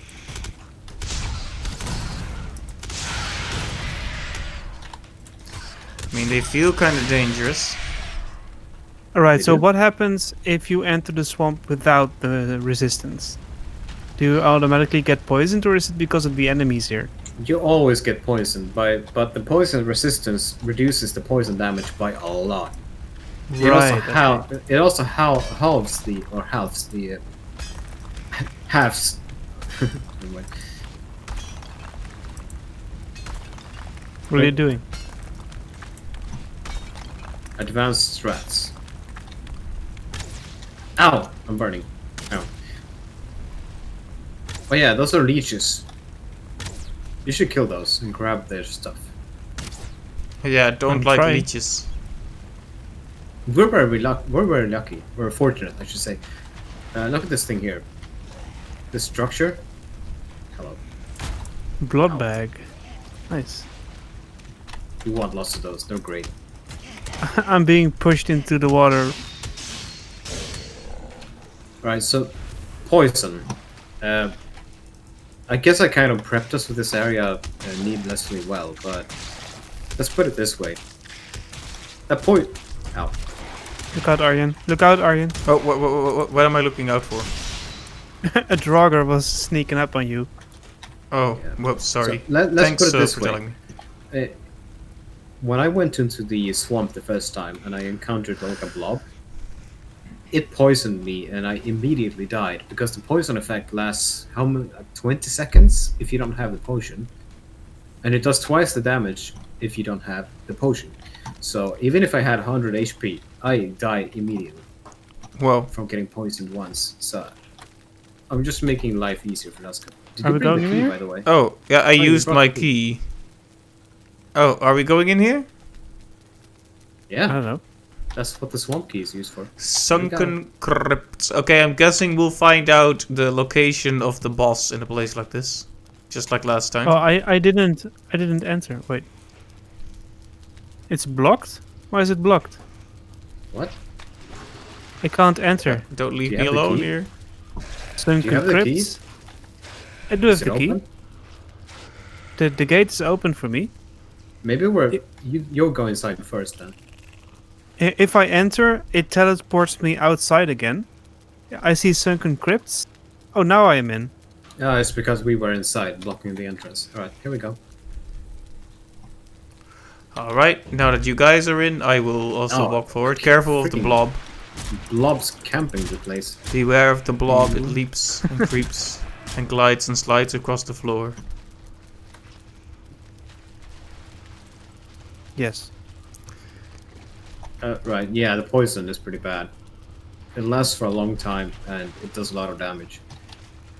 I mean, they feel kind of dangerous. Alright, They so do. what happens if you enter the swamp without the resistance? Do you automatically get poisoned, or is it because of the enemies here? You always get poisoned, but the poison resistance reduces the poison damage by a lot. It also halves the halves. Never mind. What are you doing? Advanced strats. Ow! I'm burning. Ow. Oh yeah, those are leeches. You should kill those and grab their stuff. Yeah, don't I'm like trying. leeches. We're very lucky. We're fortunate, I should say. Look at this thing here. This structure. Hello. Blood Ow. bag. Nice. You want lots of those. They're great. I'm being pushed into the water. Right, so poison. I guess I kind of prepped us for this area needlessly well, but let's put it this way. That point. Ow. Look out, Aryan. Look out, Aryan. Oh, what am I looking out for? A Draugr was sneaking up on you. Oh, Yeah. whoops, sorry. So, let's Thanks put it this for way. telling me. When I went into the swamp the first time and I encountered like a blob, it poisoned me and I immediately died because the poison effect lasts how many 20 seconds if you don't have the potion, and it does twice the damage if you don't have the potion. So even if I had 100 HP, I die immediately Well, from getting poisoned once. So I'm just making life easier for Nazca. Did Are you we bring going the in key, here? by the way? oh, yeah, I you used brought my the key. Oh, are we going in here? I Yeah, don't know. that's what the swamp key is used for. Sunken crypts. Okay, I'm guessing we'll find out the location of the boss in a place like this. Just like last time. Oh, I didn't enter. Wait. It's blocked? Why is it blocked? What? I can't enter. Don't leave Do you me have the alone key? here. Sunken have the crypts. keys? I do have Is it the key. open? The gate is open for me. Maybe you'll go inside first then. If I enter, it teleports me outside again. I see sunken crypts. Oh, now I am in. Oh, it's because we were inside blocking the entrance. Alright, here we go. Alright, now that you guys are in, I will also Oh, walk forward. Careful of the freaking- blob. Blob's camping the place. Beware of the blob, it leaps and creeps and glides and slides across the floor. Yes. Right, yeah, the poison is pretty bad. It lasts for a long time and it does a lot of damage.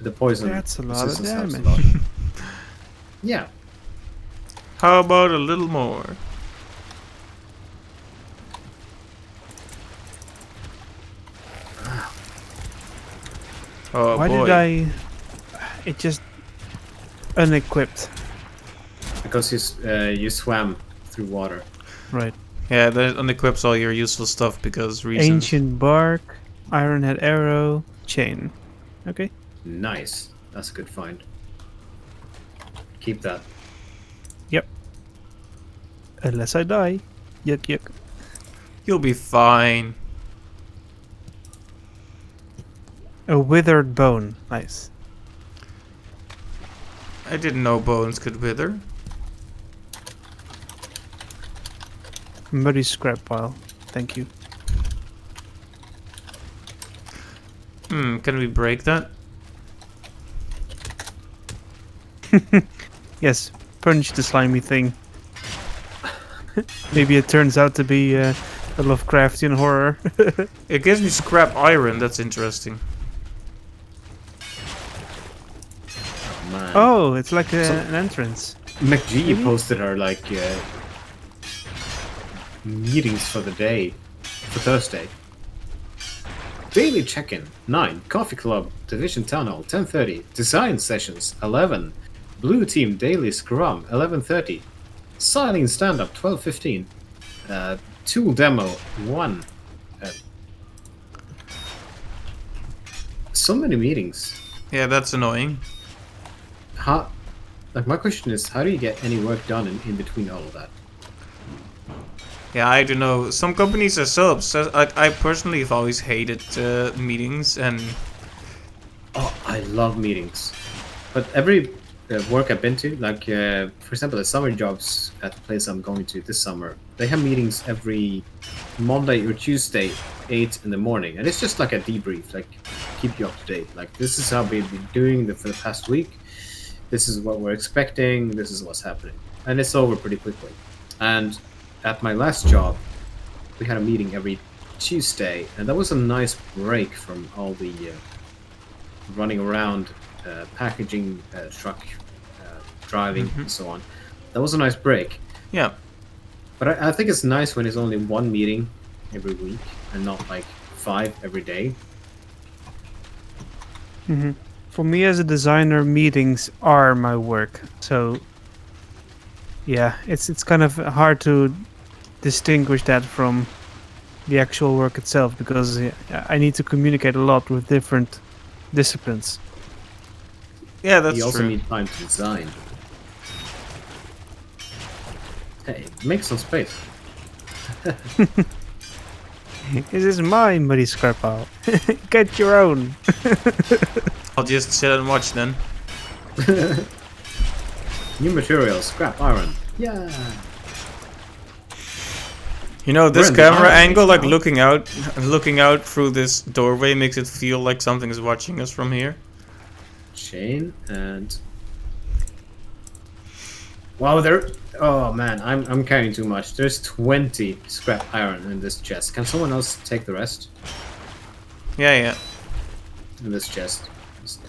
The poison That's a lot of resistance helps a damage. lot. Yeah. How about a little more? Oh Why boy. did I... It just... Unequipped. Because you swam through water. Right. Yeah, that unequips all your useful stuff because reasons. Ancient bark, ironhead arrow, chain. Okay. Nice. That's a good find. Keep that. Yep. Unless I die. Yuck, yuck. You'll be fine. A withered bone. Nice. I didn't know bones could wither. Muddy scrap pile. Thank you. Can we break that? Yes. Punch the slimy thing. Maybe it turns out to be a Lovecraftian horror. It gives me scrap iron, that's interesting. Man. Oh, it's like an entrance. McGee Maybe? posted her like meetings for the day for Thursday. Daily check-in 9. Coffee club division town hall 10:30. Design sessions 11. Blue team daily scrum 11:30. Silent stand-up 12:15. Tool demo 1. Uh, so many meetings. Yeah, that's annoying. How? Like my question is, how do you get any work done in between all of that? Yeah, I don't know. Some companies are so obsessed. I personally have always hated meetings, and Oh, I love meetings. But every work I've been to, like for example, the summer jobs at the place I'm going to this summer, they have meetings every Monday or Tuesday, 8 in the morning, and it's just like a debrief, like keep you up to date. Like this is how we've been doing for the past week. This is what we're expecting. This is what's happening, and it's over pretty quickly. And at my last job, we had a meeting every Tuesday, and that was a nice break from all the running around, packaging, truck driving, and so on. That was a nice break. yeah. But I think it's nice when it's only one meeting every week and not like 5 every day. For me as a designer, meetings are my work. So yeah, it's kind of hard to distinguish that from the actual work itself because I need to communicate a lot with different disciplines. Yeah, that's You also true. need time to design. Hey, make some space. This is mine, buddy scrap pile. Get your own. I'll just sit and watch then. New materials, scrap iron. Yeah. You know, this We're in the camera Valheim angle, like now. looking out through this doorway, makes it feel like something is watching us from here. Chain and. Wow, there. Oh man, I'm carrying too much. There's 20 scrap iron in this chest. Can someone else take the rest? Yeah, yeah. In this chest. There's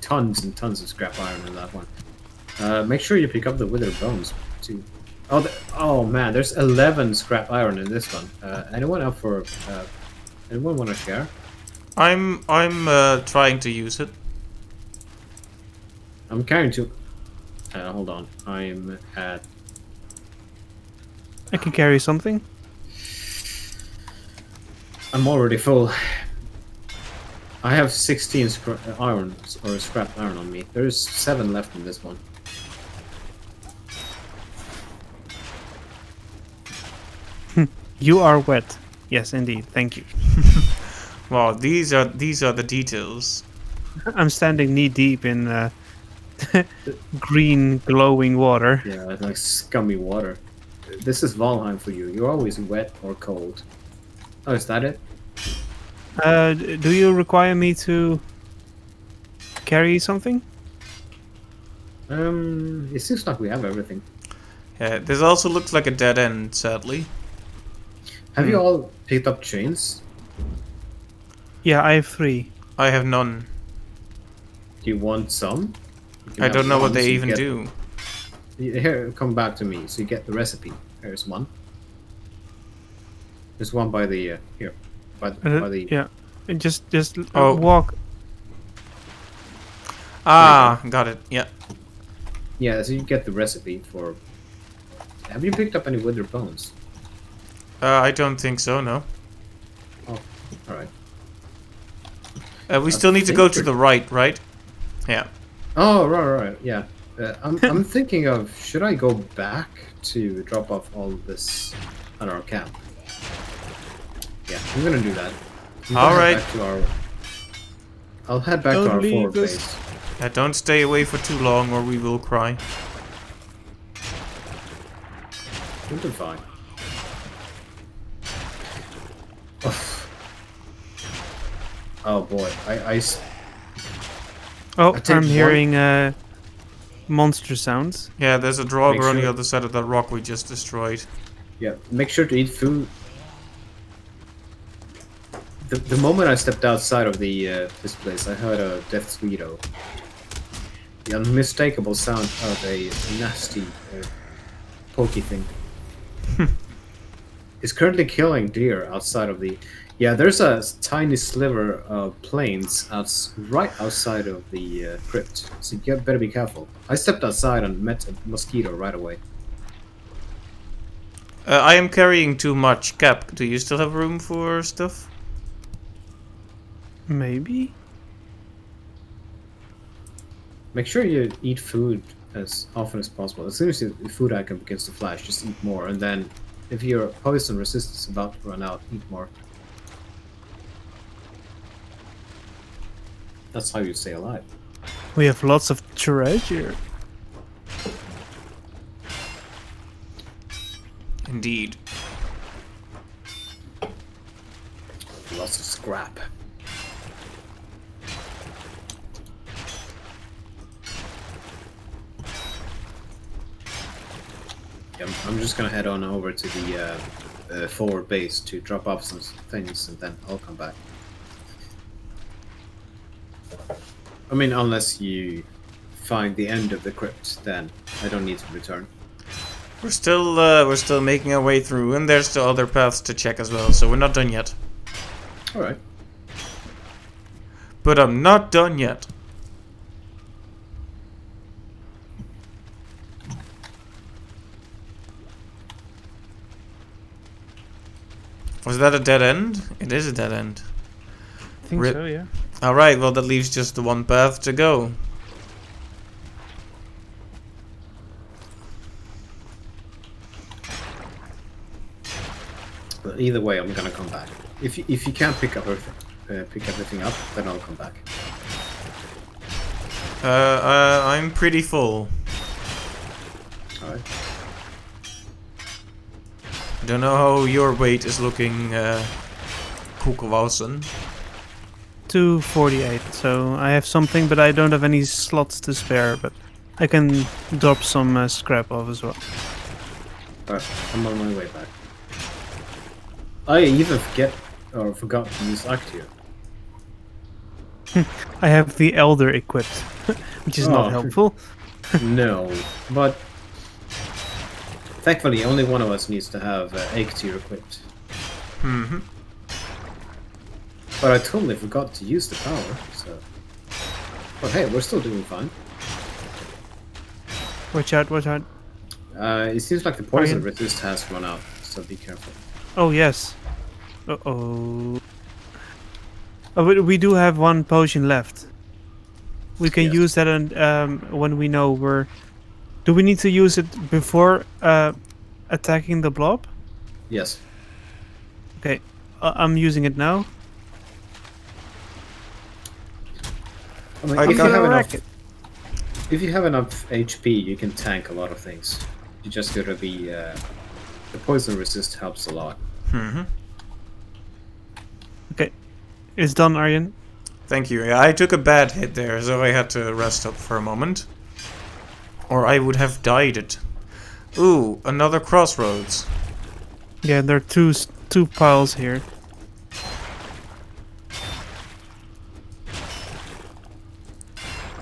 tons and tons of scrap iron in that one. Make sure you pick up the withered bones too. Oh, oh man, there's 11 scrap iron in this one. Anyone up for? Anyone want to share? I'm trying to use it. I'm carrying two. Hold on. I'm at. I can carry something. I'm already full. I have 16 iron or scrap iron on me. There's 7 left in this one. You are wet. Yes, indeed. Thank you. Wow, these are the details. I'm standing knee deep in green glowing water. Yeah, it's like scummy water. This is Valheim for you. You're always wet or cold. Oh, is that it? Do you require me to carry something? It seems like we have everything. Yeah, this also looks like a dead end, sadly. Have you all picked up chains? Yeah, I have 3. I have none. Do you want some? You can I have don't know one, what they so you even get- do. Here, come back to me. So you get the recipe. There's one. There's one by the here, by the. Yeah, and just Oh. walk. Ah, got it. Yeah. Yeah, so you get the recipe for. Have you picked up any withered bones? I don't think so. No. Oh, all right. We still need to go to the right? Yeah. Oh, right, yeah. I'm thinking of should I go back to drop off all this at our camp? Yeah, I'm gonna do that. I'm gonna All head right. back to our- I'll head back to Don't our leave forward us. base. Yeah, don't stay away for too long or we will cry. We'll be fine. Oh boy, Oh, I take I'm one. hearing monster sounds. Yeah, there's a draugr on the sure- other side of that rock we just destroyed. yeah. Make sure to eat food. The moment I stepped outside of the this place, I heard a death squealo. The unmistakable sound of a nasty pokey thing. It's currently killing deer outside of the. Yeah, there's a tiny sliver of plains right outside of the crypt, so you better be careful. I stepped outside and met a mosquito right away. I am carrying too much. Cap, do you still have room for stuff? Maybe. Make sure you eat food as often as possible. As soon as your food icon begins to flash, just eat more, and then if your poison resistance is about to run out, eat more. That's how you stay alive. We have lots of treasure. Indeed. Lots of scrap. Yeah, I'm just gonna head on over to the forward base to drop off some things, and then I'll come back. I mean, unless you find the end of the crypt, then I don't need to return. We're still making our way through, and there's still other paths to check as well, so we're not done yet. Alright. But I'm not done yet. Was that a dead end? It is a dead end. I think Rip. so, yeah. Alright, well that leaves just the one path to go. But either way, I'm gonna come back. If you can't pick everything up, then I'll come back. I'm pretty full. Alright. Don't know how your weight is looking, Koekelwausen. 248. So I have something, but I don't have any slots to spare. But I can drop some scrap off as well. Alright, I'm on my way back. I even forgot to use Actio. I have the Elder equipped, which is not Oh. helpful. No, but thankfully only one of us needs to have Actio equipped. Mm-hmm. But I totally forgot to use the power, so... But hey, we're still doing fine. Watch out, watch out. It seems like the poison Ryan? resist has run out, so be careful. Oh, yes. Uh-oh. Oh, but we do have one potion left. We can Yes. use that when we know we're... Do we need to use it before attacking the blob? Yes. Okay, I'm using it now. I mean, I if, you got have a enough, if you have enough HP, you can tank a lot of things. You just gotta be... the poison resist helps a lot. Mm-hmm. Okay, it's done, Arjen. Thank you. Yeah, I took a bad hit there, so I had to rest up for a moment. Or I would have died it. Ooh, another crossroads. Yeah, there are two piles here.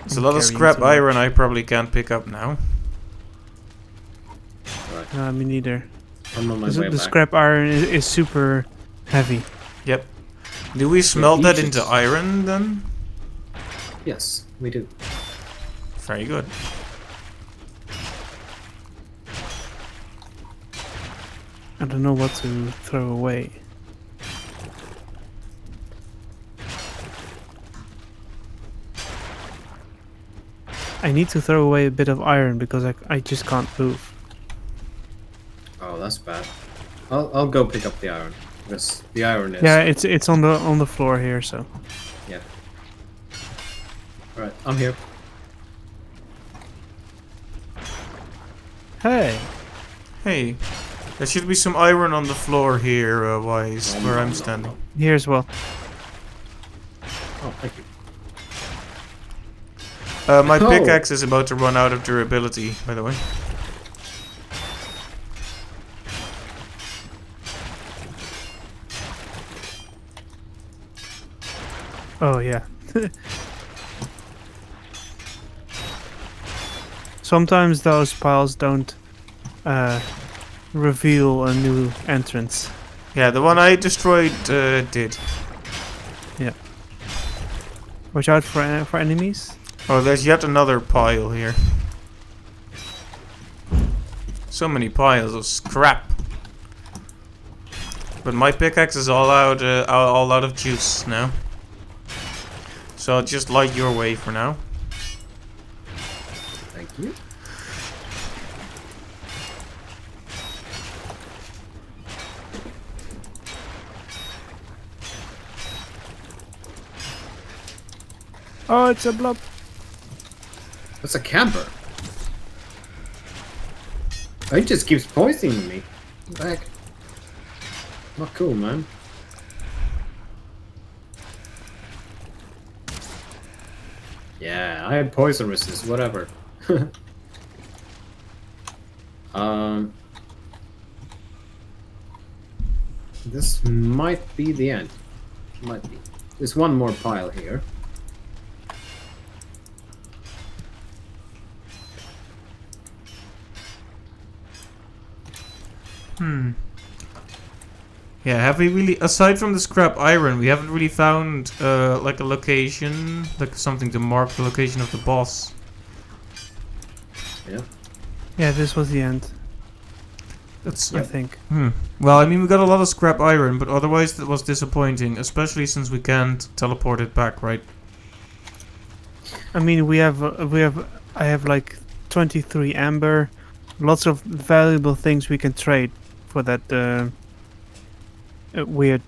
There's a lot of Carrying scrap too iron much. I probably can't pick up now. Me neither. I'm on my The way back. scrap iron is super heavy. Yep. Do we smelt that each into is- iron then? Yes, we do. Very good. I don't know what to throw away. I need to throw away a bit of iron because I just can't move. Oh, that's bad. I'll go pick up the iron because the iron is... Yeah, it's on the floor here, so. Yeah. Alright, I'm here. Hey, Hey, there should be some iron on the floor here, Wise, where I'm standing. here as well. Oh, thank you. My Oh. pickaxe is about to run out of durability, by the way. Oh yeah. Sometimes those piles don't reveal a new entrance. Yeah, the one I destroyed did. Watch out for enemies. Oh, there's yet another pile here. So many piles of scrap. But my pickaxe is all out of juice now. So I'll just light your way for now. Thank you. Oh, it's a blob. That's a camper. Oh, he just keeps poisoning me. What the heck? Not cool, man. Yeah, I have poison resist, whatever. um, this might be the end. Might be. There's one more pile here. Yeah, have we really, aside from the scrap iron, we haven't really found like a location, like something to mark the location of the boss. Yeah. Yeah, this was the end. That's I think. Well, I mean, we got a lot of scrap iron, but otherwise that was disappointing, especially since we can't teleport it back, right? I mean, I have like 23 amber, lots of valuable things we can trade for that weird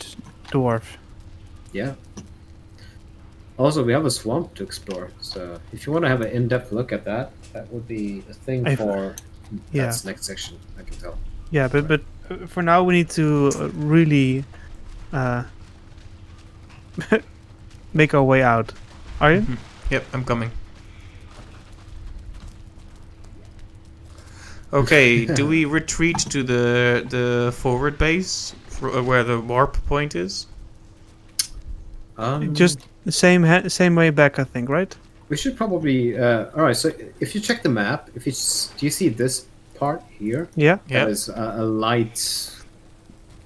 dwarf. Yeah. Also, we have a swamp to explore, so if you want to have an in-depth look at that, that would be a thing for yeah. that's next section, I can tell. Yeah, but for now we need to really make our way out. Are you? Yep, I'm coming. Okay, do we retreat to the forward base where the warp point is? Just the same way back, I think, right? We should probably. All right. So if you check the map, if you do you see this part here? Yeah. Yeah. That is a light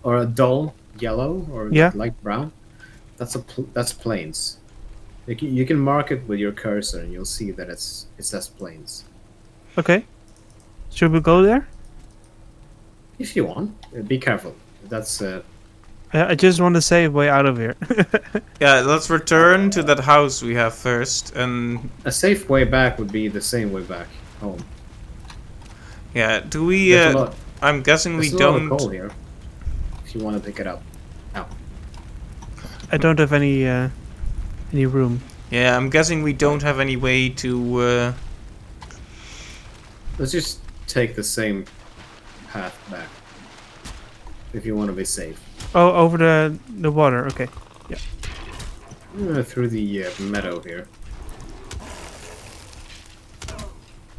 or a dull yellow or Yeah. light brown. That's plains. You can mark it with your cursor, and you'll see that it says plains. Okay. Should we go there? If you want, be careful. That's I just want to save way out of here. Yeah, let's return to that house we have first, and a safe way back would be the same way back home. yeah, do we? There's a lot, I'm guessing we there's a lot don't. of coal here. If you want to pick it up. I don't have any room. Yeah, I'm guessing we don't have any way to. Let's just take the same path back. If you want to be safe. Oh, over the water. Okay. Through the meadow here.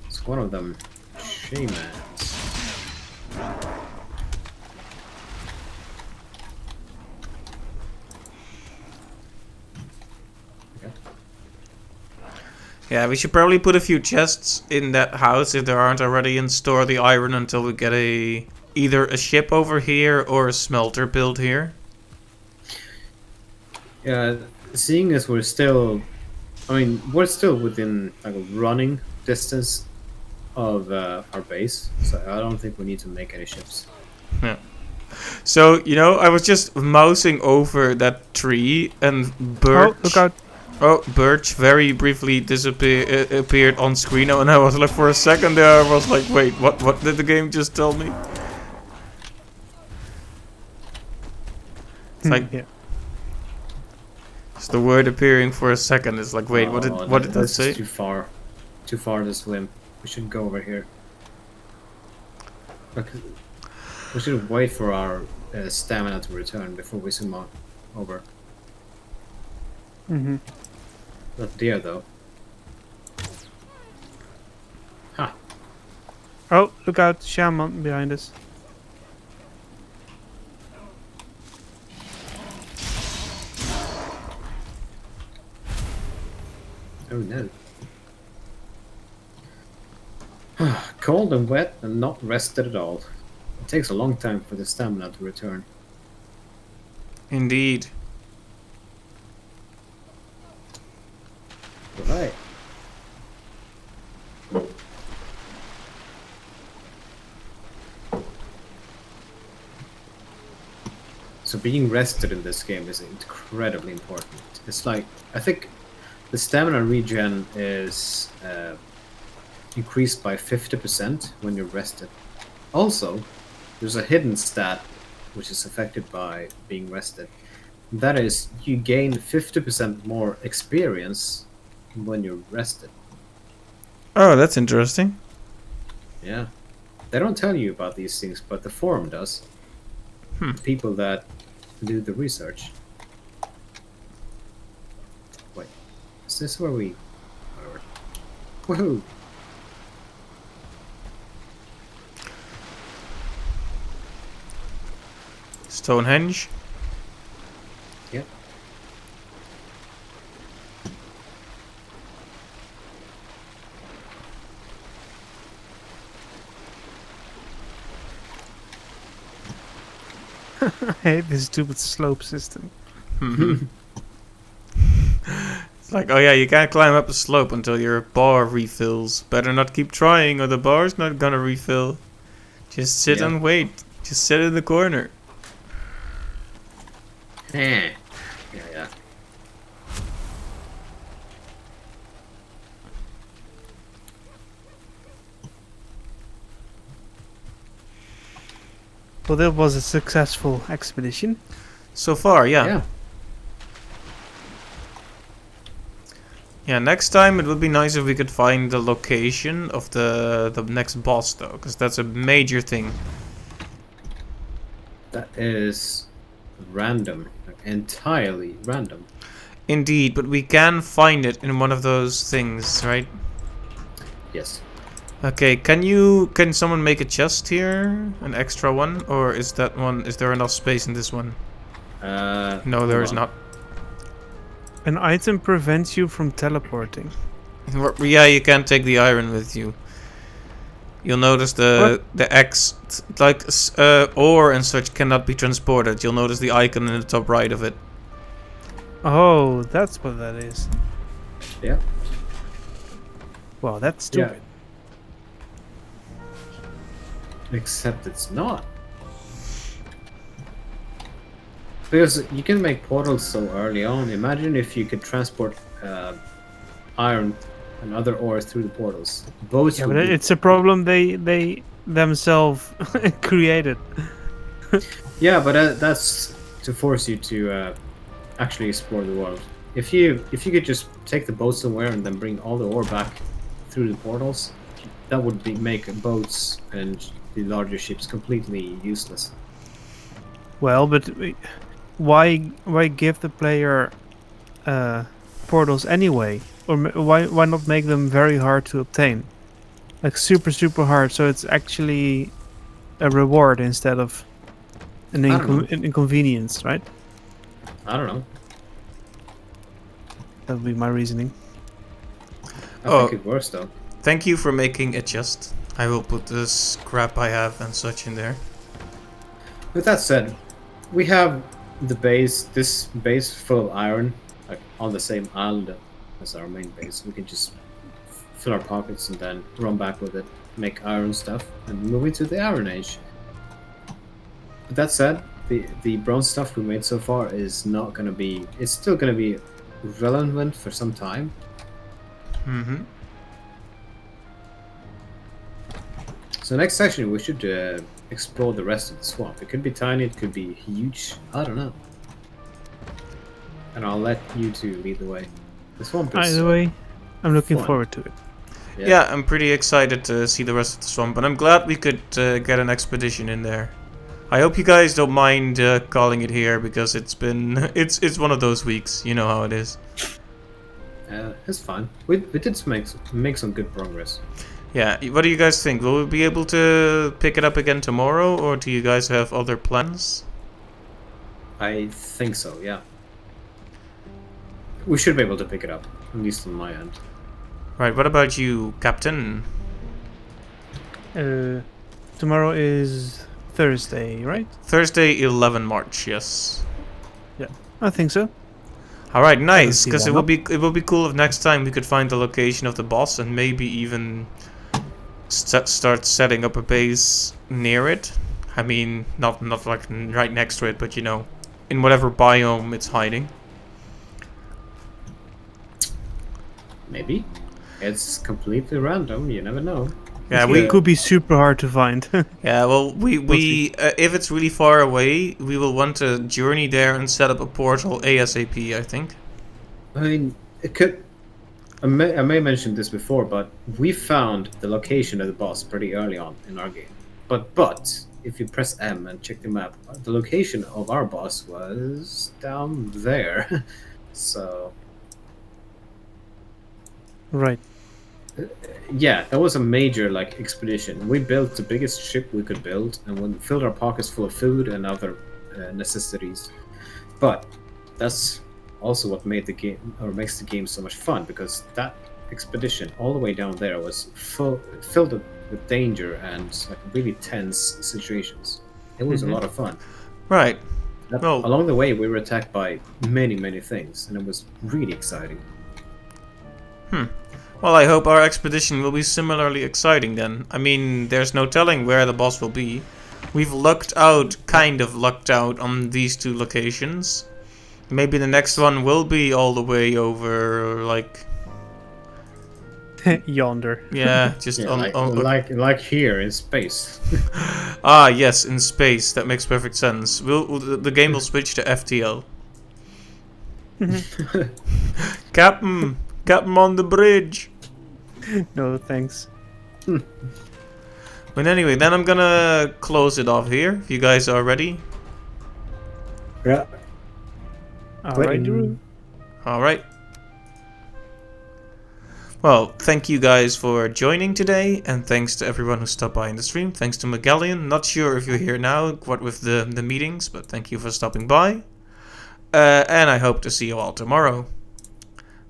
It's one of them shamans. Yeah, we should probably put a few chests in that house if there aren't already, and store the iron until we get either a ship over here or a smelter built here. Yeah, seeing as we're still within like a running distance of our base, so I don't think we need to make any ships. Yeah. So, I was just mousing over that tree, and Birch... Oh, look out. Oh, Birch very briefly appeared on screen, and I was like, for a second there, I was like, wait, what did the game just tell me? It's like... Yeah. It's the word appearing for a second. It's like, wait, what did that that's say? too far to swim. We should go over here. We should wait for our stamina to return before we swim over. Mm-hmm. Not deer though. Ha! Oh, look out, shaman behind us. Oh no. Cold and wet and not rested at all. It takes a long time for the stamina to return. Indeed. Right. So being rested in this game is incredibly important. It's like, I think the stamina regen is increased by 50% when you're rested. Also, there's a hidden stat which is affected by being rested. That is, you gain 50% more experience when you're rested. Oh, that's interesting. Yeah. They don't tell you about these things, but the forum does. Hmm. The people that do the research. Wait, is this where we... Whatever. Woohoo! Stonehenge. Yep. I hate this stupid slope system. It's like, oh yeah, you can't climb up a slope until your bar refills. Better not keep trying or the bar's not gonna refill. Just sit Yeah. and wait. Just sit in the corner. Yeah, yeah. Well, that was a successful expedition. So far, yeah. Yeah. Yeah, next time it would be nice if we could find the location of the next boss though, because that's a major thing. That is random. Like, entirely random. Indeed, but we can find it in one of those things, right? Yes. Okay, can someone make a chest here? An extra one? Or is there enough space in this one? No, there is not. An item prevents you from teleporting. Yeah, you can't take the iron with you. You'll notice the X, like ore and such cannot be transported. You'll notice the icon in the top right of it. Oh, that's what that is. Yeah. Well, that's stupid. Except it's not. Because you can make portals so early on. Imagine if you could transport iron and other ores through the portals. Boats Yeah, would but be... it's a problem they themselves created. Yeah, but that's to force you to actually explore the world. If you could just take the boat somewhere and then bring all the ore back through the portals, that would make boats and the larger ships completely useless. Well, but why give the player portals anyway? Or why not make them very hard to obtain? Like super hard, so it's actually a reward instead of an I don't know. inconvenience, right? I don't know. That would be my reasoning. I Oh. think it works though. Thank you for making a chest. I will put the scrap I have and such in there. With that said, we have this base full of iron, like on the same island as our main base. We can just fill our pockets and then run back with it, make iron stuff, and move into the Iron Age. With that said, the bronze stuff we made so far is not gonna be. It's still gonna be relevant for some time. Mm-hmm. So next section we should explore the rest of the swamp. It could be tiny, it could be huge. I don't know. And I'll let you two lead the way. The swamp is Either way, I'm looking fun. forward to it. Yeah, I'm pretty excited to see the rest of the swamp, and I'm glad we could get an expedition in there. I hope you guys don't mind calling it here, because it's been it's one of those weeks. You know how it is. It's fine. We did make some good progress. Yeah, what do you guys think? Will we be able to pick it up again tomorrow, or do you guys have other plans? I think so, yeah. We should be able to pick it up, at least on my end. Right, what about you, Captain? Tomorrow is Thursday, right? Thursday, 11 March, yes. I think so. All right, nice. see Because why not. it would be cool if next time we could find the location of the boss and maybe even start setting up a base near it. I mean, not like right next to it, but you know, in whatever biome it's hiding. Maybe. It's completely random. You never know. Yeah, It could be super hard to find. Yeah, well, We'll see. if it's really far away, we will want to journey there and set up a portal ASAP, I think. I mean, it could. I may mention this before, but we found the location of the boss pretty early on in our game. But if you press M and check the map, the location of our boss was down there. So Right. yeah, that was a major like expedition. We built the biggest ship we could build, and we filled our pockets full of food and other necessities. But that's also what made the game, or makes the game, so much fun, because that expedition all the way down there was filled with danger and like really tense situations. It was a lot of fun. Right. Well, Along the way, we were attacked by many things, and it was really exciting. well, I hope our expedition will be similarly exciting then. I mean, there's no telling where the boss will be. We've kind of lucked out on these two locations. Maybe the next one will be all the way over, like, Yonder. yeah, just Yeah, on like here in space. Ah, yes, in space. That makes perfect sense. The game will switch to FTL. Captain on the bridge. No, thanks. But anyway, then I'm gonna close it off here. If you guys are ready. Yeah. All Wait, right, Drew. All right. Well, thank you guys for joining today, and thanks to everyone who stopped by in the stream. Thanks to Magellan. Not sure if you're here now, what with the meetings, but thank you for stopping by. And I hope to see you all tomorrow.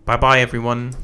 Bye bye, everyone.